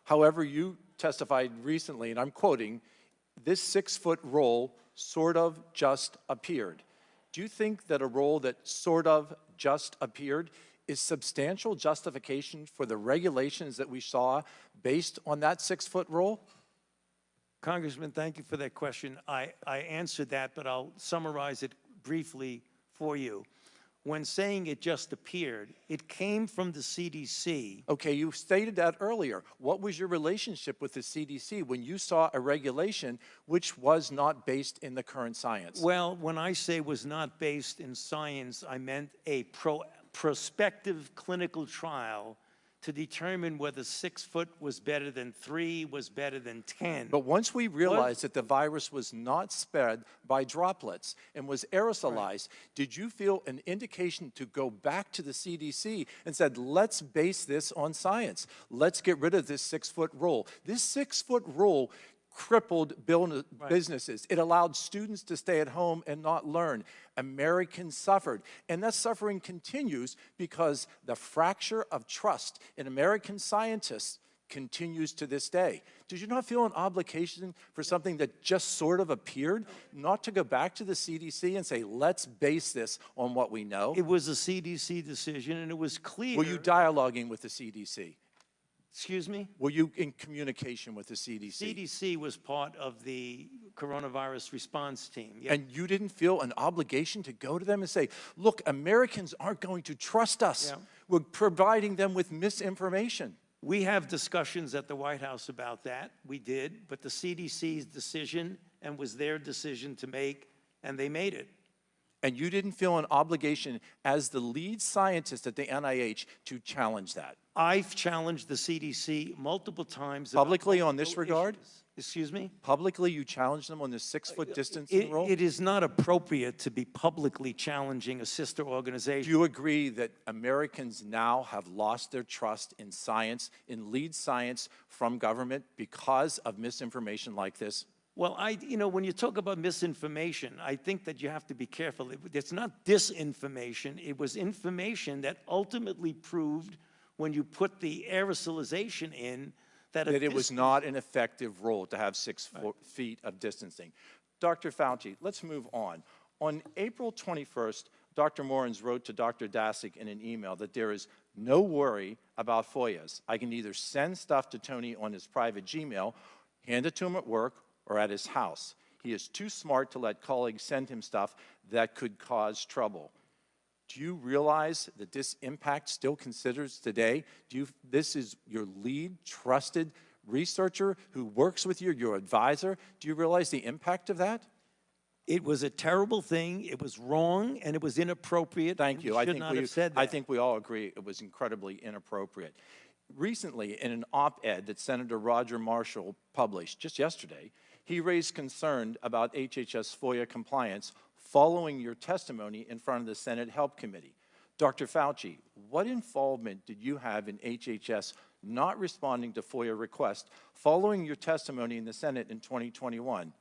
However, you testified recently, and I'm quoting, "This 6-foot rule sort of just appeared." Do you think that a rule that sort of just appeared is substantial justification for the regulations that we saw based on that 6-foot rule? Congressman, thank you for that question. I answered that, but I'll summarize it briefly for you. When saying it just appeared, it came from the CDC. Okay, you stated that earlier. What was your relationship with the CDC when you saw a regulation which was not based in the current science? Well, when I say was not based in science, I meant a prospective clinical trial to determine whether 6 foot was better than 3, was better than 10. But once we realized that the virus was not spread by droplets and was aerosolized, did you feel an indication to go back to the CDC and said, let's base this on science. Let's get rid of this 6 foot rule. This 6 foot rule crippled businesses. It allowed students to stay at home and not learn. Americans suffered. And that suffering continues because the fracture of trust in American scientists continues to this day. Did you not feel an obligation for something that just sort of appeared, not to go back to the CDC and say, let's base this on what we know? It was a CDC decision, and it was clear. Were you dialoguing with the CDC? Excuse me? Were you in communication with the CDC? CDC was part of the coronavirus response team. Yes. And you didn't feel an obligation to go to them and say, look, Americans aren't going to trust us. Yeah. We're providing them with misinformation. We have discussions at the White House about that. We did, but the CDC's decision and was their decision to make, and they made it. And you didn't feel an obligation as the lead scientist at the NIH to challenge that? I've challenged the CDC multiple times. Publicly on this regard? Issues. Excuse me? Publicly you challenged them on the 6 foot distancing rule? It is not appropriate to be publicly challenging a sister organization. Do you agree that Americans now have lost their trust in science, in lead science from government because of misinformation like this? Well, when you talk about misinformation, I think that you have to be careful. It's not disinformation. It was information that ultimately proved, when you put the aerosolization in, that it was not an effective rule to have 6 feet of distancing. Dr. Fauci, let's move on. On April 21st, Dr. Morens wrote to Dr. Daszak in an email that there is no worry about FOIAs. I can either send stuff to Tony on his private Gmail, hand it to him at work, or at his house. He is too smart to let colleagues send him stuff that could cause trouble. Do you realize that this impact still considers today? This is your lead trusted researcher who works with you, your advisor. Do you realize the impact of that? It was a terrible thing. It was wrong, and it was inappropriate. Thank you. I think we all agree it was incredibly inappropriate. Recently, in an op-ed that Senator Roger Marshall published just yesterday, he raised concern about HHS FOIA compliance following your testimony in front of the Senate Help Committee. Dr. Fauci, what involvement did you have in HHS not responding to FOIA requests following your testimony in the Senate in 2021?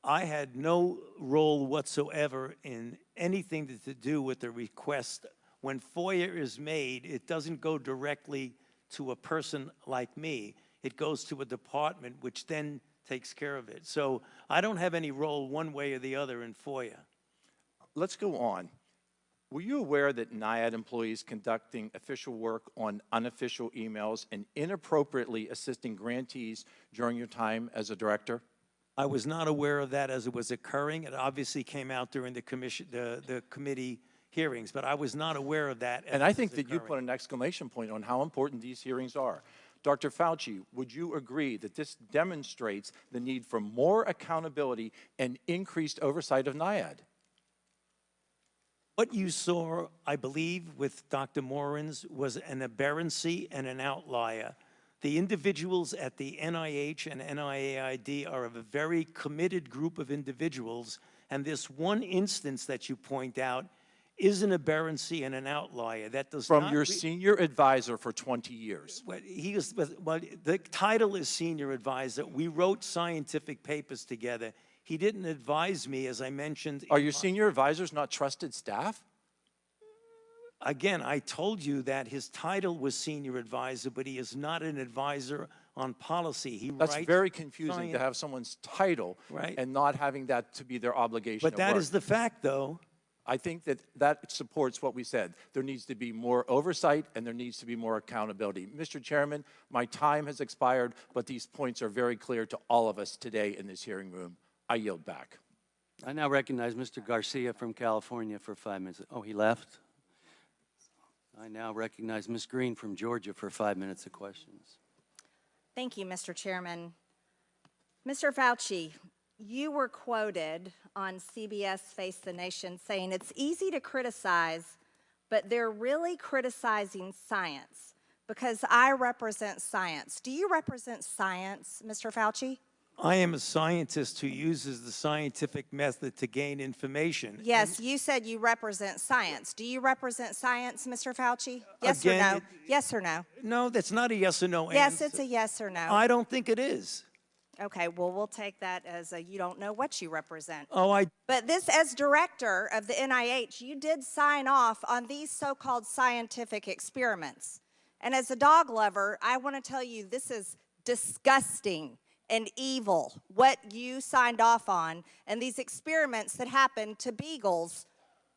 I had no role whatsoever in anything to do with the request. When FOIA is made, it doesn't go directly to a person like me. It goes to a department, which then takes care of it. So I don't have any role one way or the other in FOIA. Let's go on. Were you aware that NIAID employees conducting official work on unofficial emails and inappropriately assisting grantees during your time as a director? I was not aware of that as it was occurring. It obviously came out during the committee hearings, but I was not aware of that. And I think that you put an exclamation point on how important these hearings are. Dr. Fauci, would you agree that this demonstrates the need for more accountability and increased oversight of NIAID? What you saw, I believe, with Dr. Morens was an aberrancy and an outlier. The individuals at the NIH and NIAID are of a very committed group of individuals, and this one instance that you point out is an aberrancy and an outlier. That does From not your senior advisor for 20 years. The title is senior advisor. We wrote scientific papers together. He didn't advise me, as I mentioned. Are your senior advisors not trusted staff? Again, I told you that his title was senior advisor, but he is not an advisor on policy. That's very confusing to have someone's title and not having that to be their obligation. But that is the fact, though. I think that supports what we said. There needs to be more oversight and there needs to be more accountability. Mr. Chairman, my time has expired, but these points are very clear to all of us today in this hearing room. I yield back. I now recognize Mr. Garcia from California for 5 minutes. Oh, he left? I now recognize Ms. Green from Georgia for 5 minutes of questions. Thank you, Mr. Chairman. Mr. Fauci, you were quoted on CBS Face the Nation saying it's easy to criticize but they're really criticizing science because I represent science. Do you represent science, Mr. Fauci? I am a scientist who uses the scientific method to gain information. Yes, you said you represent science. Do you represent science, Mr. Fauci? Yes Again, or no? Yes or no? No, that's not a yes or no Yes, answer. it's a yes or no. I don't think it is. Okay, well, we'll take that as a you don't know what you represent. Oh, But this, as director of the NIH, you did sign off on these so-called scientific experiments. And as a dog lover, I want to tell you this is disgusting and evil, what you signed off on, and these experiments that happened to beagles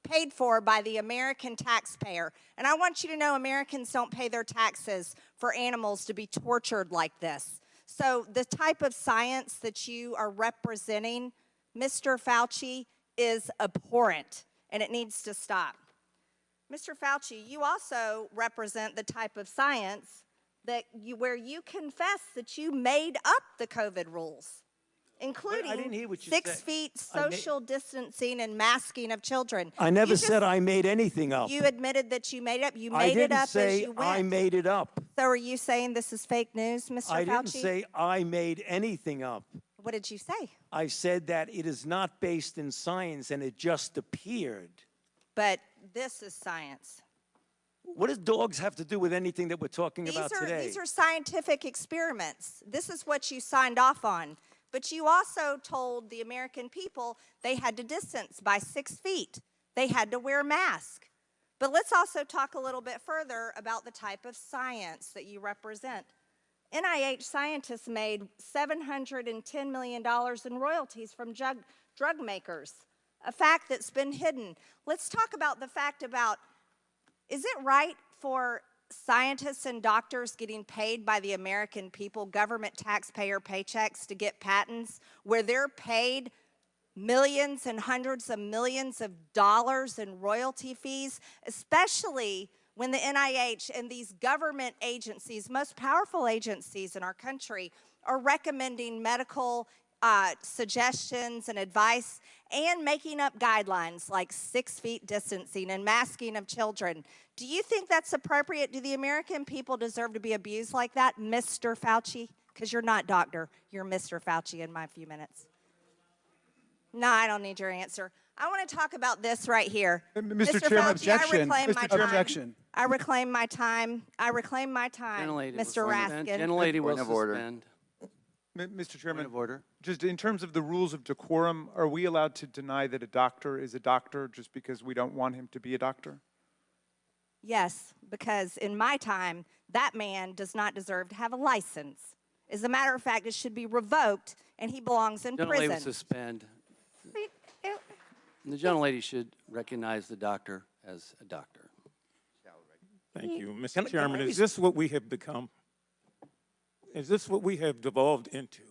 paid for by the American taxpayer. And I want you to know Americans don't pay their taxes for animals to be tortured like this. So the type of science that you are representing, Mr. Fauci, is abhorrent, and it needs to stop. Mr. Fauci, you also represent the type of science that where you confess that you made up the COVID rules, including I didn't hear what you 6 said. feet social distancing and masking of children. I never said I made anything up. You admitted that you made it up. You I made it didn't up say as you went. I made it up. So are you saying this is fake news, Mr. Fauci? I didn't say I made anything up. What did you say? I said that it is not based in science and it just appeared. But this is science. What does dogs have to do with anything that we're talking about today? These are scientific experiments. This is what you signed off on. But you also told the American people they had to distance by 6 feet. They had to wear masks. But let's also talk a little bit further about the type of science that you represent. NIH scientists made $710 million in royalties from drug makers, a fact that's been hidden. Let's talk about the fact about, is it right for scientists and doctors getting paid by the American people, government taxpayer paychecks, to get patents where they're paid millions and hundreds of millions of dollars in royalty fees, especially when the NIH and these government agencies, most powerful agencies in our country, are recommending medical suggestions and advice and making up guidelines like 6 feet distancing and masking of children. Do you think that's appropriate? Do the American people deserve to be abused like that, Mr. Fauci? Because you're not doctor, you're Mr. Fauci in my few minutes. No, I don't need your answer. I want to talk about this right here. Mr. Chairman, Fauci, objection. I reclaim my time. Objection. I reclaim my time. I reclaim my time, Mr. Raskin. Gentlelady will Point of order. suspend. Mr. Chairman, Point of order. just in terms of the rules of decorum, are we allowed to deny that a doctor is a doctor just because we don't want him to be a doctor? Yes, because in my time, that man does not deserve to have a license. As a matter of fact, it should be revoked, and he belongs in Gentlelady will prison. suspend. The gentlelady should recognize the doctor as a doctor. Thank you. Mr. Chairman, is this what we have become? Is this what we have devolved into?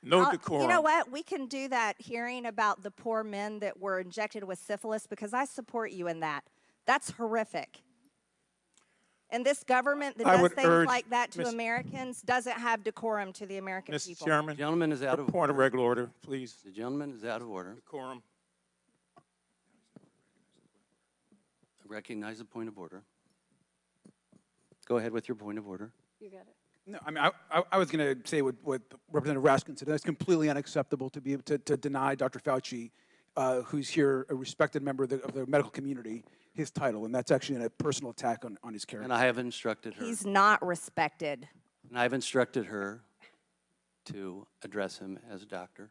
No decorum. You know what? We can do that hearing about the poor men that were injected with syphilis because I support you in that. That's horrific. And this government that does things like that to Americans doesn't have decorum to the American people. Mr. Chairman, The gentleman is out of point of order. regular order, please. The gentleman is out of order. Decorum. I recognize the point of order. Go ahead with your point of order. You got it. No, I mean, I was going to say what Representative Raskin said. That's completely unacceptable to be able to deny Dr. Fauci, who's here, a respected member of the medical community, his title, and that's actually a personal attack on his character. And I have instructed her. He's not respected. And I've instructed her to address him as a doctor.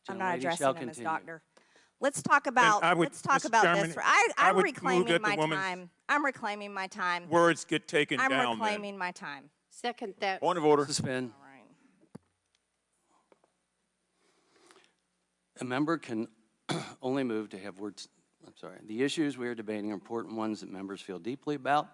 I'm not Gentlelady shall addressing him as continue. doctor. Let's talk about Mr. Chairman, this. I I'm would reclaiming move that my the woman's time. I'm reclaiming my time. Words get taken I'm down. reclaiming my time. Second that. Point of order. Suspend. A member can only move to have words. I'm sorry. The issues we are debating are important ones that members feel deeply about.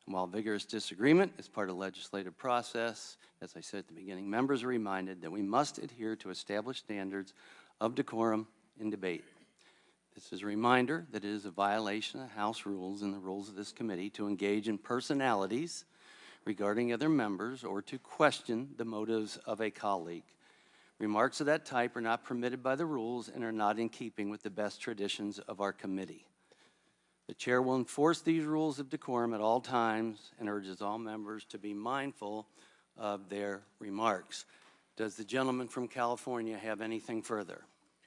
And while vigorous disagreement is part of the legislative process, as I said at the beginning, members are reminded that we must adhere to established standards of decorum in debate. This is a reminder that it is a violation of House rules and the rules of this committee to engage in personalities regarding other members or to question the motives of a colleague. Remarks of that type are not permitted by the rules and are not in keeping with the best traditions of our committee. The chair will enforce these rules of decorum at all times and urges all members to be mindful of their remarks. Does the gentleman from California have anything further?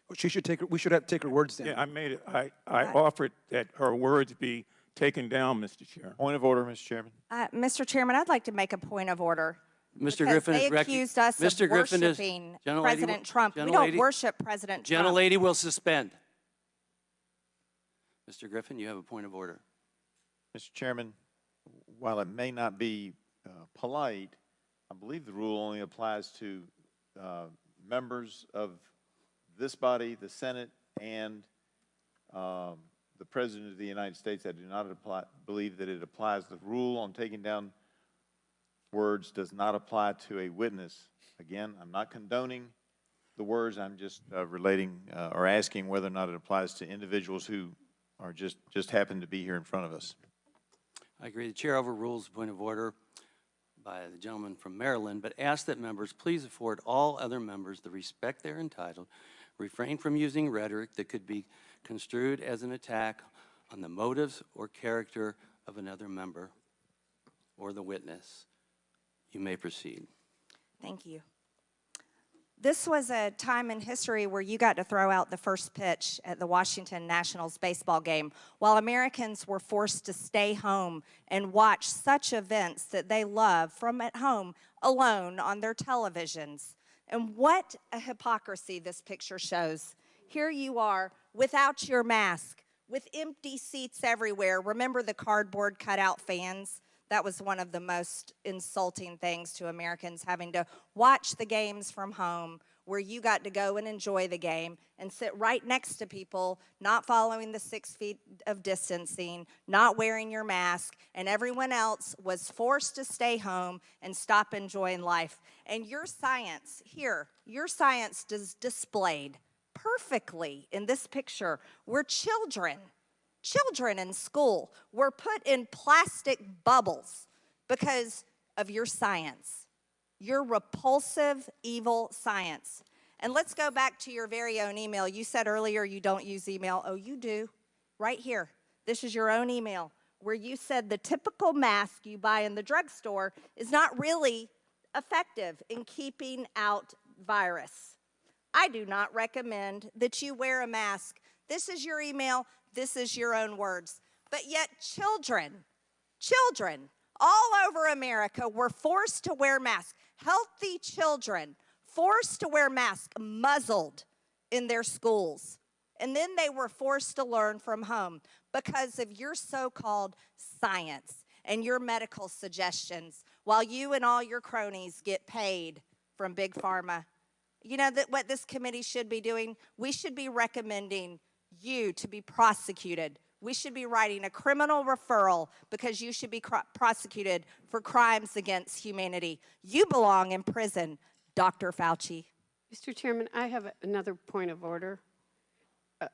We should take her words down. Yeah, I made it. I offered that her words be taken down, Mr. Chair. Point of order, Mr. Chairman. Mr. Chairman, I'd like to make a point of order. Mr. Because Griffin they is accused us of Griffin worshiping President Trump. We don't worship President Trump. Gentlelady will suspend. Mr. Griffin, you have a point of order. Mr. Chairman, while it may not be polite, I believe the rule only applies to members of this body, the Senate, and the President of the United States. I do not believe that it applies. The rule on taking down words does not apply to a witness. Again, I'm not condoning the words. I'm just relating or asking whether or not it applies to individuals who are just happen to be here in front of us. I agree. The chair overrules the point of order by the gentleman from Maryland, but ask that members please afford all other members the respect they're entitled, refrain from using rhetoric that could be construed as an attack on the motives or character of another member or the witness. You may proceed. Thank you. This was a time in history where you got to throw out the first pitch at the Washington Nationals baseball game while Americans were forced to stay home and watch such events that they love from at home alone on their televisions. And what a hypocrisy this picture shows. Here you are without your mask, with empty seats everywhere. Remember the cardboard cutout fans? That was one of the most insulting things to Americans, having to watch the games from home where you got to go and enjoy the game and sit right next to people not following the 6 feet of distancing, not wearing your mask, and everyone else was forced to stay home and stop enjoying life. And your science here, your science is displayed perfectly in this picture where children in school were put in plastic bubbles because of your science, your repulsive, evil science. And let's go back to your very own email. You said earlier you don't use email. Oh, you do. Right here. This is your own email where you said the typical mask you buy in the drugstore is not really effective in keeping out virus. I do not recommend that you wear a mask. This is your email. This is your own words. But yet children all over America were forced to wear masks. Healthy children forced to wear masks, muzzled in their schools. And then they were forced to learn from home because of your so-called science and your medical suggestions while you and all your cronies get paid from Big Pharma. You know that what this committee should be doing? We should be recommending you to be prosecuted. We should be writing a criminal referral because you should be prosecuted for crimes against humanity. You belong in prison, Dr. Fauci. Mr. Chairman, I have another point of order. I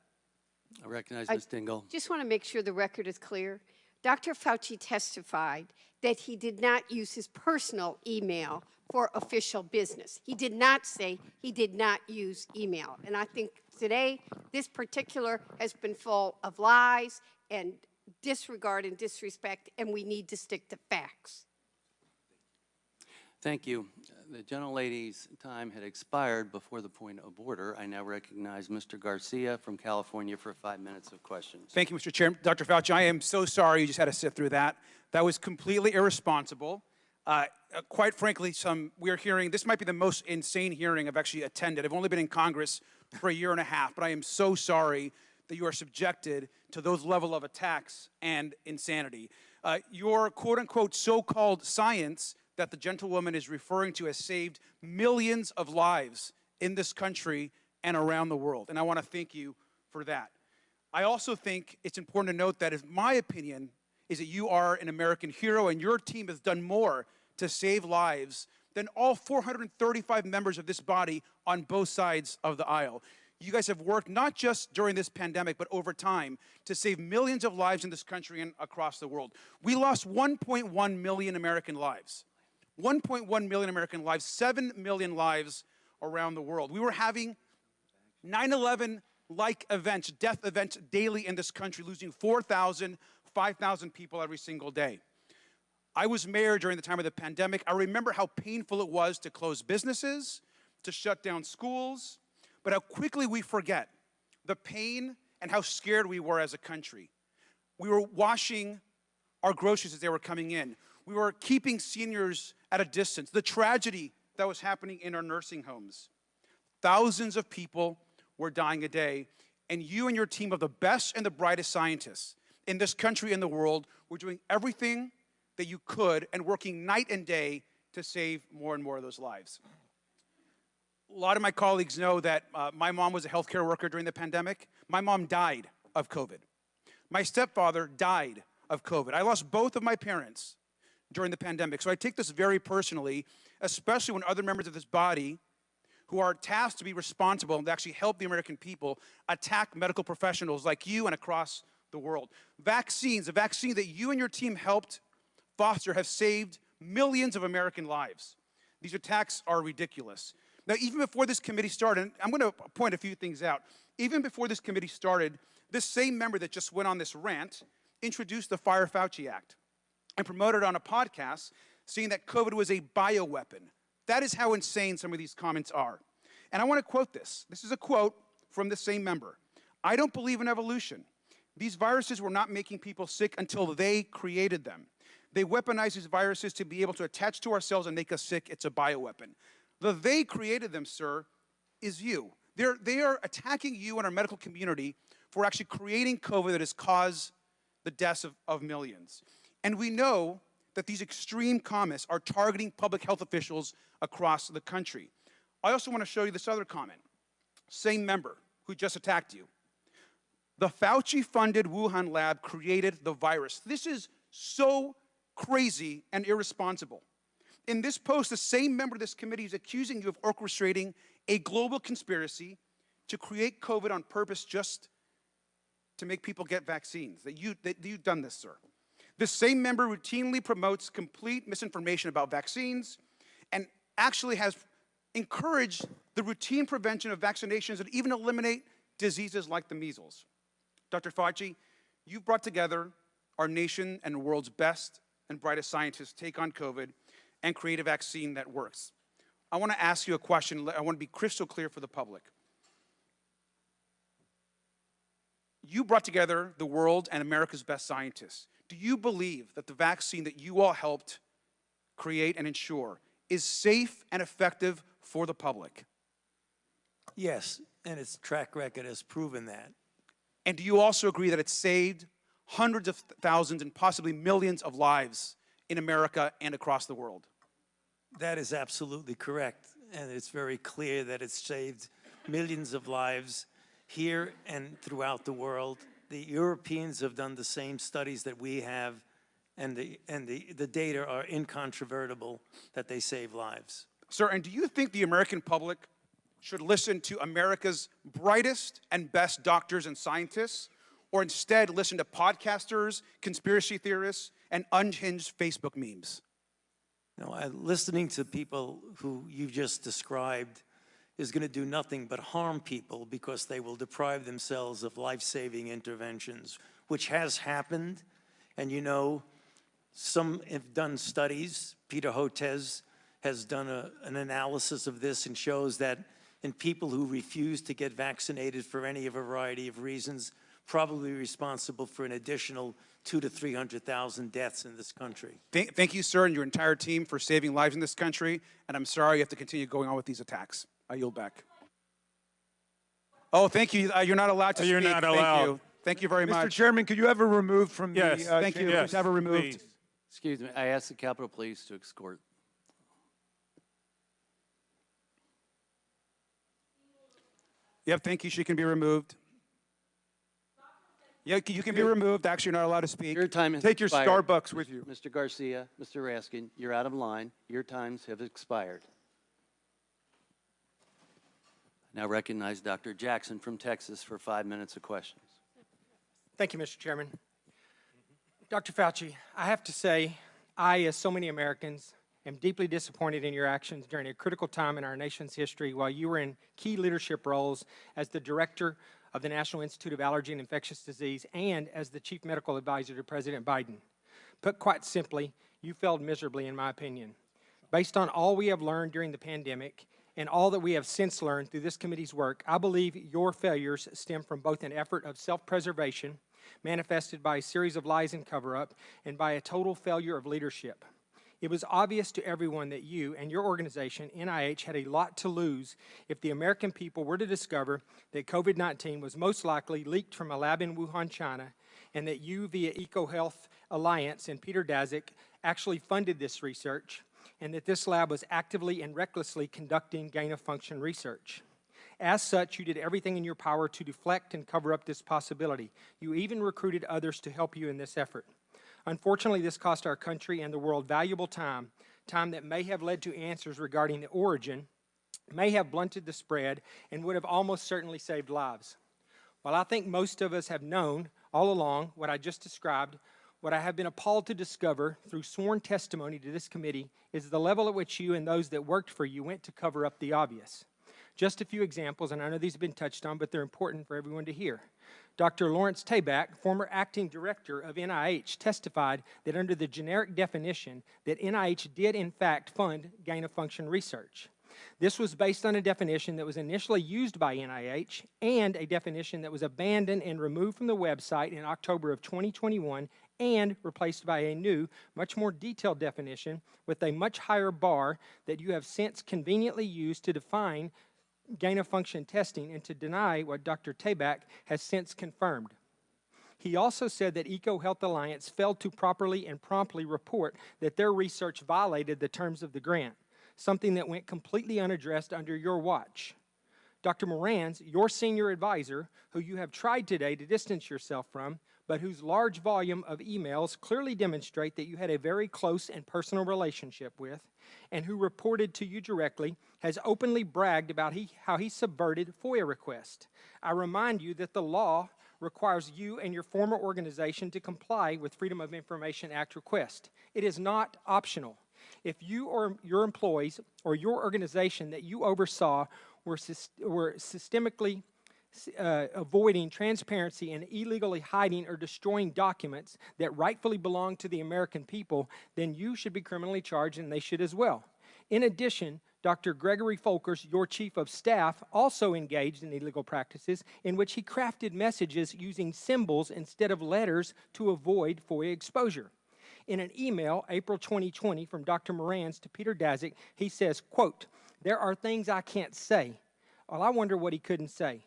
recognize Ms. Dingell. Just want to make sure the record is clear. Dr. Fauci testified that he did not use his personal email for official business. He did not say he did not use email. And I think today, this particular has been full of lies and disregard and disrespect, and we need to stick to facts. Thank you. The gentlelady's time had expired before the point of order. I now recognize Mr. Garcia from California for 5 minutes of questions. Thank you, Mr. Chairman. Dr. Fauci, I am so sorry you just had to sit through that. That was completely irresponsible. Quite frankly, we're hearing, this might be the most insane hearing I've actually attended. I've only been in Congress for a year and a half, but I am so sorry that you are subjected to those level of attacks and insanity. Your quote-unquote so-called science that the gentlewoman is referring to has saved millions of lives in this country and around the world, and I want to thank you for that. I also think it's important to note that, in my opinion, is that you are an American hero and your team has done more to save lives than all 435 members of this body on both sides of the aisle. You guys have worked not just during this pandemic, but over time to save millions of lives in this country and across the world. We lost 1.1 million American lives. 1.1 million American lives, 7 million lives around the world. We were having 9/11 like events, death events daily in this country, losing 4,000, 5,000 people every single day. I was mayor during the time of the pandemic. I remember how painful it was to close businesses, to shut down schools, but how quickly we forget the pain and how scared we were as a country. We were washing our groceries as they were coming in. We were keeping seniors at a distance. The tragedy that was happening in our nursing homes. Thousands of people were dying a day, and you and your team of the best and the brightest scientists in this country and the world were doing everything that you could and working night and day to save more and more of those lives. A lot of my colleagues know that my mom was a healthcare worker during the pandemic. My mom died of COVID. My stepfather died of COVID. I lost both of my parents during the pandemic. So I take this very personally, especially when other members of this body who are tasked to be responsible and to actually help the American people attack medical professionals like you and across the world. Vaccines, a vaccine that you and your team helped foster have saved millions of American lives. These attacks are ridiculous. Now, even before this committee started, and I'm going to point a few things out. Even before this committee started, this same member that just went on this rant introduced the Fire Fauci Act and promoted on a podcast saying that COVID was a bioweapon. That is how insane some of these comments are. And I want to quote this. This is a quote from the same member. "I don't believe in evolution. These viruses were not making people sick until they created them. They weaponize these viruses to be able to attach to our cells and make us sick. It's a bioweapon." The "they created them," sir, is you. They are attacking you and our medical community for actually creating COVID that has caused the deaths of millions. And we know that these extreme comments are targeting public health officials across the country. I also want to show you this other comment. Same member who just attacked you. "The Fauci-funded Wuhan lab created the virus." This is so crazy and irresponsible. In this post, the same member of this committee is accusing you of orchestrating a global conspiracy to create COVID on purpose just to make people get vaccines. That you've done this, sir. This same member routinely promotes complete misinformation about vaccines and actually has encouraged the routine prevention of vaccinations that even eliminate diseases like the measles. Dr. Fauci, you've brought together our nation and the world's best and brightest scientists to take on COVID and create a vaccine that works. I want to ask you a question. I want to be crystal clear for the public. You brought together the world and America's best scientists. Do you believe that the vaccine that you all helped create and ensure is safe and effective for the public? Yes, and its track record has proven that. And do you also agree that it saved hundreds of thousands and possibly millions of lives in America and across the world? That is absolutely correct, and it's very clear that it's saved millions of lives here and throughout the world. The Europeans have done the same studies that we have, and the data are incontrovertible that they save lives. Sir, and do you think the American public should listen to America's brightest and best doctors and scientists, or instead listen to podcasters, conspiracy theorists, and unhinged Facebook memes? No, listening to people who you've just described is going to do nothing but harm people because they will deprive themselves of life-saving interventions, which has happened. And you know, some have done studies. Peter Hotez has done an analysis of this and shows that in people who refuse to get vaccinated for any variety of reasons, probably responsible for an additional 200,000 to 300,000 deaths in this country. Thank you, sir, and your entire team for saving lives in this country, and I'm sorry you have to continue going on with these attacks. I yield back. Oh, thank you. You're not allowed to speak. You're not allowed. Thank you. Thank you very much. Mr. Chairman, could you have her removed from the Thank you. Yes, Please have her removed. please. Excuse me, I ask the Capitol Police to escort. Yep, thank you. She can be removed. Yeah, you can be removed. Actually, you're not allowed to speak. Your time has Take your expired. Starbucks with you. Mr. Garcia, Mr. Raskin, you're out of line. Your times have expired. Now recognize Dr. Jackson from Texas for 5 minutes of questions. Thank you, Mr. Chairman. Dr. Fauci, I have to say, I, as so many Americans, am deeply disappointed in your actions during a critical time in our nation's history while you were in key leadership roles as the director of the National Institute of Allergy and Infectious Disease and as the Chief Medical Advisor to President Biden. Put quite simply, you failed miserably, in my opinion. Based on all we have learned during the pandemic and all that we have since learned through this committee's work, I believe your failures stem from both an effort of self-preservation, manifested by a series of lies and cover-up, and by a total failure of leadership. It was obvious to everyone that you and your organization, NIH, had a lot to lose if the American people were to discover that COVID-19 was most likely leaked from a lab in Wuhan, China, and that you, via EcoHealth Alliance and Peter Daszak, actually funded this research, and that this lab was actively and recklessly conducting gain-of-function research. As such, you did everything in your power to deflect and cover up this possibility. You even recruited others to help you in this effort. Unfortunately, this cost our country and the world valuable time that may have led to answers regarding the origin, may have blunted the spread, and would have almost certainly saved lives. While I think most of us have known all along what I just described, what I have been appalled to discover through sworn testimony to this committee is the level at which you and those that worked for you went to cover up the obvious. Just a few examples, and I know these have been touched on, but they're important for everyone to hear. Dr. Lawrence Tabak, former acting director of NIH, testified that under the generic definition that NIH did in fact fund gain-of-function research. This was based on a definition that was initially used by NIH and a definition that was abandoned and removed from the website in October of 2021 and replaced by a new, much more detailed definition with a much higher bar that you have since conveniently used to define gain-of-function testing and to deny what Dr. Tabak has since confirmed. He also said that EcoHealth Alliance failed to properly and promptly report that their research violated the terms of the grant, something that went completely unaddressed under your watch. Dr. Morans, your senior advisor, who you have tried today to distance yourself from, but whose large volume of emails clearly demonstrate that you had a very close and personal relationship with, and who reported to you directly, has openly bragged about how he subverted FOIA requests. I remind you that the law requires you and your former organization to comply with Freedom of Information Act requests. It is not optional. If you or your employees or your organization that you oversaw were systemically avoiding transparency and illegally hiding or destroying documents that rightfully belong to the American people, then you should be criminally charged, and they should as well. In addition, Dr. Gregory Folkers, your chief of staff, also engaged in illegal practices in which he crafted messages using symbols instead of letters to avoid FOIA exposure. In an email, April 2020, from Dr. Morans to Peter Daszak, he says, quote, "There are things I can't say." Well, I wonder what he couldn't say.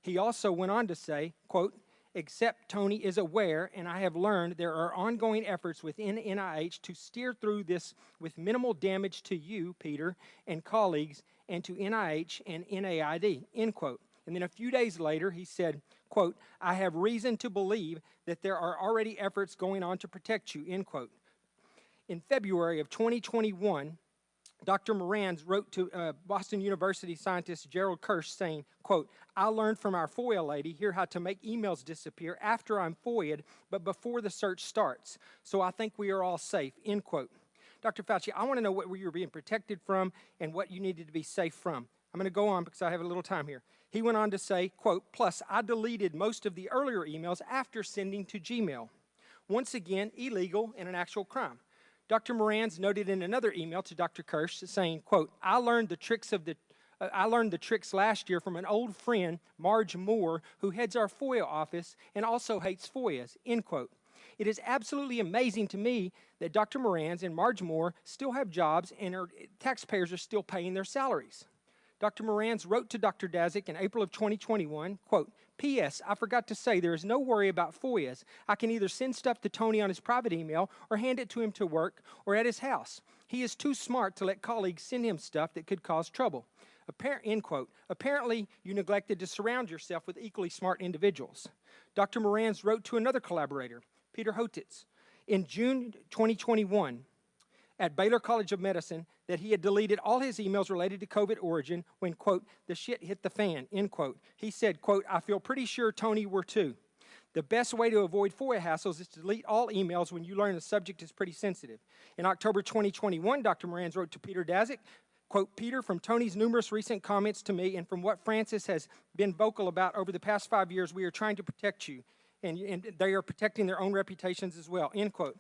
He also went on to say, quote, "Except Tony is aware, and I have learned there are ongoing efforts within NIH to steer through this with minimal damage to you, Peter, and colleagues, and to NIH and NAID," end quote. And then a few days later, he said, quote, "I have reason to believe that there are already efforts going on to protect you," end quote. In February of 2021, Dr. Morans wrote to Boston University scientist Gerald Kirsch saying, quote, "I learned from our FOIA lady here how to make emails disappear after I'm FOIA'd, but before the search starts. So I think we are all safe," end quote. Dr. Fauci, I want to know what you were being protected from and what you needed to be safe from. I'm going to go on because I have a little time here. He went on to say, quote, "Plus, I deleted most of the earlier emails after sending to Gmail. Once again, illegal and an actual crime." Dr. Morans noted in another email to Dr. Kirsch saying, quote, I learned the tricks last year from an old friend, Marge Moore, who heads our FOIA office and also hates FOIAs," end quote. It is absolutely amazing to me that Dr. Morans and Marge Moore still have jobs and taxpayers are still paying their salaries. Dr. Morans wrote to Dr. Daszak in April of 2021, quote, "P.S. I forgot to say there is no worry about FOIAs. I can either send stuff to Tony on his private email or hand it to him to work or at his house. He is too smart to let colleagues send him stuff that could cause trouble." End quote. Apparently, you neglected to surround yourself with equally smart individuals. Dr. Morans wrote to another collaborator, Peter Hotitz, in June 2021 at Baylor College of Medicine that he had deleted all his emails related to COVID origin when, quote, "the shit hit the fan," end quote. He said, quote, "I feel pretty sure Tony were too. The best way to avoid FOIA hassles is to delete all emails when you learn the subject is pretty sensitive." In October 2021, Dr. Morans wrote to Peter Daszak, Quote, Peter, from Tony's numerous recent comments to me and from what Francis has been vocal about over the past 5 years, we are trying to protect you, and they are protecting their own reputations as well, end quote.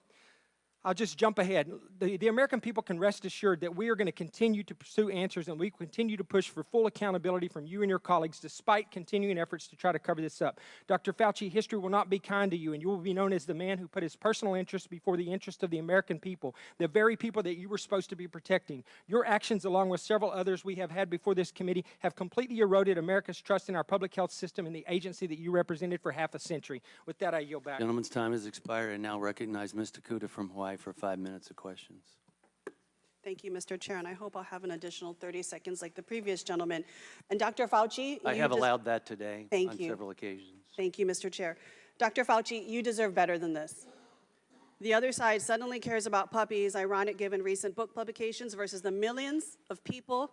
I'll just jump ahead. The American people can rest assured that we are going to continue to pursue answers and we continue to push for full accountability from you and your colleagues despite continuing efforts to try to cover this up. Dr. Fauci, history will not be kind to you and you will be known as the man who put his personal interests before the interest of the American people, the very people that you were supposed to be protecting. Your actions, along with several others we have had before this committee, have completely eroded America's trust in our public health system and the agency that you represented for half a century. With that, I yield back. Gentleman's time has expired. I now recognize Ms. Takuda from Hawaii for 5 minutes of questions. Thank you, Mr. Chair, and I hope I'll have an additional 30 seconds like the previous gentleman. And Dr. Fauci, I have allowed that today on you. several occasions. Thank you, Mr. Chair. Dr. Fauci, you deserve better than this. The other side suddenly cares about puppies, ironic given recent book publications, versus the millions of people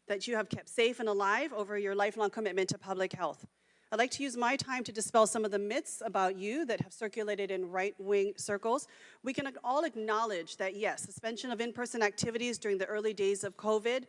that you have kept safe and alive over your lifelong commitment to public health. I'd like to use my time to dispel some of the myths about you that have circulated in right-wing circles. We can all acknowledge that, yes, suspension of in-person activities during the early days of COVID,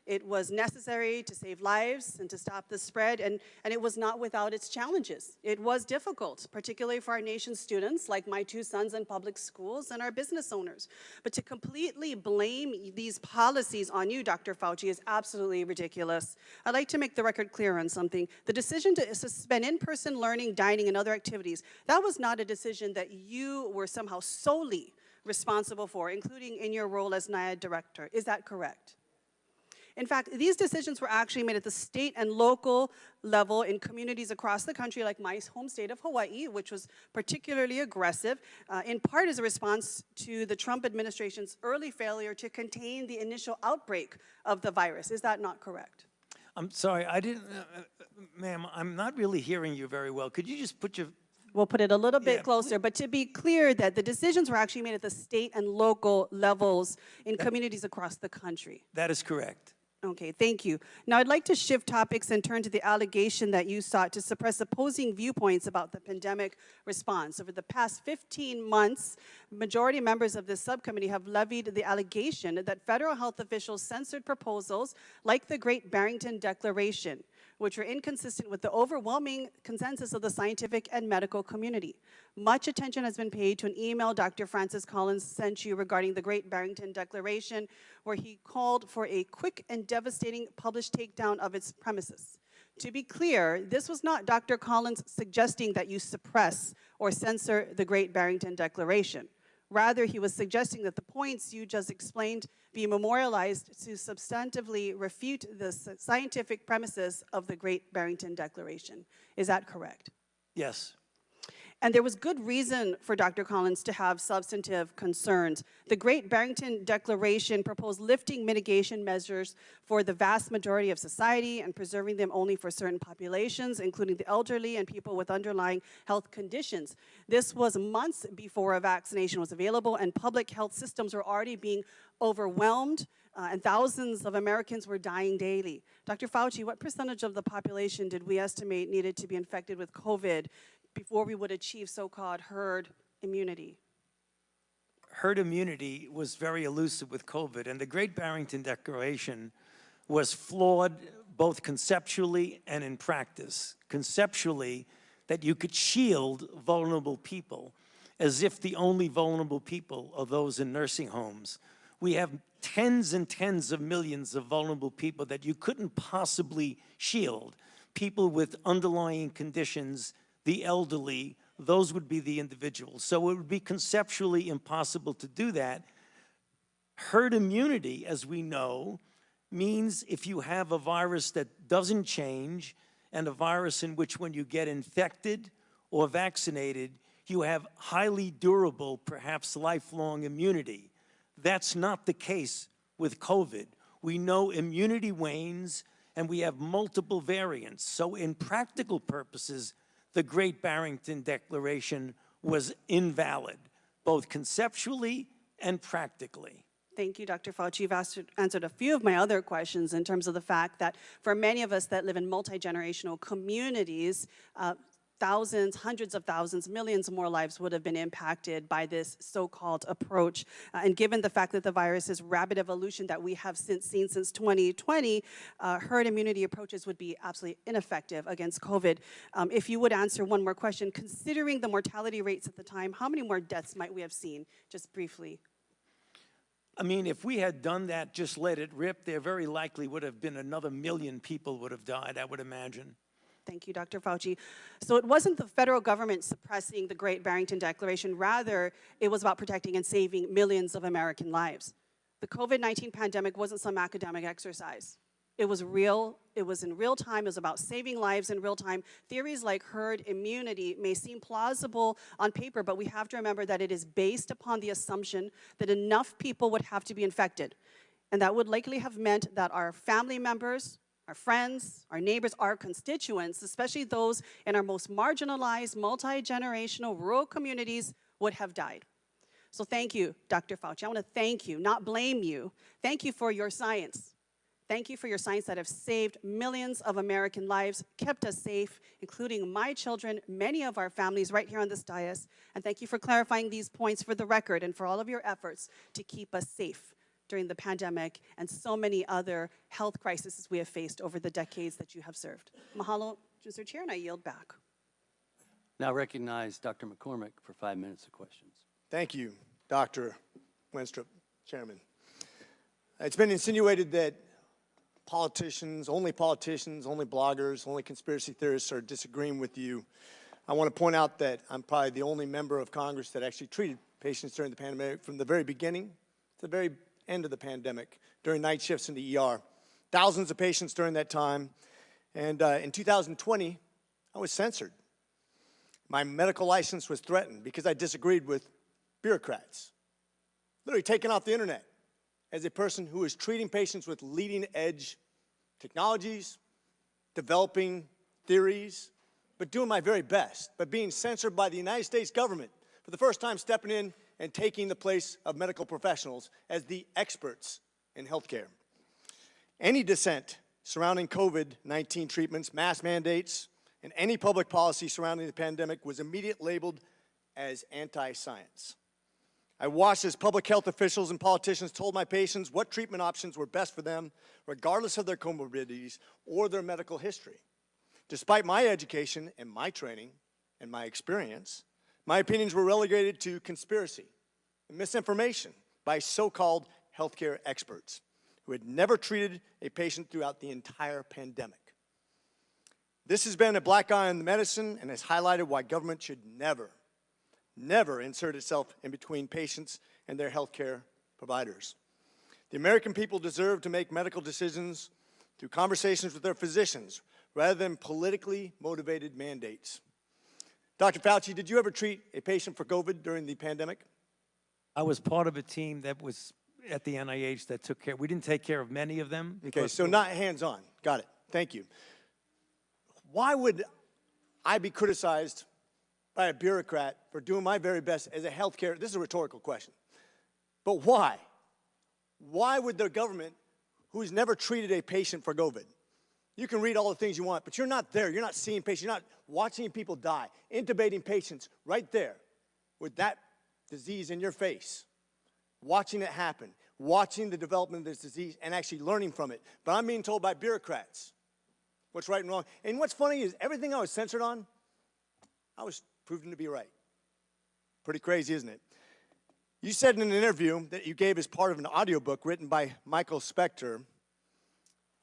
it was necessary to save lives and to stop the spread, and it was not without its challenges. It was difficult, particularly for our nation's students, like my two sons in public schools, and our business owners. But to completely blame these policies on you, Dr. Fauci, is absolutely ridiculous. I'd like to make the record clear on something. The decision to suspend in-person learning, dining, and other activities, that was not a decision that you were somehow solely responsible for, including in your role as NIAID director. Is that correct? In fact, these decisions were actually made at the state and local level in communities across the country, like my home state of Hawaii, which was particularly aggressive, in part as a response to the Trump administration's early failure to contain the initial outbreak of the virus. Is that not correct? I'm sorry, I didn't, ma'am, I'm not really hearing you very well. Could you just put your... We'll put it a little bit closer, but to be clear that the decisions were actually made at the state and local levels in communities across the country. That is correct. Okay, thank you. Now I'd like to shift topics and turn to the allegation that you sought to suppress opposing viewpoints about the pandemic response. Over the past 15 months, majority members of this subcommittee have levied the allegation that federal health officials censored proposals like the Great Barrington Declaration, which were inconsistent with the overwhelming consensus of the scientific and medical community. Much attention has been paid to an email Dr. Francis Collins sent you regarding the Great Barrington Declaration, where he called for a quick and devastating published takedown of its premises. To be clear, this was not Dr. Collins suggesting that you suppress or censor the Great Barrington Declaration. Rather, he was suggesting that the points you just explained be memorialized to substantively refute the scientific premises of the Great Barrington Declaration. Is that correct? Yes. And there was good reason for Dr. Collins to have substantive concerns. The Great Barrington Declaration proposed lifting mitigation measures for the vast majority of society and preserving them only for certain populations, including the elderly and people with underlying health conditions. This was months before a vaccination was available, and public health systems were already being overwhelmed, and thousands of Americans were dying daily. Dr. Fauci, what percentage of the population did we estimate needed to be infected with COVID before we would achieve so-called herd immunity? Herd immunity was very elusive with COVID, and the Great Barrington Declaration was flawed both conceptually and in practice. Conceptually, that you could shield vulnerable people as if the only vulnerable people are those in nursing homes. We have tens and tens of millions of vulnerable people that you couldn't possibly shield. People with underlying conditions, the elderly, those would be the individuals. So it would be conceptually impossible to do that. Herd immunity, as we know, means if you have a virus that doesn't change and a virus in which when you get infected or vaccinated, you have highly durable, perhaps lifelong immunity. That's not the case with COVID. We know immunity wanes and we have multiple variants. So in practical purposes, the Great Barrington Declaration was invalid, both conceptually and practically. Thank you, Dr. Fauci. You've answered a few of my other questions in terms of the fact that for many of us that live in multi-generational communities, thousands, hundreds of thousands, millions more lives would have been impacted by this so-called approach. And given the fact that the virus's rapid evolution that we have seen since 2020, herd immunity approaches would be absolutely ineffective against COVID. If you would answer one more question, considering the mortality rates at the time, how many more deaths might we have seen, just briefly? I mean, if we had done that, just let it rip, there very likely would have been another 1 million people would have died, I would imagine. Thank you, Dr. Fauci. So it wasn't the federal government suppressing the Great Barrington Declaration. Rather, it was about protecting and saving millions of American lives. The COVID-19 pandemic wasn't some academic exercise. It was real. It was in real time. It was about saving lives in real time. Theories like herd immunity may seem plausible on paper, but we have to remember that it is based upon the assumption that enough people would have to be infected. And that would likely have meant that our family members, our friends, our neighbors, our constituents, especially those in our most marginalized, multi-generational rural communities, would have died. So thank you, Dr. Fauci. I want to thank you, not blame you. Thank you for your science. Thank you for your science that have saved millions of American lives, kept us safe, including my children, many of our families right here on this dais. And thank you for clarifying these points for the record and for all of your efforts to keep us safe during the pandemic and so many other health crises we have faced over the decades that you have served. Mahalo, Mr. Chair, and I yield back. Now recognize Dr. McCormick for 5 minutes of questions. Thank you, Dr. Wenstrup, Chairman. It's been insinuated that politicians, only bloggers, only conspiracy theorists are disagreeing with you. I want to point out that I'm probably the only member of Congress that actually treated patients during the pandemic from the very beginning to the very end of the pandemic, during night shifts in the ER. Thousands of patients during that time. And in 2020, I was censored. My medical license was threatened because I disagreed with bureaucrats. Literally taken off the internet as a person who is treating patients with leading-edge technologies, developing theories, but doing my very best, but being censored by the United States government for the first time, stepping in and taking the place of medical professionals as the experts in healthcare. Any dissent surrounding COVID-19 treatments, mask mandates, and any public policy surrounding the pandemic was immediately labeled as anti-science. I watched as public health officials and politicians told my patients what treatment options were best for them, regardless of their comorbidities or their medical history. Despite my education and my training and my experience, my opinions were relegated to conspiracy and misinformation by so-called healthcare experts who had never treated a patient throughout the entire pandemic. This has been a black eye on the medicine and has highlighted why government should never insert itself in between patients and their healthcare providers. The American people deserve to make medical decisions through conversations with their physicians rather than politically motivated mandates. Dr. Fauci, did you ever treat a patient for COVID during the pandemic? I was part of a team that was at the NIH that took care. We didn't take care of many of them. Okay, so not hands-on. Got it. Thank you. Why would I be criticized by a bureaucrat for doing my very best as a healthcare? This is a rhetorical question. But why? Why would the government, who's never treated a patient for COVID, you can read all the things you want, but you're not there. You're not seeing patients. You're not watching people die, intubating patients right there with that disease in your face, watching it happen, watching the development of this disease and actually learning from it. But I'm being told by bureaucrats what's right and wrong. And what's funny is everything I was censored on, I was proven to be right. Pretty crazy, isn't it? You said in an interview that you gave as part of an audiobook written by Michael Spector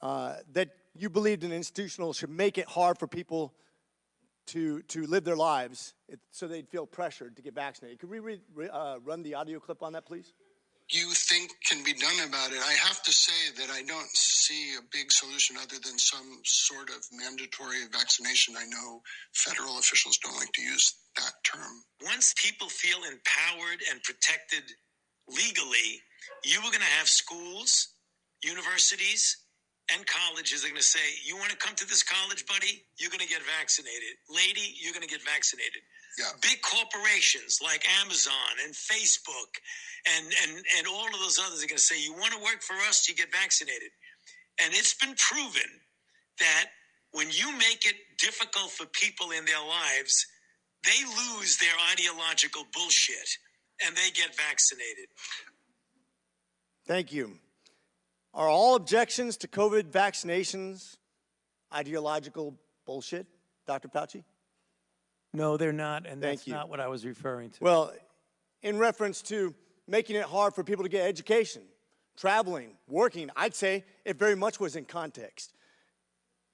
that you believed an institutional should make it hard for people to live their lives so they'd feel pressured to get vaccinated. Could we run the audio clip on that, please? You think can be done about it? I have to say that I don't see a big solution other than some sort of mandatory vaccination. I know federal officials don't like to use that term. Once people feel empowered and protected legally, you are going to have schools, universities, and colleges are going to say, you want to come to this college, buddy? You're going to get vaccinated. Lady, you're going to get vaccinated. Yeah. Big corporations like Amazon and Facebook and all of those others are going to say, you want to work for us, you get vaccinated. And it's been proven that When you make it difficult for people in their lives, they lose their ideological bullshit and they get vaccinated. Thank you. Are all objections to COVID vaccinations ideological bullshit, Dr. Fauci? No, they're not, and Thank that's you. not what I was referring to. Well, in reference to making it hard for people to get education, traveling, working, I'd say it very much was in context.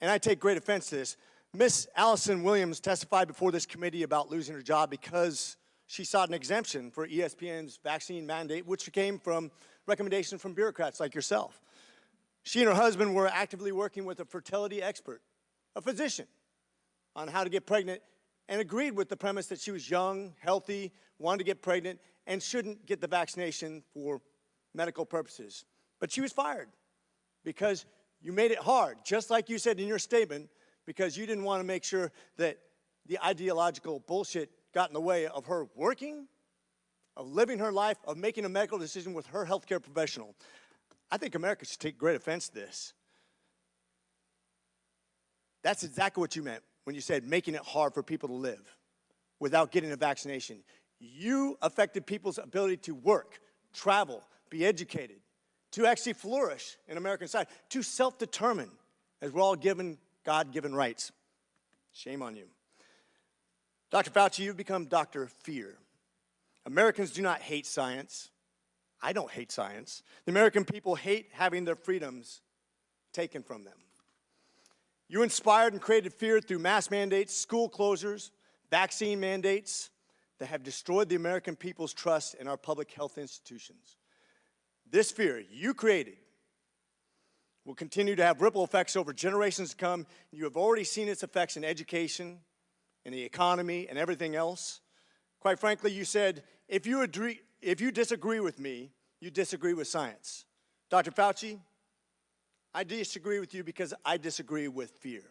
And I take great offense to this. Miss Allison Williams testified before this committee about losing her job because she sought an exemption for ESPN's vaccine mandate, which came from recommendations from bureaucrats like yourself. She and her husband were actively working with a fertility expert, a physician, on how to get pregnant, and agreed with the premise that she was young, healthy, wanted to get pregnant, and shouldn't get the vaccination for medical purposes. But she was fired because you made it hard, just like you said in your statement, because you didn't want to make sure that the ideological bullshit got in the way of her working, of living her life, of making a medical decision with her healthcare professional. I think America should take great offense to this. That's exactly what you meant when you said making it hard for people to live without getting a vaccination. You affected people's ability to work, travel, be educated, to actually flourish in American society, to self-determine, as we're all given God-given rights. Shame on you. Dr. Fauci, you've become Dr. Fear. Americans do not hate science. I don't hate science. The American people hate having their freedoms taken from them. You inspired and created fear through mass mandates, school closures, vaccine mandates that have destroyed the American people's trust in our public health institutions. This fear you created will continue to have ripple effects over generations to come. You have already seen its effects in education, in the economy, and everything else. Quite frankly, you said, if you disagree with me, you disagree with science. Dr. Fauci, I disagree with you because I disagree with fear.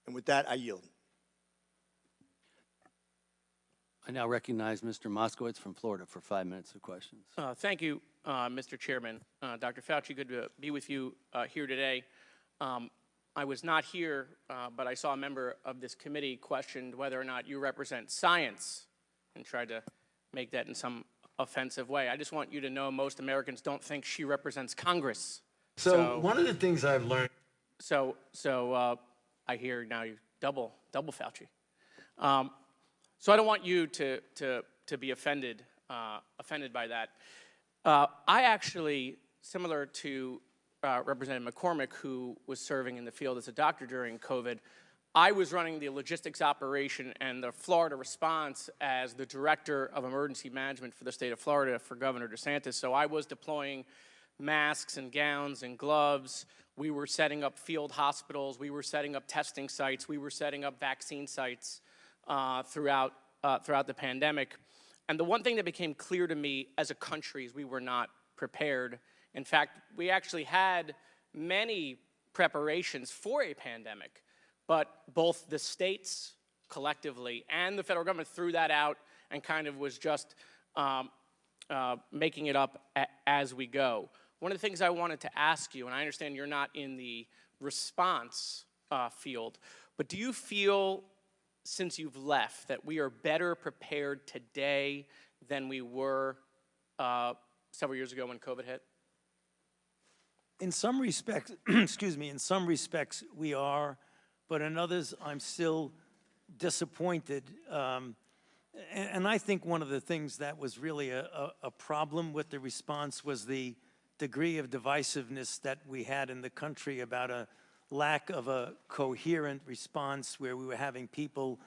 And with that, I yield. I now recognize Mr. Moskowitz from Florida for 5 minutes of questions. Thank you, Mr. Chairman. Dr. Fauci, good to be with you here today. I was not here, but I saw a member of this committee questioned whether or not you represent science and tried to make that in some offensive way. I just want you to know most Americans don't think she represents Congress. So one of the things I've learned. So I hear now you double Fauci. So I don't want you to be offended by that. I actually, similar to Representative McCormick, who was serving in the field as a doctor during COVID, I was running the logistics operation and the Florida response as the director of emergency management for the state of Florida for Governor DeSantis. So I was deploying masks and gowns and gloves. We were setting up field hospitals. We were setting up testing sites. We were setting up vaccine sites throughout the pandemic. And the one thing that became clear to me as a country is we were not prepared. In fact, we actually had many preparations for a pandemic, but both the states collectively and the federal government threw that out and kind of was just making it up as we go. One of the things I wanted to ask you, and I understand you're not in the response field, but do you feel, since you've left, that we are better prepared today than we were several years ago when COVID hit? In some respects, excuse me, in some respects we are, but in others I'm still disappointed. And I think one of the things that was really a problem with the response was the degree of divisiveness that we had in the country about a lack of a coherent response, where we were having people,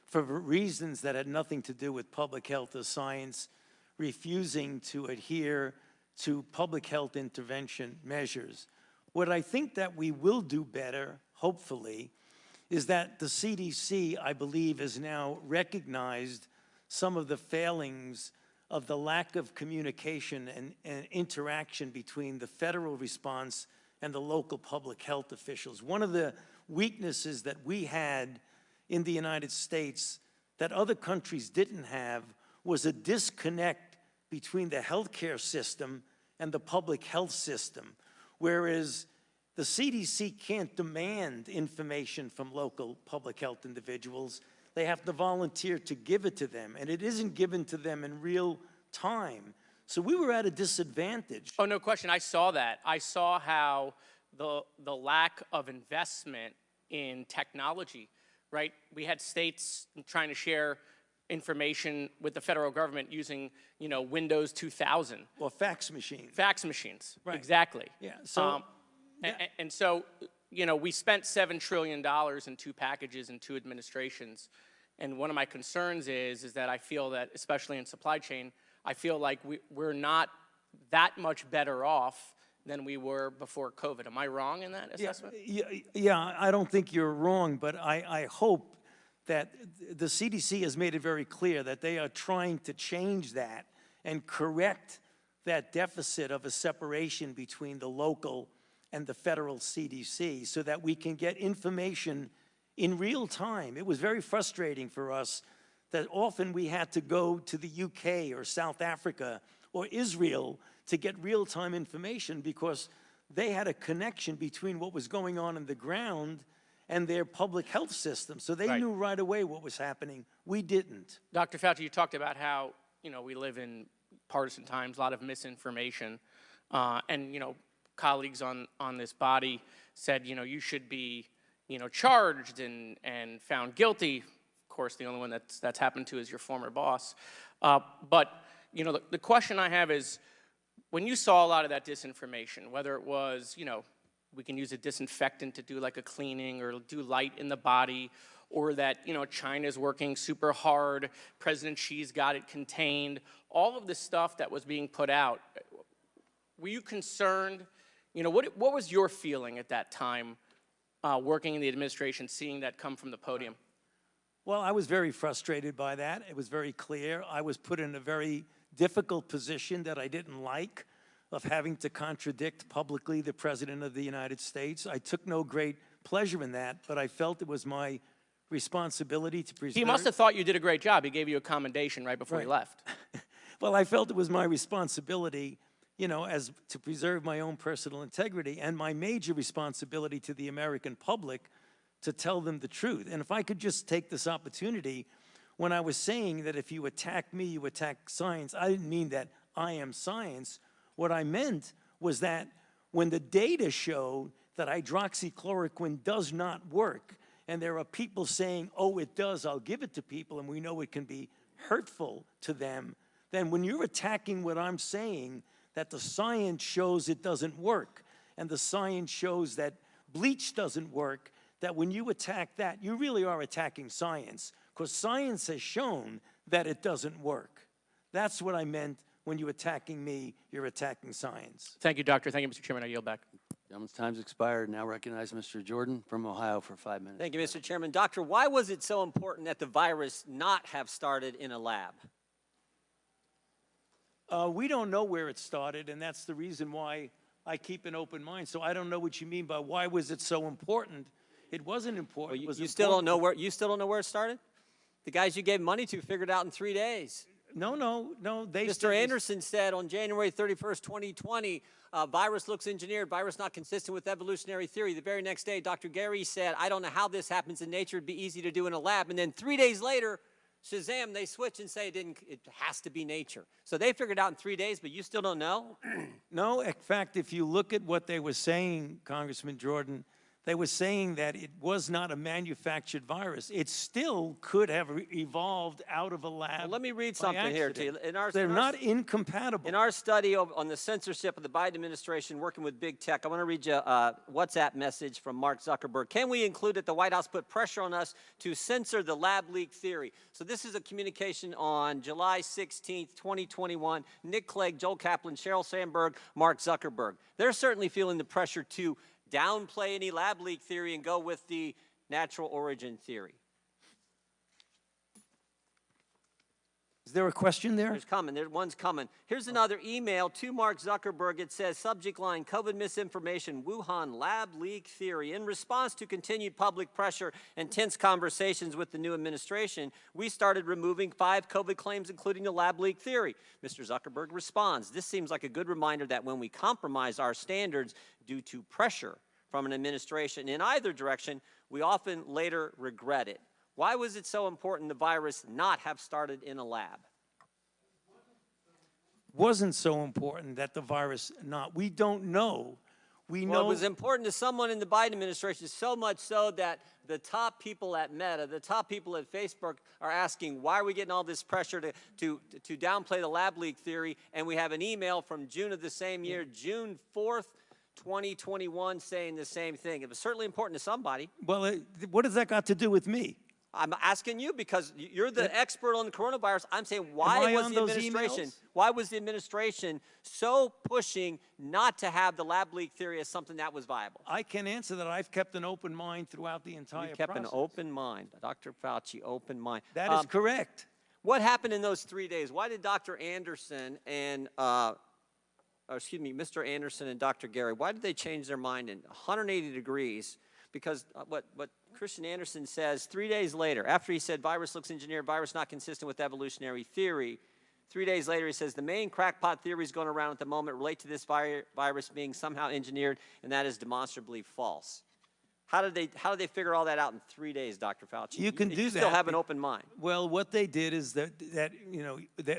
for reasons that had nothing to do with public health or science, refusing to adhere to public health intervention measures. What I think that we will do better, hopefully, is that the CDC, I believe, has now recognized some of the failings of the lack of communication and interaction between the federal response and the local public health officials. One of the weaknesses that we had in the United States that other countries didn't have was a disconnect between the healthcare system and the public health system. Whereas The CDC can't demand information from local public health individuals. They have to volunteer to give it to them, and it isn't given to them in real time. So we were at a disadvantage. Oh, no question. I saw that. I saw how the lack of investment in technology, right? We had states trying to share information with the federal government using, Windows 2000. Or fax machines. Fax machines, Right. exactly. Yeah, so... And so, we spent $7 trillion in 2 packages and 2 administrations. And one of my concerns is that I feel that, especially in supply chain, I feel like we're not that much better off than we were before COVID. Am I wrong in that assessment? Yeah, I don't think you're wrong, but I hope that the CDC has made it very clear that they are trying to change that and correct that deficit of a separation between the local and the federal CDC so that we can get information in real time. It was very frustrating for us that often we had to go to the UK or South Africa or Israel to get real-time information because they had a connection between what was going on in the ground and their public health system. So they knew right away what was happening. We didn't. Dr. Fauci, you talked about how, we live in partisan times, a lot of misinformation, and, colleagues on this body said, you should be, charged and found guilty. Of course, the only one that's happened to is your former boss. But, the question I have is, when you saw a lot of that disinformation, whether it was, we can use a disinfectant to do like a cleaning or do light in the body, or that, China's working super hard, President Xi's got it contained, all of this stuff that was being put out, were you concerned? What was your feeling at that time, working in the administration, seeing that come from the podium? Well, I was very frustrated by that. It was very clear. I was put in a very difficult position that I didn't like, of having to contradict publicly the President of the United States. I took no great pleasure in that, but I felt it was my responsibility to preserve. He must have thought you did a great job. He gave you a commendation right before he left. Well, I felt it was my responsibility, as to preserve my own personal integrity and my major responsibility to the American public to tell them the truth. And if I could just take this opportunity, when I was saying that if you attack me, you attack science, I didn't mean that I am science. What I meant was that when the data showed that hydroxychloroquine does not work, and there are people saying, oh, it does, I'll give it to people, and we know it can be hurtful to them, then when you're attacking what I'm saying, that the science shows it doesn't work, and the science shows that bleach doesn't work, that when you attack that, you really are attacking science, because science has shown that it doesn't work. That's what I meant when you're attacking me, you're attacking science. Thank you, Doctor. Thank you, Mr. Chairman. I yield back. Gentleman's time's expired. Now recognize Mr. Jordan from Ohio for 5 minutes. Thank you, Mr. Chairman. Doctor, why was it so important that the virus not have started in a lab? We don't know where it started, and that's the reason why I keep an open mind. So I don't know what you mean by why was it so important. It wasn't important. Well, you still don't know where it started? The guys you gave money to figured it out in 3 days. No. Mr. Anderson said on January 31st, 2020, virus looks engineered, virus not consistent with evolutionary theory. The very next day, Dr. Gary said, I don't know how this happens in nature. It'd be easy to do in a lab. And then 3 days later, Shazam, they switch and say it has to be nature. So they figured it out in 3 days, but you still don't know? No, in fact, if you look at what they were saying, Congressman Jordan, they were saying that it was not a manufactured virus. It still could have evolved out of a lab. Well, let me read something here to you. They're not incompatible. In our study on the censorship of the Biden administration working with big tech, I want to read you a WhatsApp message from Mark Zuckerberg. Can we include that the White House put pressure on us to censor the lab leak theory? So this is a communication on July 16th, 2021. Nick Clegg, Joel Kaplan, Sheryl Sandberg, Mark Zuckerberg. They're certainly feeling the pressure to downplay any lab leak theory and go with the natural origin theory. Is there a question there? One's coming. Here's another email to Mark Zuckerberg. It says, subject line, COVID misinformation, Wuhan lab leak theory. In response to continued public pressure and tense conversations with the new administration, we started removing 5 COVID claims, including the lab leak theory. Mr. Zuckerberg responds, this seems like a good reminder that when we compromise our standards due to pressure from an administration in either direction, we often later regret it. Why was it so important the virus not have started in a lab? Wasn't so important that the virus not. We don't know. We Well, know it was important to someone in the Biden administration, so much so that the top people at Meta, the top people at Facebook are asking, why are we getting all this pressure to downplay the lab leak theory? And we have an email from June of the same year, June 4th, 2021, saying the same thing. It was certainly important to somebody. Well, what does that got to do with me? I'm asking you because you're the expert on the coronavirus. I'm saying, why was the administration so pushing not to have the lab leak theory as something that was viable? I can answer that. I've kept an open mind throughout the entire You kept process. an open mind, Dr. Fauci, open mind. That is correct. What happened in those 3 days? Why did Dr. Anderson and, Mr. Anderson and Dr. Gary, why did they change their mind in 180 degrees? Because what Christian Anderson says 3 days later, after he said virus looks engineered, virus not consistent with evolutionary theory, 3 days later he says the main crackpot theories going around at the moment relate to this virus being somehow engineered, and that is demonstrably false. How did they figure all that out in 3 days, Dr. Fauci? You can do that. Still have an open mind. Well, what they did is that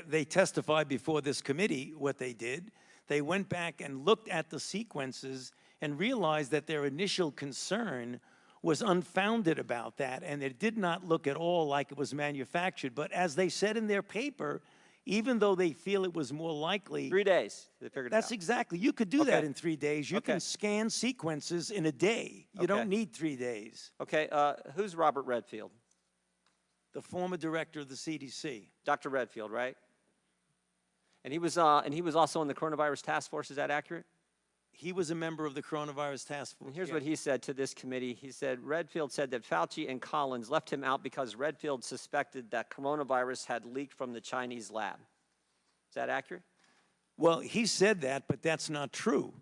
they testified before this committee. What they did, they went back and looked at the sequences and realized that their initial concern was unfounded about that, and it did not look at all like it was manufactured. But as they said in their paper, even though they feel it was more likely— 3 days, they figured it out. That's exactly. You could do that in 3 days. You can scan sequences in a day. You don't need 3 days. Okay, who's Robert Redfield? The former director of the CDC. Dr. Redfield, right? And he was also on the coronavirus task force. Is that accurate? He was a member of the coronavirus task force. And here's what he said to this committee. He said, Redfield said that Fauci and Collins left him out because Redfield suspected that coronavirus had leaked from the Chinese lab. Is that accurate? Well, he said that, but that's not true.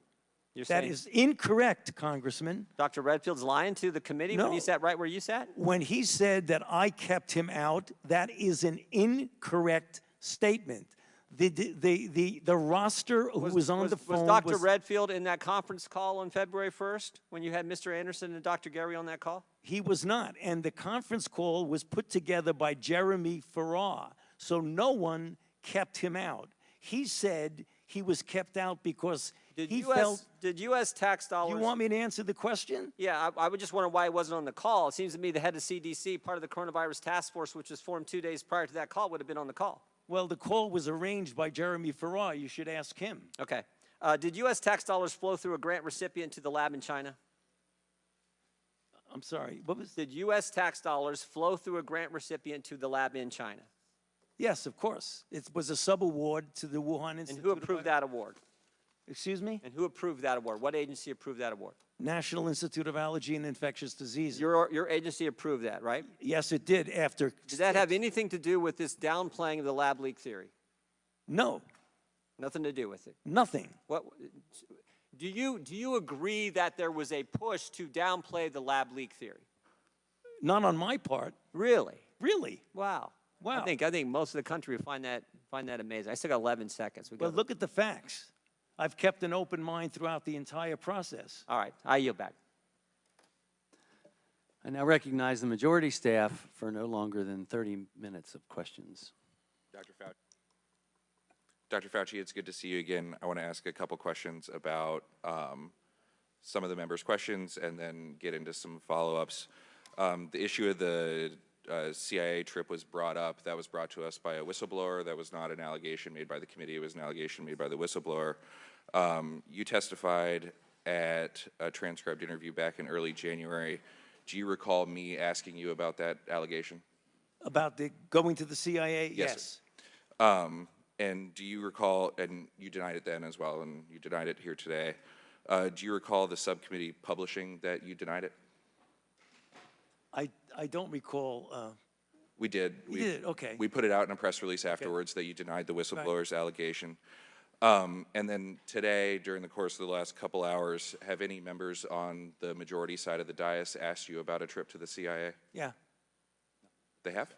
You're that saying is incorrect, Congressman. Dr. Redfield's lying to the committee when he sat right where you sat? When he said that I kept him out, that is an incorrect statement. The roster who was on the phone— Was Dr. Redfield in that conference call on February 1st when you had Mr. Anderson and Dr. Gary on that call? He was not. And the conference call was put together by Jeremy Farrar. So no one kept him out. He said he was kept out because he felt— Did U.S. tax dollars— You want me to answer the question? Yeah, I would just wonder why he wasn't on the call. It seems to me the head of CDC, part of the coronavirus task force, which was formed 2 days prior to that call, would have been on the call. Well, the call was arranged by Jeremy Farrar. You should ask him. Okay. Did U.S. tax dollars flow through a grant recipient to the lab in China? I'm sorry, what was— Did U.S. tax dollars flow through a grant recipient to the lab in China? Yes, of course. It was a sub-award to the Wuhan Institute. And who approved that award? Excuse me? And who approved that award? What agency approved that award? National Institute of Allergy and Infectious Diseases. Your agency approved that, right? Yes, it did after— Did that have anything to do with this downplaying of the lab leak theory? No. Nothing to do with it? Nothing. What, do you agree that there was a push to downplay the lab leak theory? Not on my part. Really? Really? Wow. Wow. I think most of the country would find that amazing. I still got 11 seconds. Well, look at the facts. I've kept an open mind throughout the entire process. All right, I yield back. I now recognize the majority staff for no longer than 30 minutes of questions. Dr. Fauci, it's good to see you again. I want to ask a couple questions about some of the members' questions and then get into some follow-ups. The issue of the CIA trip was brought up. That was brought to us by a whistleblower. That was not an allegation made by the committee. It was an allegation made by the whistleblower. You testified at a transcribed interview back in early January. Do you recall me asking you about that allegation? About the going to the CIA? Yes. And do you recall, and you denied it then as well, and you denied it here today, do you recall the subcommittee publishing that you denied it? I don't recall. We did. We did, okay. We put it out in a press release afterwards that you denied the whistleblower's allegation. And then today, during the course of the last couple hours, have any members on the majority side of the dais asked you about a trip to the CIA? Yeah. They have?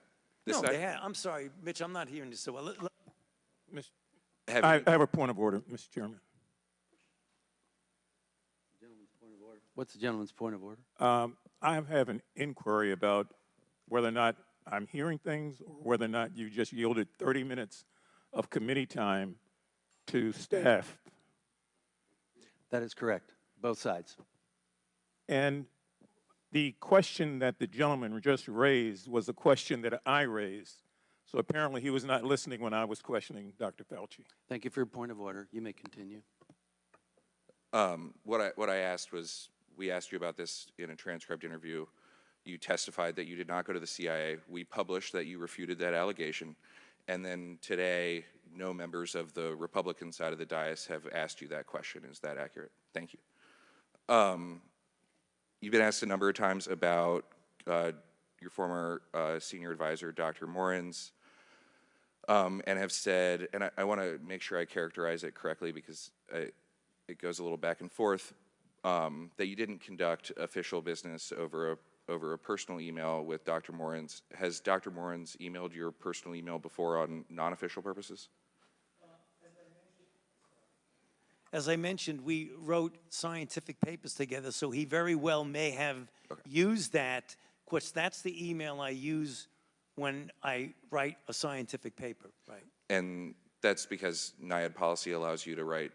No, they have. I'm sorry, Mitch, I'm not hearing this so well. I have a point of order, Mr. Chairman. What's the gentleman's point of order? I have an inquiry about whether or not I'm hearing things or whether or not you just yielded 30 minutes of committee time to staff. That is correct, both sides. And the question that the gentleman just raised was a question that I raised. So apparently he was not listening when I was questioning Dr. Fauci. Thank you for your point of order. You may continue. What I asked was, we asked you about this in a transcribed interview. You testified that you did not go to the CIA. We published that you refuted that allegation. And then today, no members of the Republican side of the dais have asked you that question. Is that accurate? Thank you. You've been asked a number of times about your former senior advisor, Dr. Morins, and have said, and I want to make sure I characterize it correctly because it goes a little back and forth, that you didn't conduct official business over a personal email with Dr. Morins. Has Dr. Morins emailed your personal email before on non-official purposes? As I mentioned, we wrote scientific papers together, so he very well may have used that. Of course, that's the email I use when I write a scientific paper, right? And that's because NIAID policy allows you to write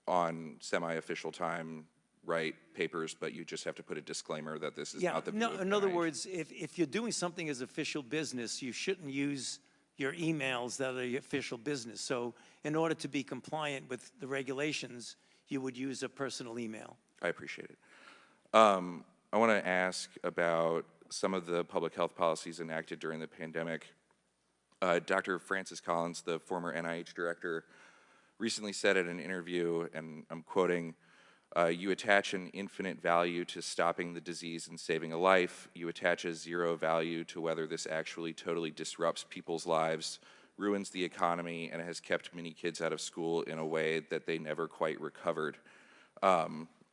on semi-official time, write papers, but you just have to put a disclaimer that this is not the view of in other NIAID. words, if you're doing something as official business, you shouldn't use your emails that are your official business. So in order to be compliant with the regulations, you would use a personal email. I appreciate it. I want to ask about some of the public health policies enacted during the pandemic. Dr. Francis Collins, the former NIH director, recently said in an interview, and I'm quoting, you attach an infinite value to stopping the disease and saving a life. You attach a zero value to whether this actually totally disrupts people's lives, ruins the economy, and has kept many kids out of school in a way that they never quite recovered.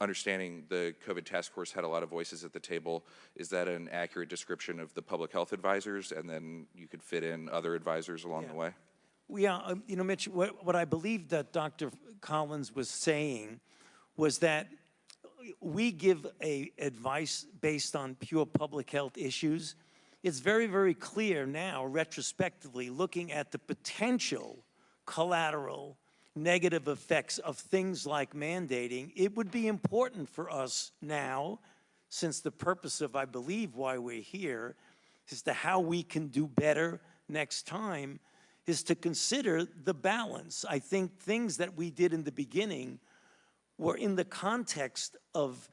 Understanding the COVID task force had a lot of voices at the table, is that an accurate description of the public health advisors, and then you could fit in other advisors along the way? Yeah, you know, Mitch, what I believe that Dr. Collins was saying was that we give advice based on pure public health issues. It's very, very clear now, retrospectively, looking at the potential collateral negative effects of things like mandating. It would be important for us now, since the purpose of, I believe, why we're here, is to how we can do better next time, is to consider the balance. I think things that we did in the beginning were in the context of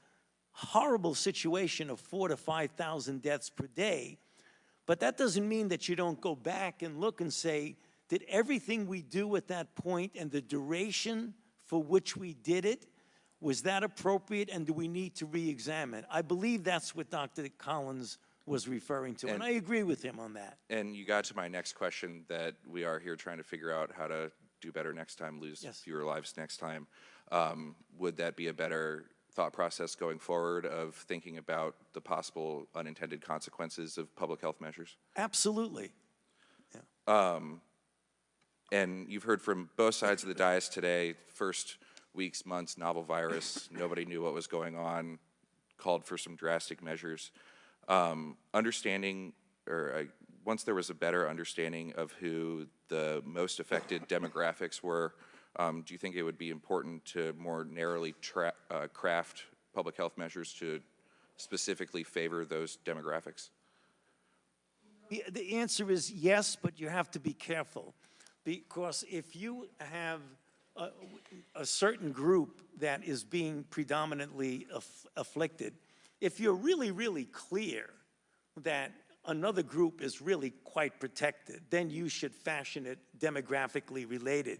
horrible situation of 4,000 to 5,000 deaths per day. But that doesn't mean that you don't go back and look and say, did everything we do at that point and the duration for which we did it, was that appropriate, and do we need to re-examine? I believe that's what Dr. Collins was referring to, and I agree with him on that. And you got to my next question, that we are here trying to figure out how to do better next time, lose fewer lives next time. Would that be a better thought process going forward of thinking about the possible unintended consequences of public health measures? Absolutely. And you've heard from both sides of the dais today, first weeks, months, novel virus, nobody knew what was going on, called for some drastic measures. Understanding, or once there was a better understanding of who the most affected demographics were, do you think it would be important to more narrowly craft public health measures to specifically favor those demographics? The answer is yes, but you have to be careful. Because if you have a certain group that is being predominantly afflicted, if you're really, really clear that another group is really quite protected, then you should fashion it demographically related.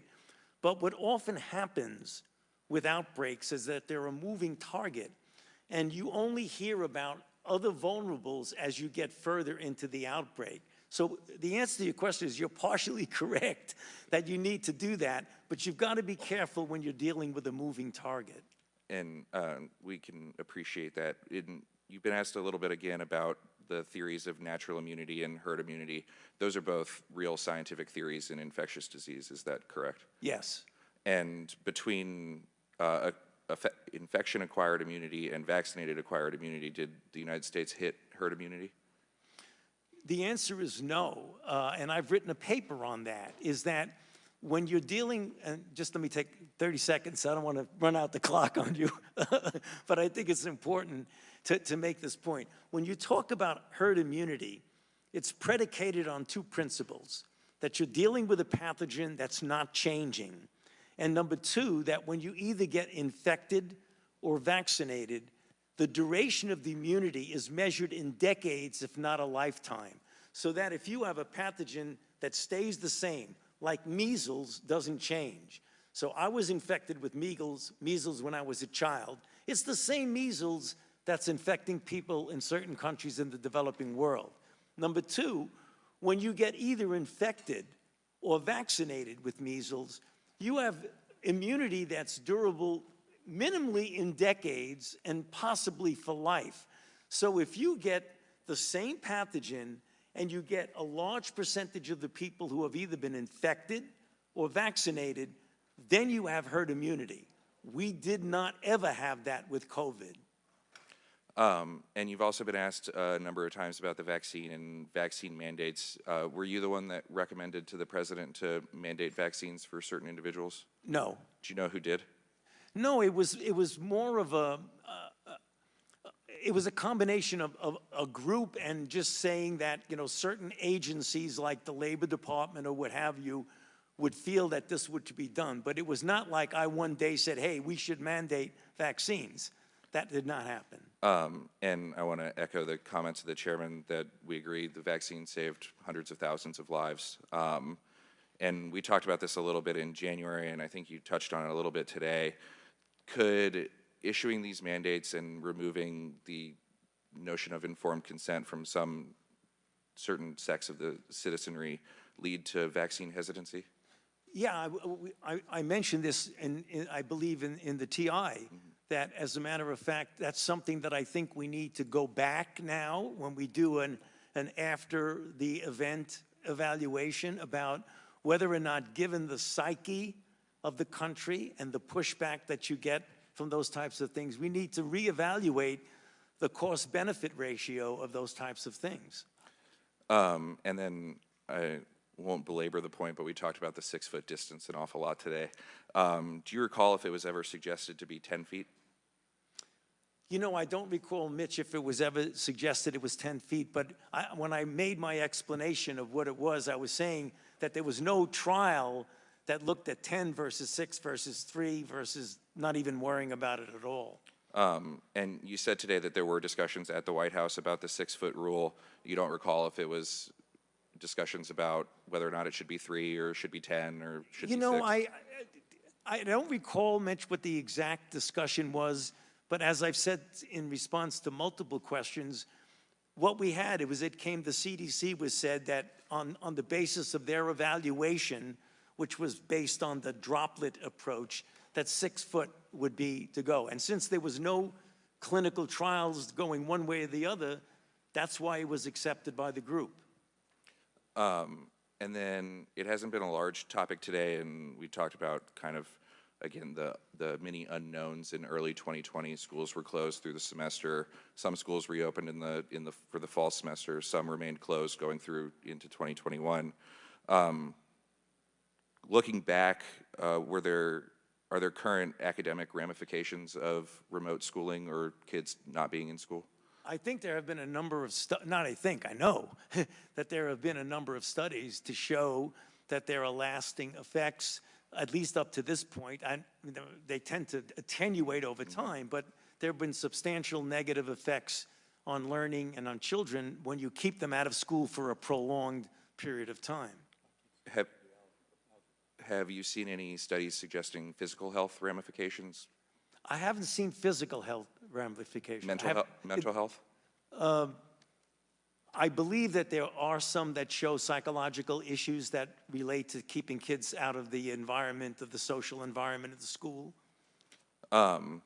But what often happens with outbreaks is that they're a moving target, and you only hear about other vulnerables as you get further into the outbreak. So the answer to your question is you're partially correct that you need to do that, but you've got to be careful when you're dealing with a moving target. And we can appreciate that. You've been asked a little bit again about the theories of natural immunity and herd immunity. Those are both real scientific theories in infectious disease, is that correct? Yes. And between infection-acquired immunity and vaccinated-acquired immunity. Did the United States hit herd immunity? The answer is no, and I've written a paper on that, is that when you're dealing, and just let me take 30 seconds, I don't want to run out the clock on you, but I think it's important to make this point. When you talk about herd immunity, it's predicated on two principles: that you're dealing with a pathogen that's not changing, and number two, that when you either get infected or vaccinated, the duration of the immunity is measured in decades, if not a lifetime. So that if you have a pathogen that stays the same, like measles doesn't change. So I was infected with measles when I was a child. It's the same measles that's infecting people in certain countries in the developing world. Number two, when you get either infected or vaccinated with measles, you have immunity that's durable minimally in decades and possibly for life. So if you get the same pathogen and you get a large percentage of the people who have either been infected or vaccinated, then you have herd immunity. We did not ever have that with COVID. And you've also been asked a number of times about the vaccine and vaccine mandates. Were you the one that recommended to the president to mandate vaccines for certain individuals? No. Do you know who did? No, it was more of it was a combination of a group and just saying that, you know, certain agencies like the Labor Department or what have you would feel that this would be done. But it was not like I one day said, hey, we should mandate vaccines. That did not happen. And I want to echo the comments of the chairman that we agree the vaccine saved hundreds of thousands of lives. And we talked about this a little bit in January, and I think you touched on it a little bit today. Could issuing these mandates and removing the notion of informed consent from some certain sects of the citizenry lead to vaccine hesitancy? Yeah, I mentioned this, I believe, in the TI, that as a matter of fact, that's something that I think we need to go back now when we do an after the event evaluation about whether or not, given the psyche of the country and the pushback that you get from those types of things, we need to reevaluate the cost-benefit ratio of those types of things. And then I won't belabor the point, but we talked about the 6-foot distance an awful lot today. Do you recall if it was ever suggested to be 10 feet? You know, I don't recall, Mitch, if it was ever suggested it was 10 feet, but when I made my explanation of what it was, I was saying that there was no trial that looked at 10 versus 6 versus 3 versus not even worrying about it at all. And you said today that there were discussions at the White House about the 6-foot rule. You don't recall if it was discussions about whether or not it should be 3 or should be 10 or should be 6? You know, I don't recall, Mitch, what the exact discussion was, but as I've said in response to multiple questions, what we had, the CDC was said that on the basis of their evaluation, which was based on the droplet approach, that 6 foot would be to go. And since there was no clinical trials going one way or the other, that's why it was accepted by the group. And then it hasn't been a large topic today, and we talked about kind of, again, the many unknowns in early 2020. Schools were closed through the semester. Some schools reopened for the fall semester. Some remained closed going through into 2021. Looking back, are there current academic ramifications of remote schooling or kids not being in school? I think there have been a number of, I know, that there have been a number of studies to show that there are lasting effects, at least up to this point. They tend to attenuate over time, but there have been substantial negative effects on learning and on children when you keep them out of school for a prolonged period of time. Have you seen any studies suggesting physical health ramifications? I haven't seen physical health ramifications. Mental health? I believe that there are some that show psychological issues that relate to keeping kids out of the environment, of the social environment of the school. And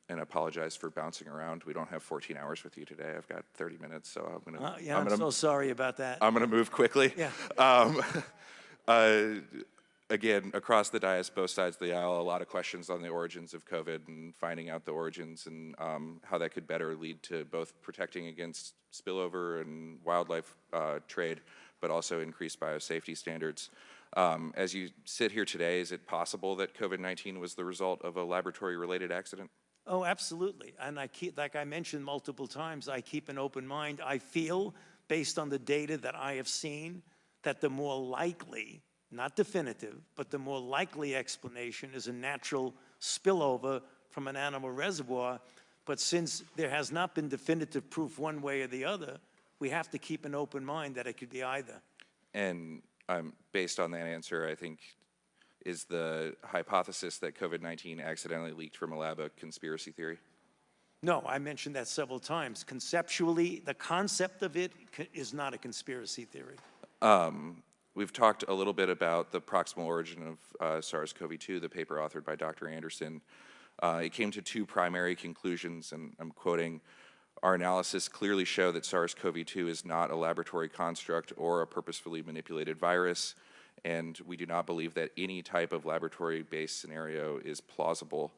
apologize for bouncing around. We don't have 14 hours with you today. I've got 30 minutes, so I'm so sorry about that. I'm gonna move quickly. Yeah. again, across the dais, both sides of the aisle, a lot of questions on the origins of COVID and finding out the origins and how that could better lead to both protecting against spillover and wildlife trade, but also increased biosafety standards. As you sit here today, is it possible that COVID-19 was the result of a laboratory-related accident? Oh, absolutely. And like I mentioned multiple times, I keep an open mind. I feel, based on the data that I have seen, that the more likely, not definitive, but the more likely explanation is a natural spillover from an animal reservoir. But since there has not been definitive proof one way or the other, we have to keep an open mind that it could be either. And based on that answer, I think, is the hypothesis that COVID-19 accidentally leaked from a lab a conspiracy theory? No, I mentioned that several times. Conceptually, the concept of it is not a conspiracy theory. We've talked a little bit about the proximal origin of SARS-CoV-2, the paper authored by Dr. Anderson. It came to two primary conclusions, and I'm quoting, "Our analysis clearly show that SARS-CoV-2 is not a laboratory construct or a purposefully manipulated virus, and we do not believe that any type of laboratory-based scenario is plausible."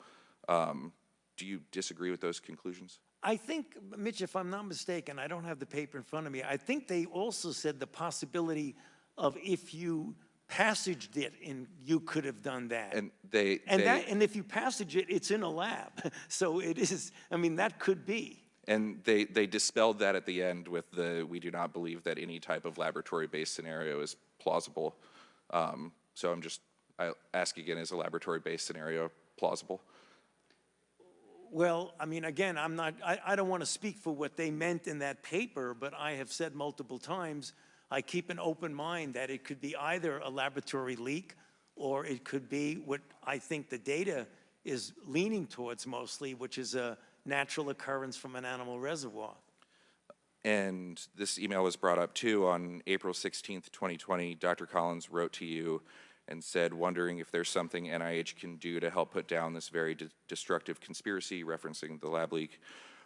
Do you disagree with those conclusions? I think, Mitch, if I'm not mistaken, I don't have the paper in front of me, I think they also said the possibility of if you passaged it, and you could have done that. And and if you passage it, it's in a lab. So it is, I mean, that could be. And they dispelled that at the end with we do not believe that any type of laboratory-based scenario is plausible. So I ask again, is a laboratory-based scenario plausible? Well, I mean, again, I don't want to speak for what they meant in that paper, but I have said multiple times, I keep an open mind that it could be either a laboratory leak or it could be what I think the data is leaning towards mostly, which is a natural occurrence from an animal reservoir. And this email was brought up too on April 16th, 2020. Dr. Collins wrote to you and said, wondering if there's something NIH can do to help put down this very destructive conspiracy, referencing the lab leak.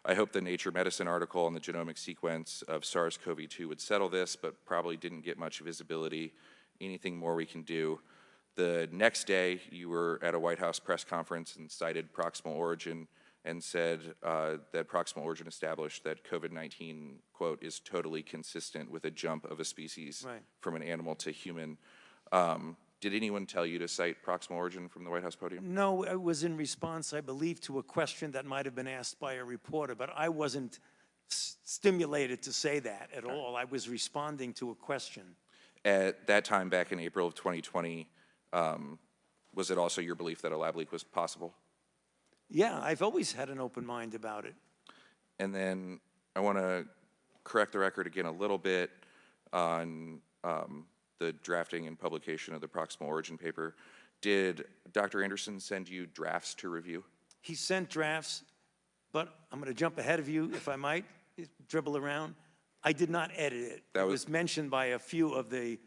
I hope the Nature Medicine article on the genomic sequence of SARS-CoV-2 would settle this, but probably didn't get much visibility. Anything more we can do? The next day, you were at a White House press conference and cited proximal origin and said that proximal origin established that COVID-19, quote, is totally consistent with a jump of a species from an animal to human. Did anyone tell you to cite proximal origin from the White House podium? No, it was in response, I believe, to a question that might have been asked by a reporter, but I wasn't stimulated to say that at all. I was responding to a question. At that time, back in April of 2020, was it also your belief that a lab leak was possible? Yeah, I've always had an open mind about it. And then I want to correct the record again a little bit on the drafting and publication of the proximal origin paper. Did Dr. Anderson send you drafts to review? He sent drafts, but I'm going to jump ahead of you, if I might, dribble around. I did not edit it. It was mentioned by a few of the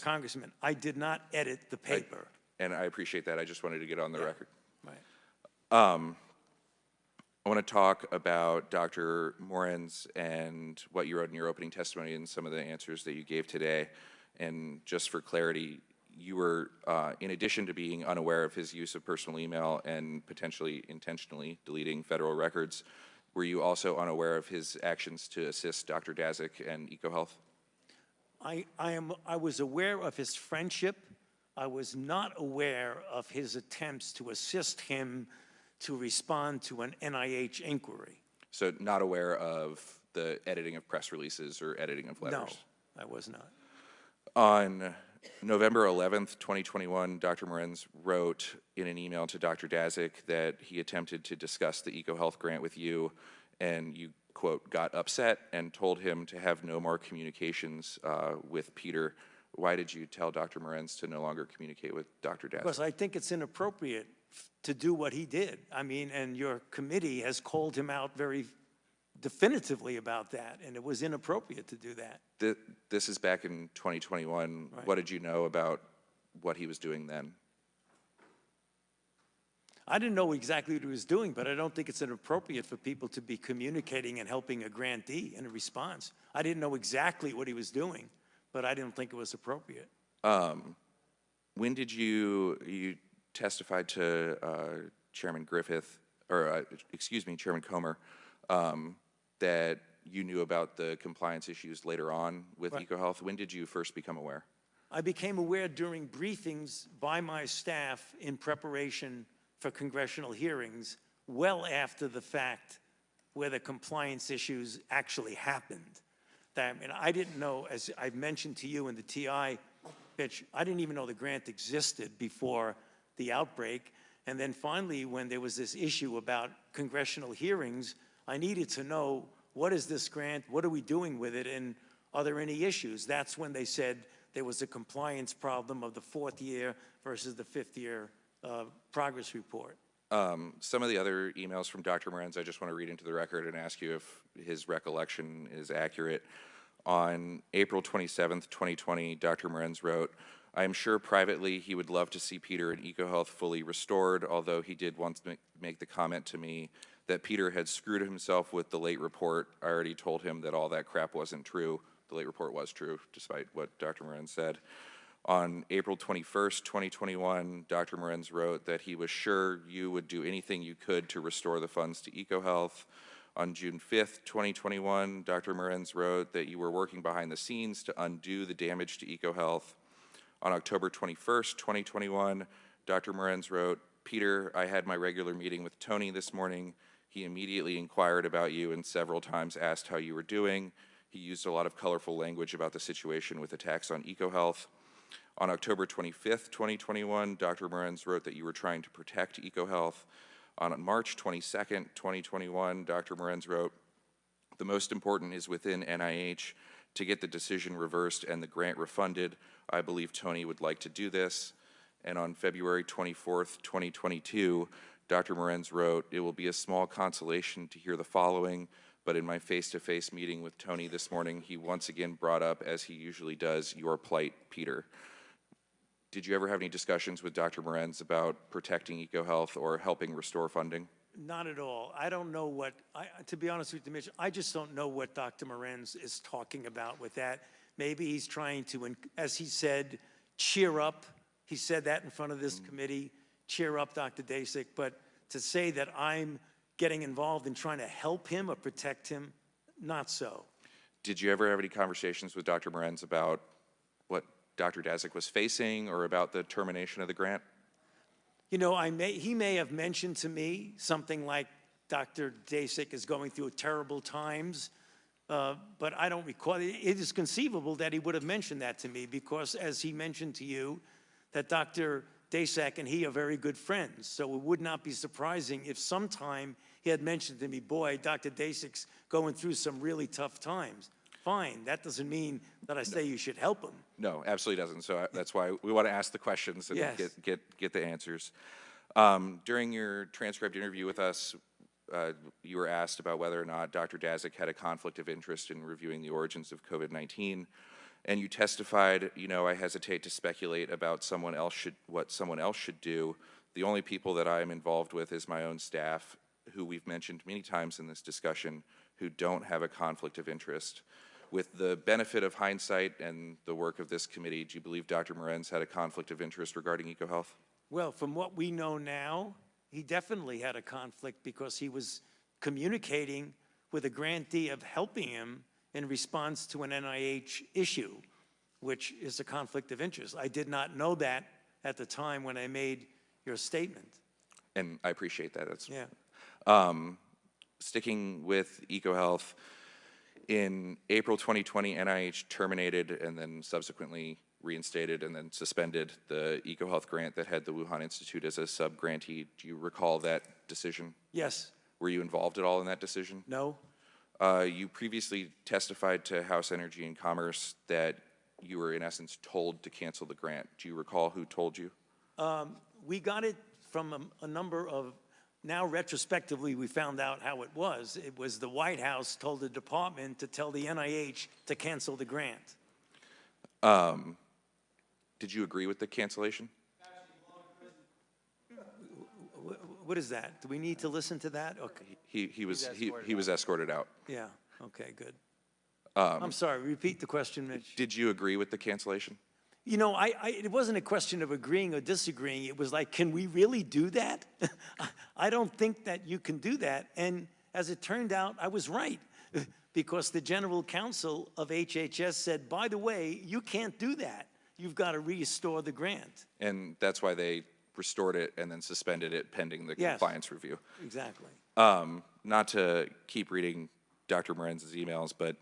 congressmen. I did not edit the paper. And I appreciate that. I just wanted to get on the record. Right. I want to talk about Dr. Morenz and what you wrote in your opening testimony and some of the answers that you gave today. And just for clarity, you were, in addition to being unaware of his use of personal email and potentially intentionally deleting federal records, were you also unaware of his actions to assist Dr. Daszak and EcoHealth? I was aware of his friendship. I was not aware of his attempts to assist him to respond to an NIH inquiry. So not aware of the editing of press releases or editing of letters? No, I was not. On November 11th, 2021, Dr. Morenz wrote in an email to Dr. Daszak that he attempted to discuss the EcoHealth grant with you, and you, quote, got upset and told him to have no more communications with Peter. Why did you tell Dr. Morenz to no longer communicate with Dr. Daszak? Because I think it's inappropriate to do what he did. I mean, and your committee has called him out very definitively about that, and it was inappropriate to do that. This is back in 2021. Right. What did you know about what he was doing then? I didn't know exactly what he was doing, but I don't think it's inappropriate for people to be communicating and helping a grantee in a response. I didn't know exactly what he was doing, but I didn't think it was appropriate. when did you testified to Chairman Griffith, or excuse me, Chairman Comer, that you knew about the compliance issues later on with EcoHealth? When did you first become aware? I became aware during briefings by my staff in preparation for congressional hearings well after the fact where the compliance issues actually happened. That, and I didn't know, as I mentioned to you in the TI pitch, I didn't even know the grant existed before the outbreak. And then finally, when there was this issue about congressional hearings, I needed to know, what is this grant? What are we doing with it? And are there any issues? That's when they said there was a compliance problem of the 4th year versus the 5th year progress report. Some of the other emails from Dr. Morenz, I just want to read into the record and ask you if his recollection is accurate. On April 27th, 2020, Dr. Morenz wrote, "I am sure privately he would love to see Peter and EcoHealth fully restored, although he did once make the comment to me that Peter had screwed himself with the late report. I already told him that all that crap wasn't true." The late report was true, despite what Dr. Morenz said. On April 21st, 2021, Dr. Morenz wrote that he was sure you would do anything you could to restore the funds to EcoHealth. On June 5th, 2021, Dr. Morenz wrote that you were working behind the scenes to undo the damage to EcoHealth. On October 21st, 2021, Dr. Morenz wrote, "Peter, I had my regular meeting with Tony this morning. He immediately inquired about you and several times asked how you were doing. He used a lot of colorful language about the situation with attacks on EcoHealth." On October 25th, 2021, Dr. Morenz wrote that you were trying to protect EcoHealth. On March 22nd, 2021, Dr. Morenz wrote, "The most important is within NIH to get the decision reversed and the grant refunded. I believe Tony would like to do this." And on February 24th, 2022, Dr. Morenz wrote, "It will be a small consolation to hear the following, but in my face-to-face meeting with Tony this morning, he once again brought up, as he usually does, your plight, Peter." Did you ever have any discussions with Dr. Morenz about protecting EcoHealth or helping restore funding? Not at all. I don't know what, to be honest with you, Mitch, I just don't know what Dr. Morenz is talking about with that. Maybe he's trying to, as he said, cheer up. He said that in front of this committee, cheer up Dr. Dasick, but to say that I'm getting involved in trying to help him or protect him, not so. Did you ever have any conversations with Dr. Morenz about what Dr. Dasick was facing or about the termination of the grant? You know, he may have mentioned to me something like Dr. Dasick is going through terrible times, but I don't recall. It is conceivable that he would have mentioned that to me because, as he mentioned to you, that Dr. Dasick and he are very good friends. So it would not be surprising if sometime he had mentioned to me, boy, Dr. Dasick's going through some really tough times. Fine, that doesn't mean that I say you should help him. No, absolutely doesn't. So that's why we want to ask the questions and Yes. get the answers. During your transcribed interview with us, you were asked about whether or not Dr. Dasick had a conflict of interest in reviewing the origins of COVID-19. And you testified, you know, I hesitate to speculate about what someone else should do. The only people that I am involved with is my own staff, who we've mentioned many times in this discussion, who don't have a conflict of interest. With the benefit of hindsight and the work of this committee, do you believe Dr. Morenz had a conflict of interest regarding EcoHealth? Well, from what we know now, he definitely had a conflict because he was communicating with a grantee of helping him in response to an NIH issue, which is a conflict of interest. I did not know that at the time when I made your statement. And I appreciate that. That's, yeah. Sticking with EcoHealth, in April 2020, NIH terminated and then subsequently reinstated and then suspended the EcoHealth grant that had the Wuhan Institute as a sub-grantee. Do you recall that decision? Yes. Were you involved at all in that decision? No. You previously testified to House Energy and Commerce that you were, in essence, told to cancel the grant. Do you recall who told you? We got it from a number of, now retrospectively we found out how it was. It was the White House told the department to tell the NIH to cancel the grant. Did you agree with the cancellation? What is that? Do we need to listen to that? Okay. He was escorted out. Yeah, okay, good. I'm sorry, repeat the question, Mitch. Did you agree with the cancellation? You know, it wasn't a question of agreeing or disagreeing. It was like, can we really do that? I don't think that you can do that. And as it turned out, I was right because the general counsel of HHS said, by the way, you can't do that. You've got to restore the grant. And that's why they restored it and then suspended it pending the compliance review. Exactly. Not to keep reading Dr. Morenz's emails, but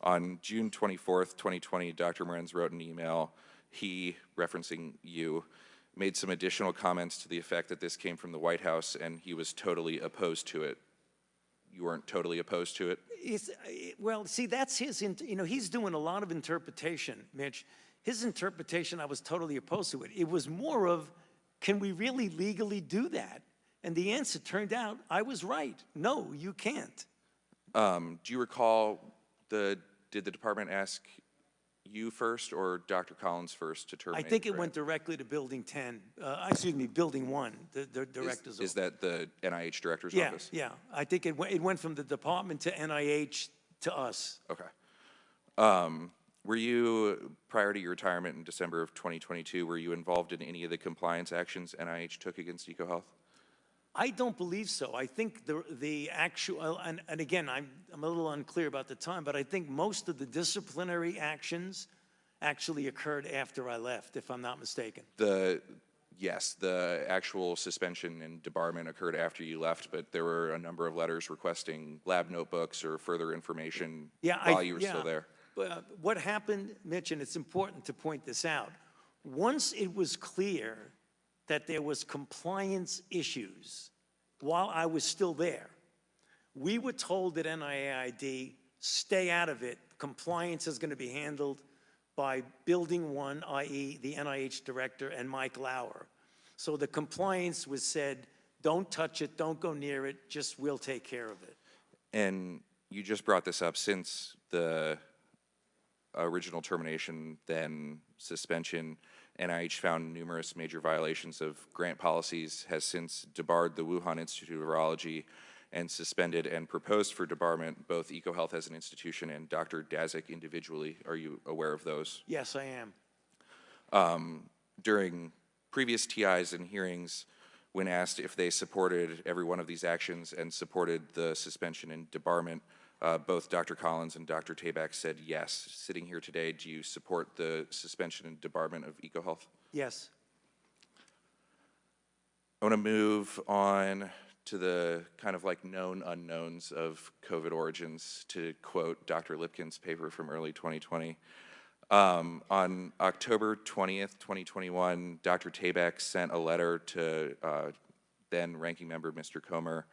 on June 24th, 2020, Dr. Morenz wrote an email. He, referencing you, made some additional comments to the effect that this came from the White House and he was totally opposed to it. You weren't totally opposed to it? Well, see, that's his, you know, he's doing a lot of interpretation, Mitch. His interpretation, I was totally opposed to it. It was more of, can we really legally do that? And the answer turned out, I was right. No, you can't. Do you recall, did the department ask you first or Dr. Collins first to terminate? I think it went directly to Building 10, Building 1, the director's office. Is that the NIH director's office? Yeah, I think it went from the department to NIH to us. Okay. Were you, prior to your retirement in December of 2022, were you involved in any of the compliance actions NIH took against EcoHealth? I don't believe so. I think the actual, and again, I'm a little unclear about the time, but I think most of the disciplinary actions actually occurred after I left, if I'm not mistaken. Yes, the actual suspension and debarment occurred after you left, but there were a number of letters requesting lab notebooks or further information while you were still there. What happened, Mitch, and it's important to point this out, once it was clear that there was compliance issues while I was still there, we were told at NIAID, stay out of it. Compliance is going to be handled by Building 1, i.e. the NIH director and Mike Lauer. So the compliance was said, don't touch it, don't go near it, just we'll take care of it. And you just brought this up, since the original termination, then suspension, NIH found numerous major violations of grant policies, has since debarred the Wuhan Institute of Virology and suspended and proposed for debarment both EcoHealth as an institution and Dr. Dazik individually. Are you aware of those? Yes, I am. During previous TIs and hearings, when asked if they supported every one of these actions and supported the suspension and debarment, both Dr. Collins and Dr. Tabak said yes. Sitting here today, do you support the suspension and debarment of EcoHealth? Yes. I want to move on to the kind of like known unknowns of COVID origins, to quote Dr. Lipkin's paper from early 2020. On October 20th, 2021, Dr. Tabak sent a letter to then Ranking Member Mr. Comer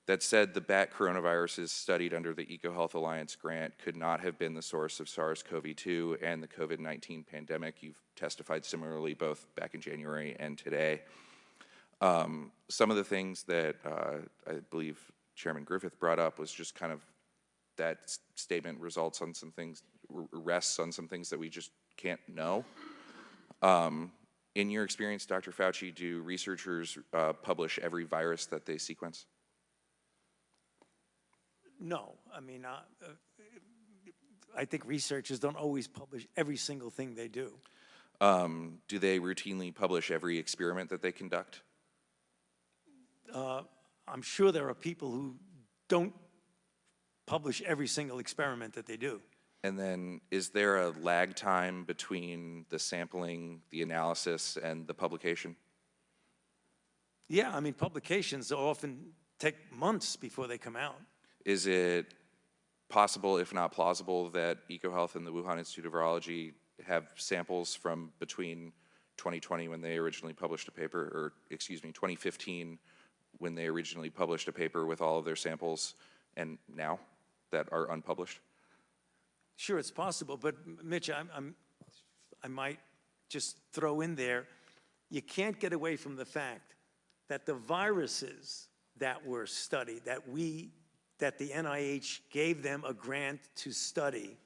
that said the bat coronaviruses studied under the EcoHealth Alliance grant could not have been the source of SARS-CoV-2 and the COVID-19 pandemic. You've testified similarly both back in January and today. Some of the things that I believe Chairman Griffith brought up was just kind of that statement results on some things, rests on some things that we just can't know. In your experience, Dr. Fauci, do researchers publish every virus that they sequence? No, I mean, I think researchers don't always publish every single thing they do. Do they routinely publish every experiment that they conduct? I'm sure there are people who don't publish every single experiment that they do. And then is there a lag time between the sampling, the analysis, and the publication? Yeah, I mean, publications often take months before they come out. Is it possible, if not plausible, that EcoHealth and the Wuhan Institute of Virology have samples from between 2020 when they originally published a paper, or excuse me, 2015 when they originally published a paper with all of their samples, and now that are unpublished? Sure, it's possible, but Mitch, I might just throw in there, you can't get away from the fact that the viruses that were studied, that the NIH gave them a grant to study,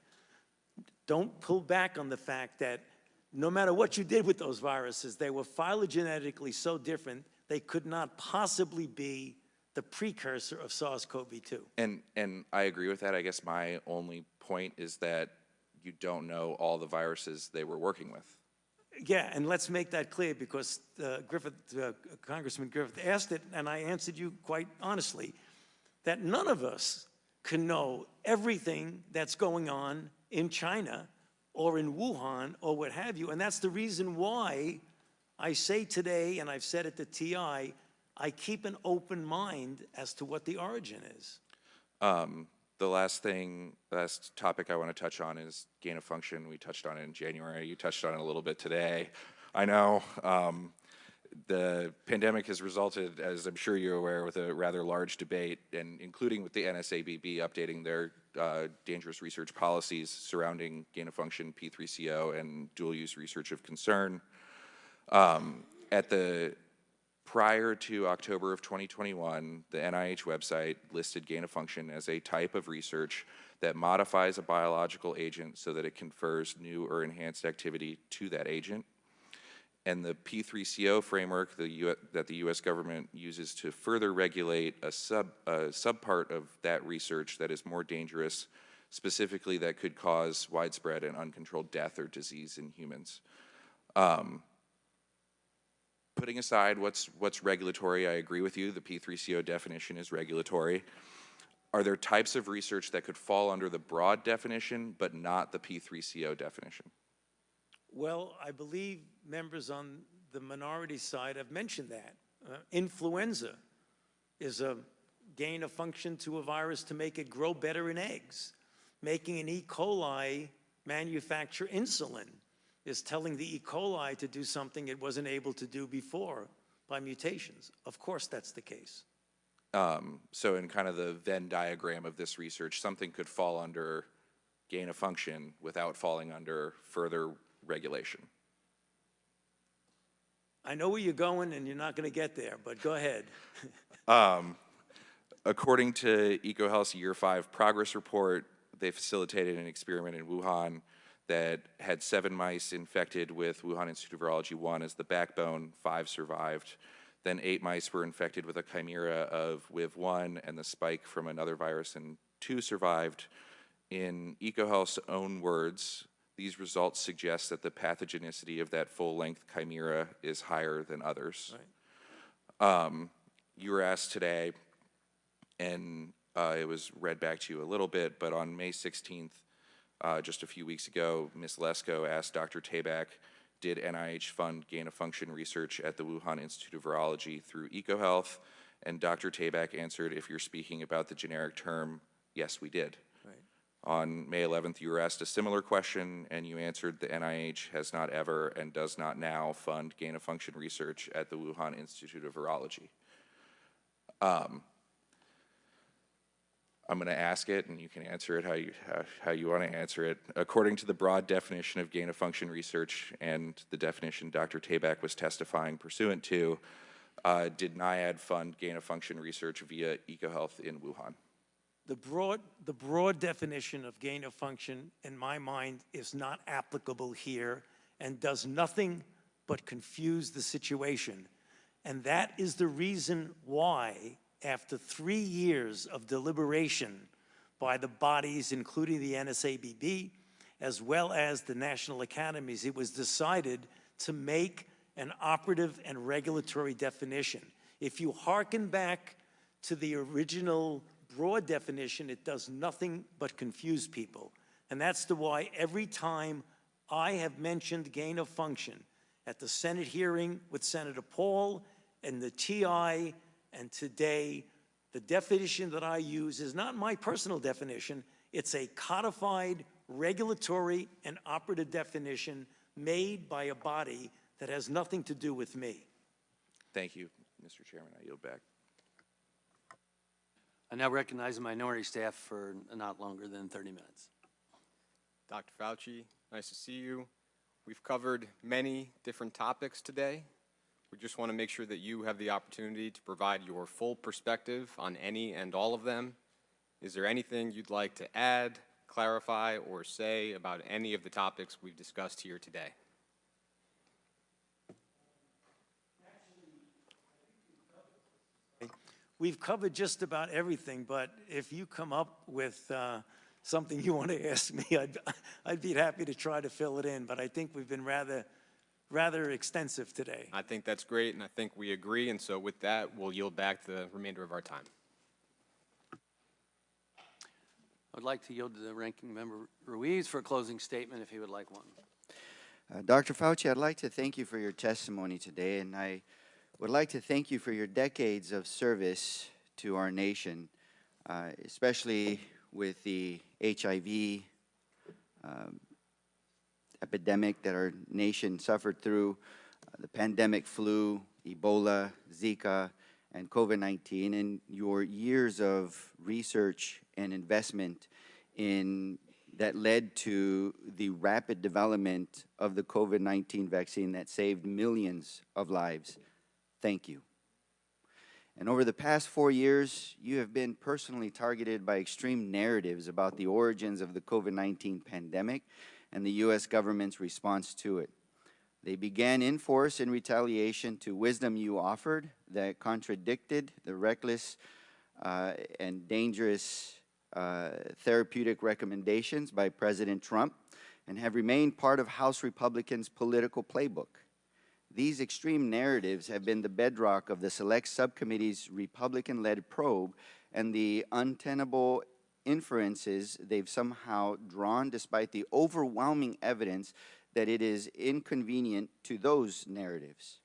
don't pull back on the fact that no matter what you did with those viruses, they were phylogenetically so different, they could not possibly be the precursor of SARS-CoV-2. And I agree with that. I guess my only point is that you don't know all the viruses they were working with. Yeah, and let's make that clear because Congressman Griffith asked it, and I answered you quite honestly, that none of us can know everything that's going on in China or in Wuhan or what have you. And that's the reason why I say today, and I've said at the TI, I keep an open mind as to what the origin is. The last topic I want to touch on is gain of function. We touched on it in January. You touched on it a little bit today. I know the pandemic has resulted, as I'm sure you're aware, with a rather large debate, and including with the NSABB updating their dangerous research policies surrounding gain of function, P3CO, and dual use research of concern. Prior to October of 2021, the NIH website listed gain of function as a type of research that modifies a biological agent so that it confers new or enhanced activity to that agent. And the P3CO framework that the US government uses to further regulate a subpart of that research that is more dangerous, specifically that could cause widespread and uncontrolled death or disease in humans. Putting aside what's regulatory, I agree with you, the P3CO definition is regulatory. Are there types of research that could fall under the broad definition but not the P3CO definition? Well, I believe members on the minority side have mentioned that. Influenza is a gain of function to a virus to make it grow better in eggs. Making an E. coli manufacture insulin is telling the E. coli to do something it wasn't able to do before by mutations. Of course that's the case. So in kind of the Venn diagram of this research, something could fall under gain of function without falling under further regulation. I know where you're going and you're not going to get there, but go ahead. According to EcoHealth's Year 5 progress report, they facilitated an experiment in Wuhan that had 7 mice infected with Wuhan Institute of Virology 1 as the backbone, 5 survived. Then 8 mice were infected with a chimera of WIV1 and the spike from another virus, and 2 survived. In EcoHealth's own words, these results suggest that the pathogenicity of that full-length chimera is higher than others. Right. You were asked today, and it was read back to you a little bit, but on May 16th, just a few weeks ago, Ms. Lesko asked Dr. Tabak, did NIH fund gain-of-function research at the Wuhan Institute of Virology through EcoHealth? And Dr. Tabak answered, if you're speaking about the generic term, yes, we did. Right. On May 11th, you were asked a similar question, and you answered the NIH has not ever and does not now fund gain-of-function research at the Wuhan Institute of Virology. I'm going to ask it, and you can answer it how you want to answer it. According to the broad definition of gain-of-function research and the definition Dr. Tabak was testifying pursuant to, did NIAID fund gain-of-function research via EcoHealth in Wuhan? The broad definition of gain-of-function, in my mind, is not applicable here and does nothing but confuse the situation. And that is the reason why, after 3 years of deliberation by the bodies, including the NSABB, as well as the national academies, it was decided to make an operative and regulatory definition. If you hearken back to the original broad definition, it does nothing but confuse people. And that's the why every time I have mentioned gain of function at the Senate hearing with Senator Paul and the TI, and today, the definition that I use is not my personal definition. It's a codified, regulatory, and operative definition made by a body that has nothing to do with me. Thank you, Mr. Chairman. I yield back. I now recognize the minority staff for not longer than 30 minutes. Dr. Fauci, nice to see you. We've covered many different topics today. We just want to make sure that you have the opportunity to provide your full perspective on any and all of them. Is there anything you'd like to add, clarify, or say about any of the topics we've discussed here today? We've covered just about everything, but if you come up with something you want to ask me, I'd be happy to try to fill it in, but I think we've been rather rather extensive today. I think that's great, and I think we agree, and so with that, we'll yield back the remainder of our time. I'd like to yield to the Ranking Member Ruiz for a closing statement if he would like one. Dr. Fauci, I'd like to thank you for your testimony today, and I would like to thank you for your decades of service to our nation, especially with the HIV epidemic that our nation suffered through, the pandemic flu, Ebola, Zika, and COVID-19, and your years of research and investment in that led to the rapid development of the COVID-19 vaccine that saved millions of lives. Thank you. And over the past 4 years, you have been personally targeted by extreme narratives about the origins of the COVID-19 pandemic and the U.S. government's response to it. They began in force in retaliation to wisdom you offered that contradicted the reckless and dangerous therapeutic recommendations by President Trump and have remained part of House Republicans' political playbook. These extreme narratives have been the bedrock of the Select Subcommittee's Republican-led probe and the untenable inferences they've somehow drawn despite the overwhelming evidence that it is inconvenient to those narratives.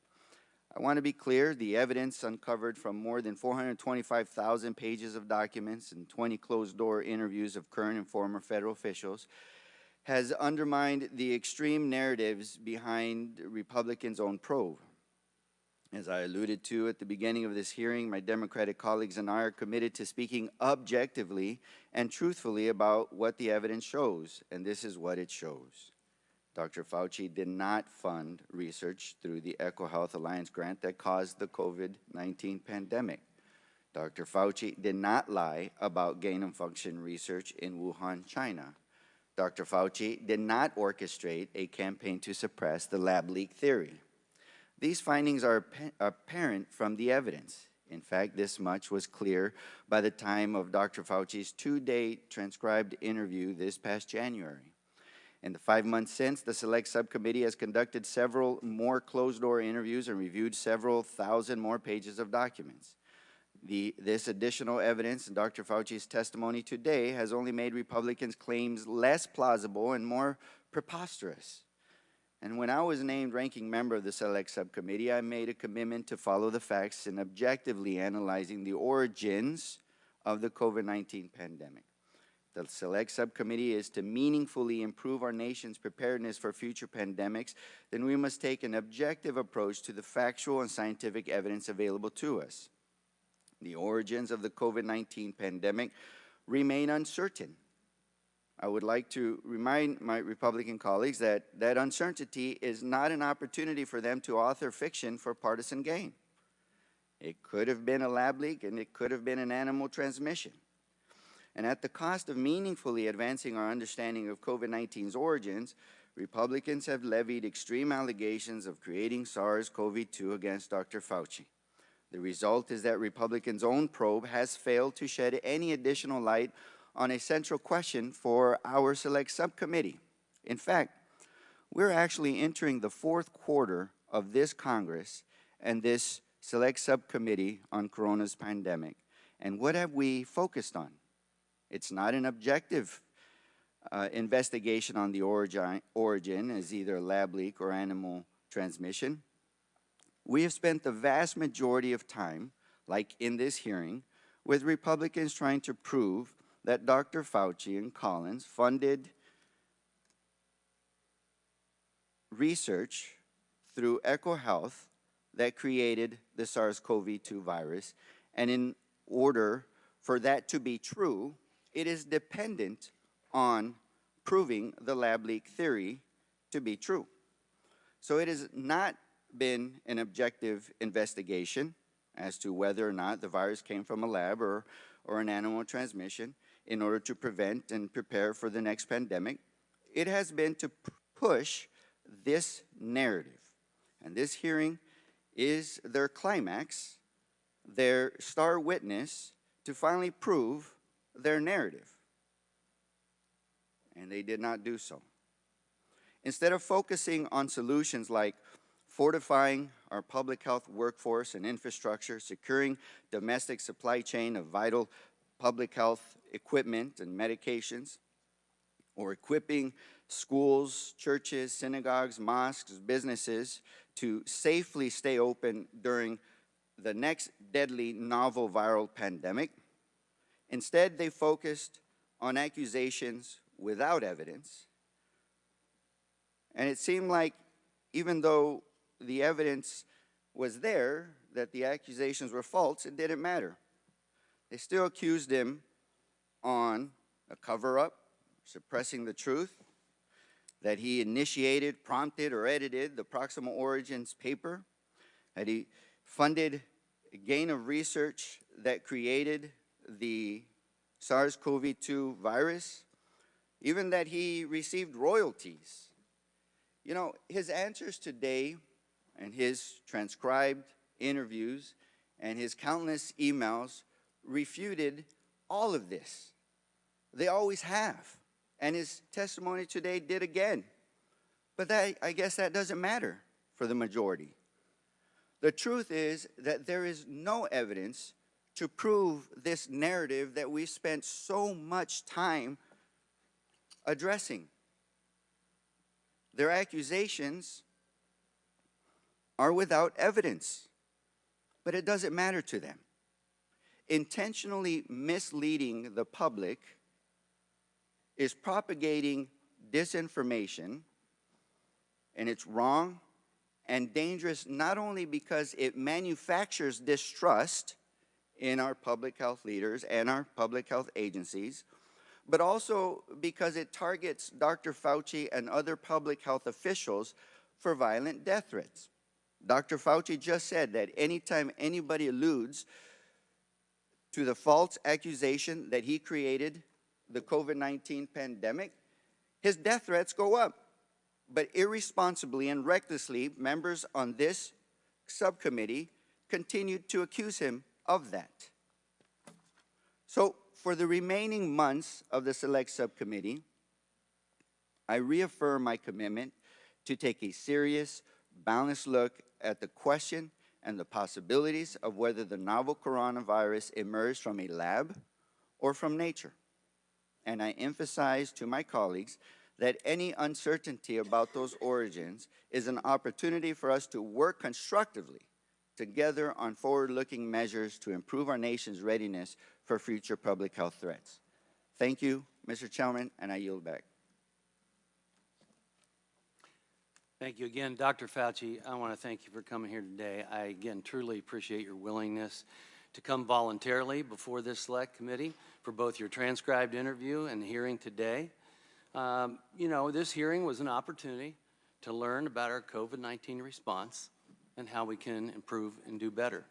I want to be clear, the evidence uncovered from more than 425,000 pages of documents and 20 closed-door interviews of current and former federal officials has undermined the extreme narratives behind Republicans' own probe. As I alluded to at the beginning of this hearing, my Democratic colleagues and I are committed to speaking objectively and truthfully about what the evidence shows, and this is what it shows. Dr. Fauci did not fund research through the EcoHealth Alliance grant that caused the COVID-19 pandemic. Dr. Fauci did not lie about gain-of-function research in Wuhan, China. Dr. Fauci did not orchestrate a campaign to suppress the lab leak theory. These findings are apparent from the evidence. In fact, this much was clear by the time of Dr. Fauci's 2-day transcribed interview this past January. In the 5 months since, the Select Subcommittee has conducted several more closed-door interviews and reviewed several thousand more pages of documents. This additional evidence in Dr. Fauci's testimony today has only made Republicans' claims less plausible and more preposterous. And when I was named ranking member of the Select Subcommittee, I made a commitment to follow the facts in objectively analyzing the origins of the COVID-19 pandemic. The Select Subcommittee is to meaningfully improve our nation's preparedness for future pandemics, then we must take an objective approach to the factual and scientific evidence available to us. The origins of the COVID-19 pandemic remain uncertain. I would like to remind my Republican colleagues that that uncertainty is not an opportunity for them to author fiction for partisan gain. It could have been a lab leak and it could have been an animal transmission. And at the cost of meaningfully advancing our understanding of COVID-19's origins, Republicans have levied extreme allegations of creating SARS-CoV-2 against Dr. Fauci. The result is that Republicans' own probe has failed to shed any additional light on a central question for our Select Subcommittee. In fact, we're actually entering the fourth quarter of this Congress and this Select Subcommittee on Corona's pandemic. And what have we focused on? It's not an objective investigation on the origin as either a lab leak or animal transmission. We have spent the vast majority of time, like in this hearing, with Republicans trying to prove that Dr. Fauci and Collins funded research through EcoHealth that created the SARS-CoV-2 virus. And in order for that to be true, it is dependent on proving the lab leak theory to be true. So it has not been an objective investigation as to whether or not the virus came from a lab or an animal transmission in order to prevent and prepare for the next pandemic. It has been to push this narrative. And this hearing is their climax, their star witness to finally prove their narrative. And they did not do so. Instead of focusing on solutions like fortifying our public health workforce and infrastructure, securing domestic supply chain of vital public health equipment and medications, or equipping schools, churches, synagogues, mosques, businesses to safely stay open during the next deadly novel viral pandemic. Instead, they focused on accusations without evidence. And it seemed like even though the evidence was there that the accusations were false, it didn't matter. They still accused him on a cover-up, suppressing the truth, that he initiated, prompted, or edited the Proximal Origins paper, that he funded a gain of research that created the SARS-CoV-2 virus, even that he received royalties. You know, his answers today and his transcribed interviews and his countless emails refuted all of this. They always have. And his testimony today did again. But that, I guess that doesn't matter for the majority. The truth is that there is no evidence to prove this narrative that we spent so much time addressing. Their accusations are without evidence, but it doesn't matter to them. Intentionally misleading the public is propagating disinformation, and it's wrong and dangerous not only because it manufactures distrust in our public health leaders and our public health agencies, but also because it targets Dr. Fauci and other public health officials for violent death threats. Dr. Fauci just said that anytime anybody alludes to the false accusation that he created the COVID-19 pandemic, his death threats go up. But irresponsibly and recklessly, members on this subcommittee continued to accuse him of that. So for the remaining months of the Select Subcommittee, I reaffirm my commitment to take a serious, balanced look at the question and the possibilities of whether the novel coronavirus emerged from a lab or from nature. And I emphasize to my colleagues that any uncertainty about those origins is an opportunity for us to work constructively together on forward-looking measures to improve our nation's readiness for future public health threats. Thank you, Mr. Chairman, and I yield back. Thank you again, Dr. Fauci. I want to thank you for coming here today. I, again, truly appreciate your willingness to come voluntarily before this Select Committee for both your transcribed interview and hearing today. You know, this hearing was an opportunity to learn about our COVID-19 response and how we can improve and do better.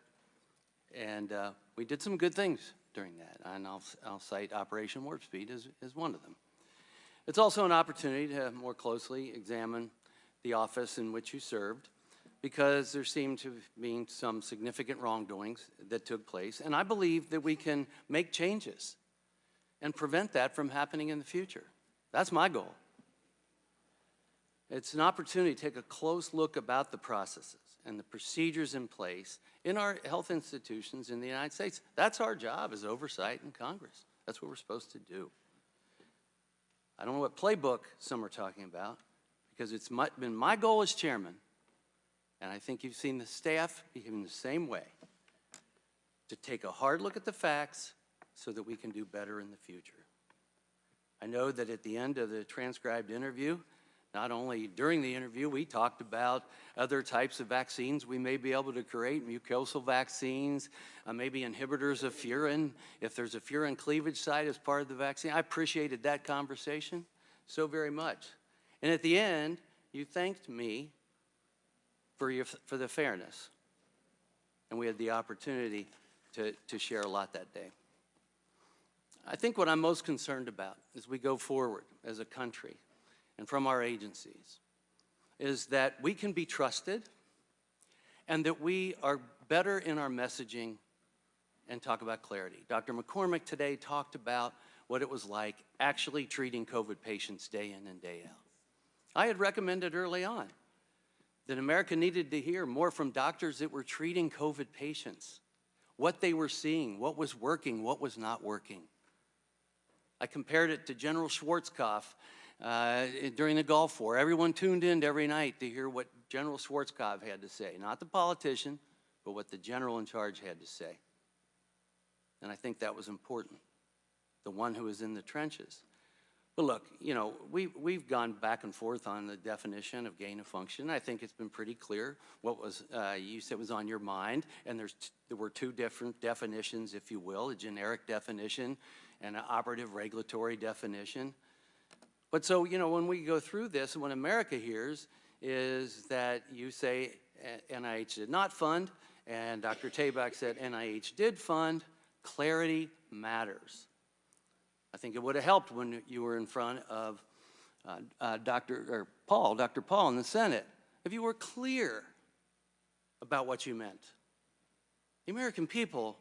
And we did some good things during that, and I'll cite Operation Warp Speed as one of them. It's also an opportunity to more closely examine the office in which you served, because there seemed to be some significant wrongdoings that took place, and I believe that we can make changes and prevent that from happening in the future. That's my goal. It's an opportunity to take a close look about the processes and the procedures in place in our health institutions in the United States. That's our job as oversight in Congress. That's what we're supposed to do. I don't know what playbook some are talking about, because it's been my goal as chairman, and I think you've seen the staff behave the same way, to take a hard look at the facts so that we can do better in the future. I know that at the end of the transcribed interview, not only during the interview, we talked about other types of vaccines we may be able to create, mucosal vaccines, maybe inhibitors of furin, if there's a furin cleavage site as part of the vaccine. I appreciated that conversation so very much. And at the end, you thanked me for the fairness. And we had the opportunity to share a lot that day. I think what I'm most concerned about as we go forward as a country and from our agencies is that we can be trusted and that we are better in our messaging and talk about clarity. Dr. McCormick today talked about what it was like actually treating COVID patients day in and day out. I had recommended early on that America needed to hear more from doctors that were treating COVID patients, what they were seeing, what was working, what was not working. I compared it to General Schwarzkopf during the Gulf War. Everyone tuned in every night to hear what General Schwarzkopf had to say, not the politician, but what the general in charge had to say. And I think that was important, the one who was in the trenches. But look, you know, we've gone back and forth on the definition of gain of function. I think it's been pretty clear what was, you said was on your mind, and there were two different definitions, if you will, a generic definition and an operative regulatory definition. But so, you know, when we go through this, and what America hears is that you say NIH did not fund, and Dr. Tabak said NIH did fund. Clarity matters. I think it would have helped when you were in front of Dr. Paul in the Senate, if you were clear about what you meant. The American people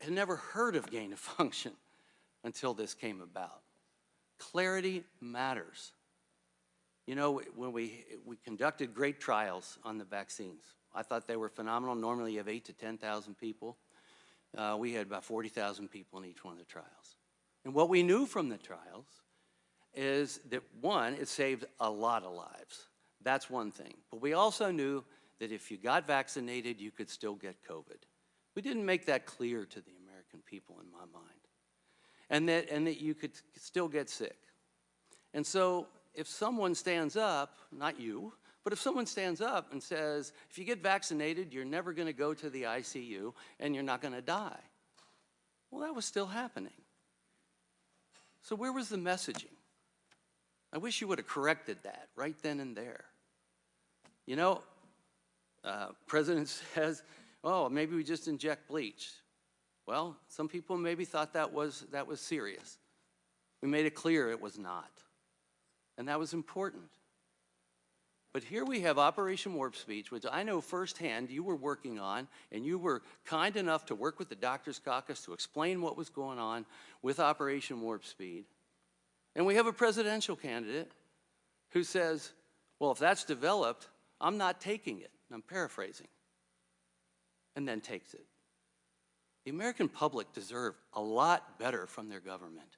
had never heard of gain of function until this came about. Clarity matters. You know, when we conducted great trials on the vaccines, I thought they were phenomenal. Normally you have 8,000 to 10,000 people. We had about 40,000 people in each one of the trials. And what we knew from the trials is that, one, it saved a lot of lives. That's one thing. But we also knew that if you got vaccinated, you could still get COVID. We didn't make that clear to the American people, in my mind. And that you could still get sick. And so if someone stands up, not you, but if someone stands up and says, if you get vaccinated, you're never going to go to the ICU and you're not going to die. Well, that was still happening. So where was the messaging? I wish you would have corrected that right then and there. You know, President says, oh, maybe we just inject bleach. Well, some people maybe thought that was serious. We made it clear it was not. And that was important. But here we have Operation Warp Speed, which I know firsthand you were working on, and you were kind enough to work with the Doctors Caucus to explain what was going on with Operation Warp Speed. And we have a presidential candidate who says, well, if that's developed, I'm not taking it. And I'm paraphrasing. And then takes it. The American public deserve a lot better from their government.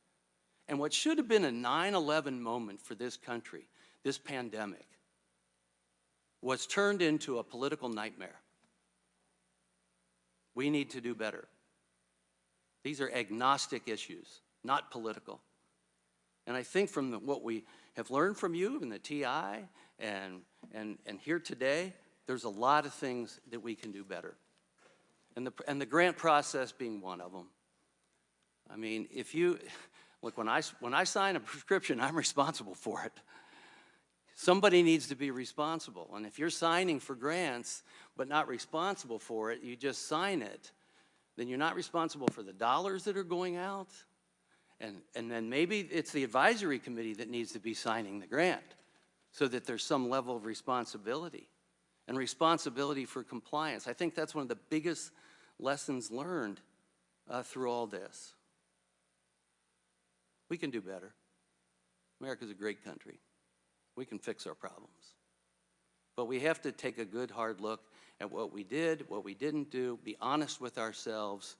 And what should have been a 9/11 moment for this country, this pandemic, was turned into a political nightmare. We need to do better. These are agnostic issues, not political. And I think from what we have learned from you in the TI and here today, there's a lot of things that we can do better. And the grant process being one of them. I mean, if you, look, when I sign a prescription, I'm responsible for it. Somebody needs to be responsible. And if you're signing for grants but not responsible for it, you just sign it, then you're not responsible for the dollars that are going out. And then maybe it's the advisory committee that needs to be signing the grant so that there's some level of responsibility and responsibility for compliance. I think that's one of the biggest lessons learned through all this. We can do better. America's a great country. We can fix our problems. But we have to take a good, hard look at what we did, what we didn't do, be honest with ourselves,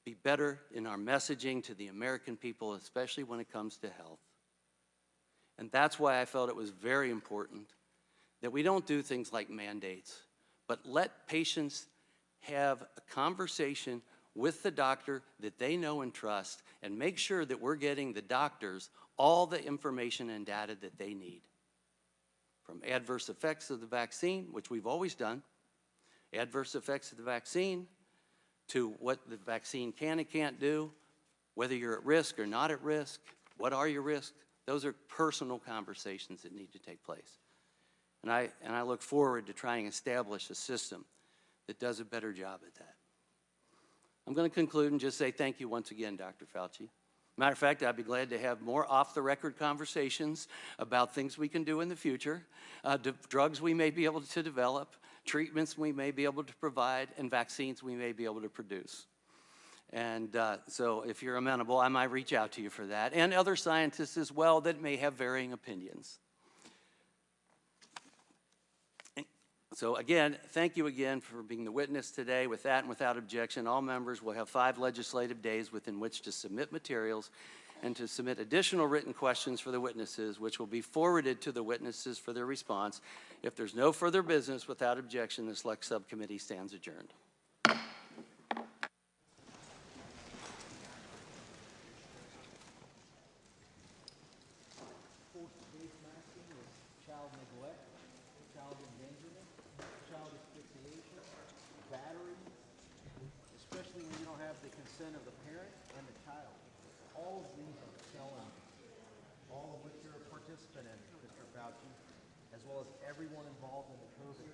be better in our messaging to the American people, especially when it comes to health. And that's why I felt it was very important that we don't do things like mandates, but let patients have a conversation with the doctor that they know and trust, and make sure that we're getting the doctors all the information and data that they need. From adverse effects of the vaccine, which we've always done, adverse effects of the vaccine, to what the vaccine can and can't do, whether you're at risk or not at risk, what are your risks? Those are personal conversations that need to take place. And I look forward to trying to establish a system that does a better job at that. I'm going to conclude and just say thank you once again, Dr. Fauci. Matter of fact, I'd be glad to have more off-the-record conversations about things we can do in the future, drugs we may be able to develop, treatments we may be able to provide, and vaccines we may be able to produce. And so if you're amenable, I might reach out to you for that, and other scientists as well that may have varying opinions. So again, thank you again for being the witness today. With that and without objection, all members will have 5 legislative days within which to submit materials and to submit additional written questions for the witnesses, which will be forwarded to the witnesses for their response. If there's no further business, without objection, the Select Subcommittee stands adjourned. Child neglect, child endangerment, child asphyxiation, battery, especially when you don't have the consent of the parent and the child. All of these are felonies, all of which you're a participant in, Mr. Fauci, as well as everyone involved in the COVID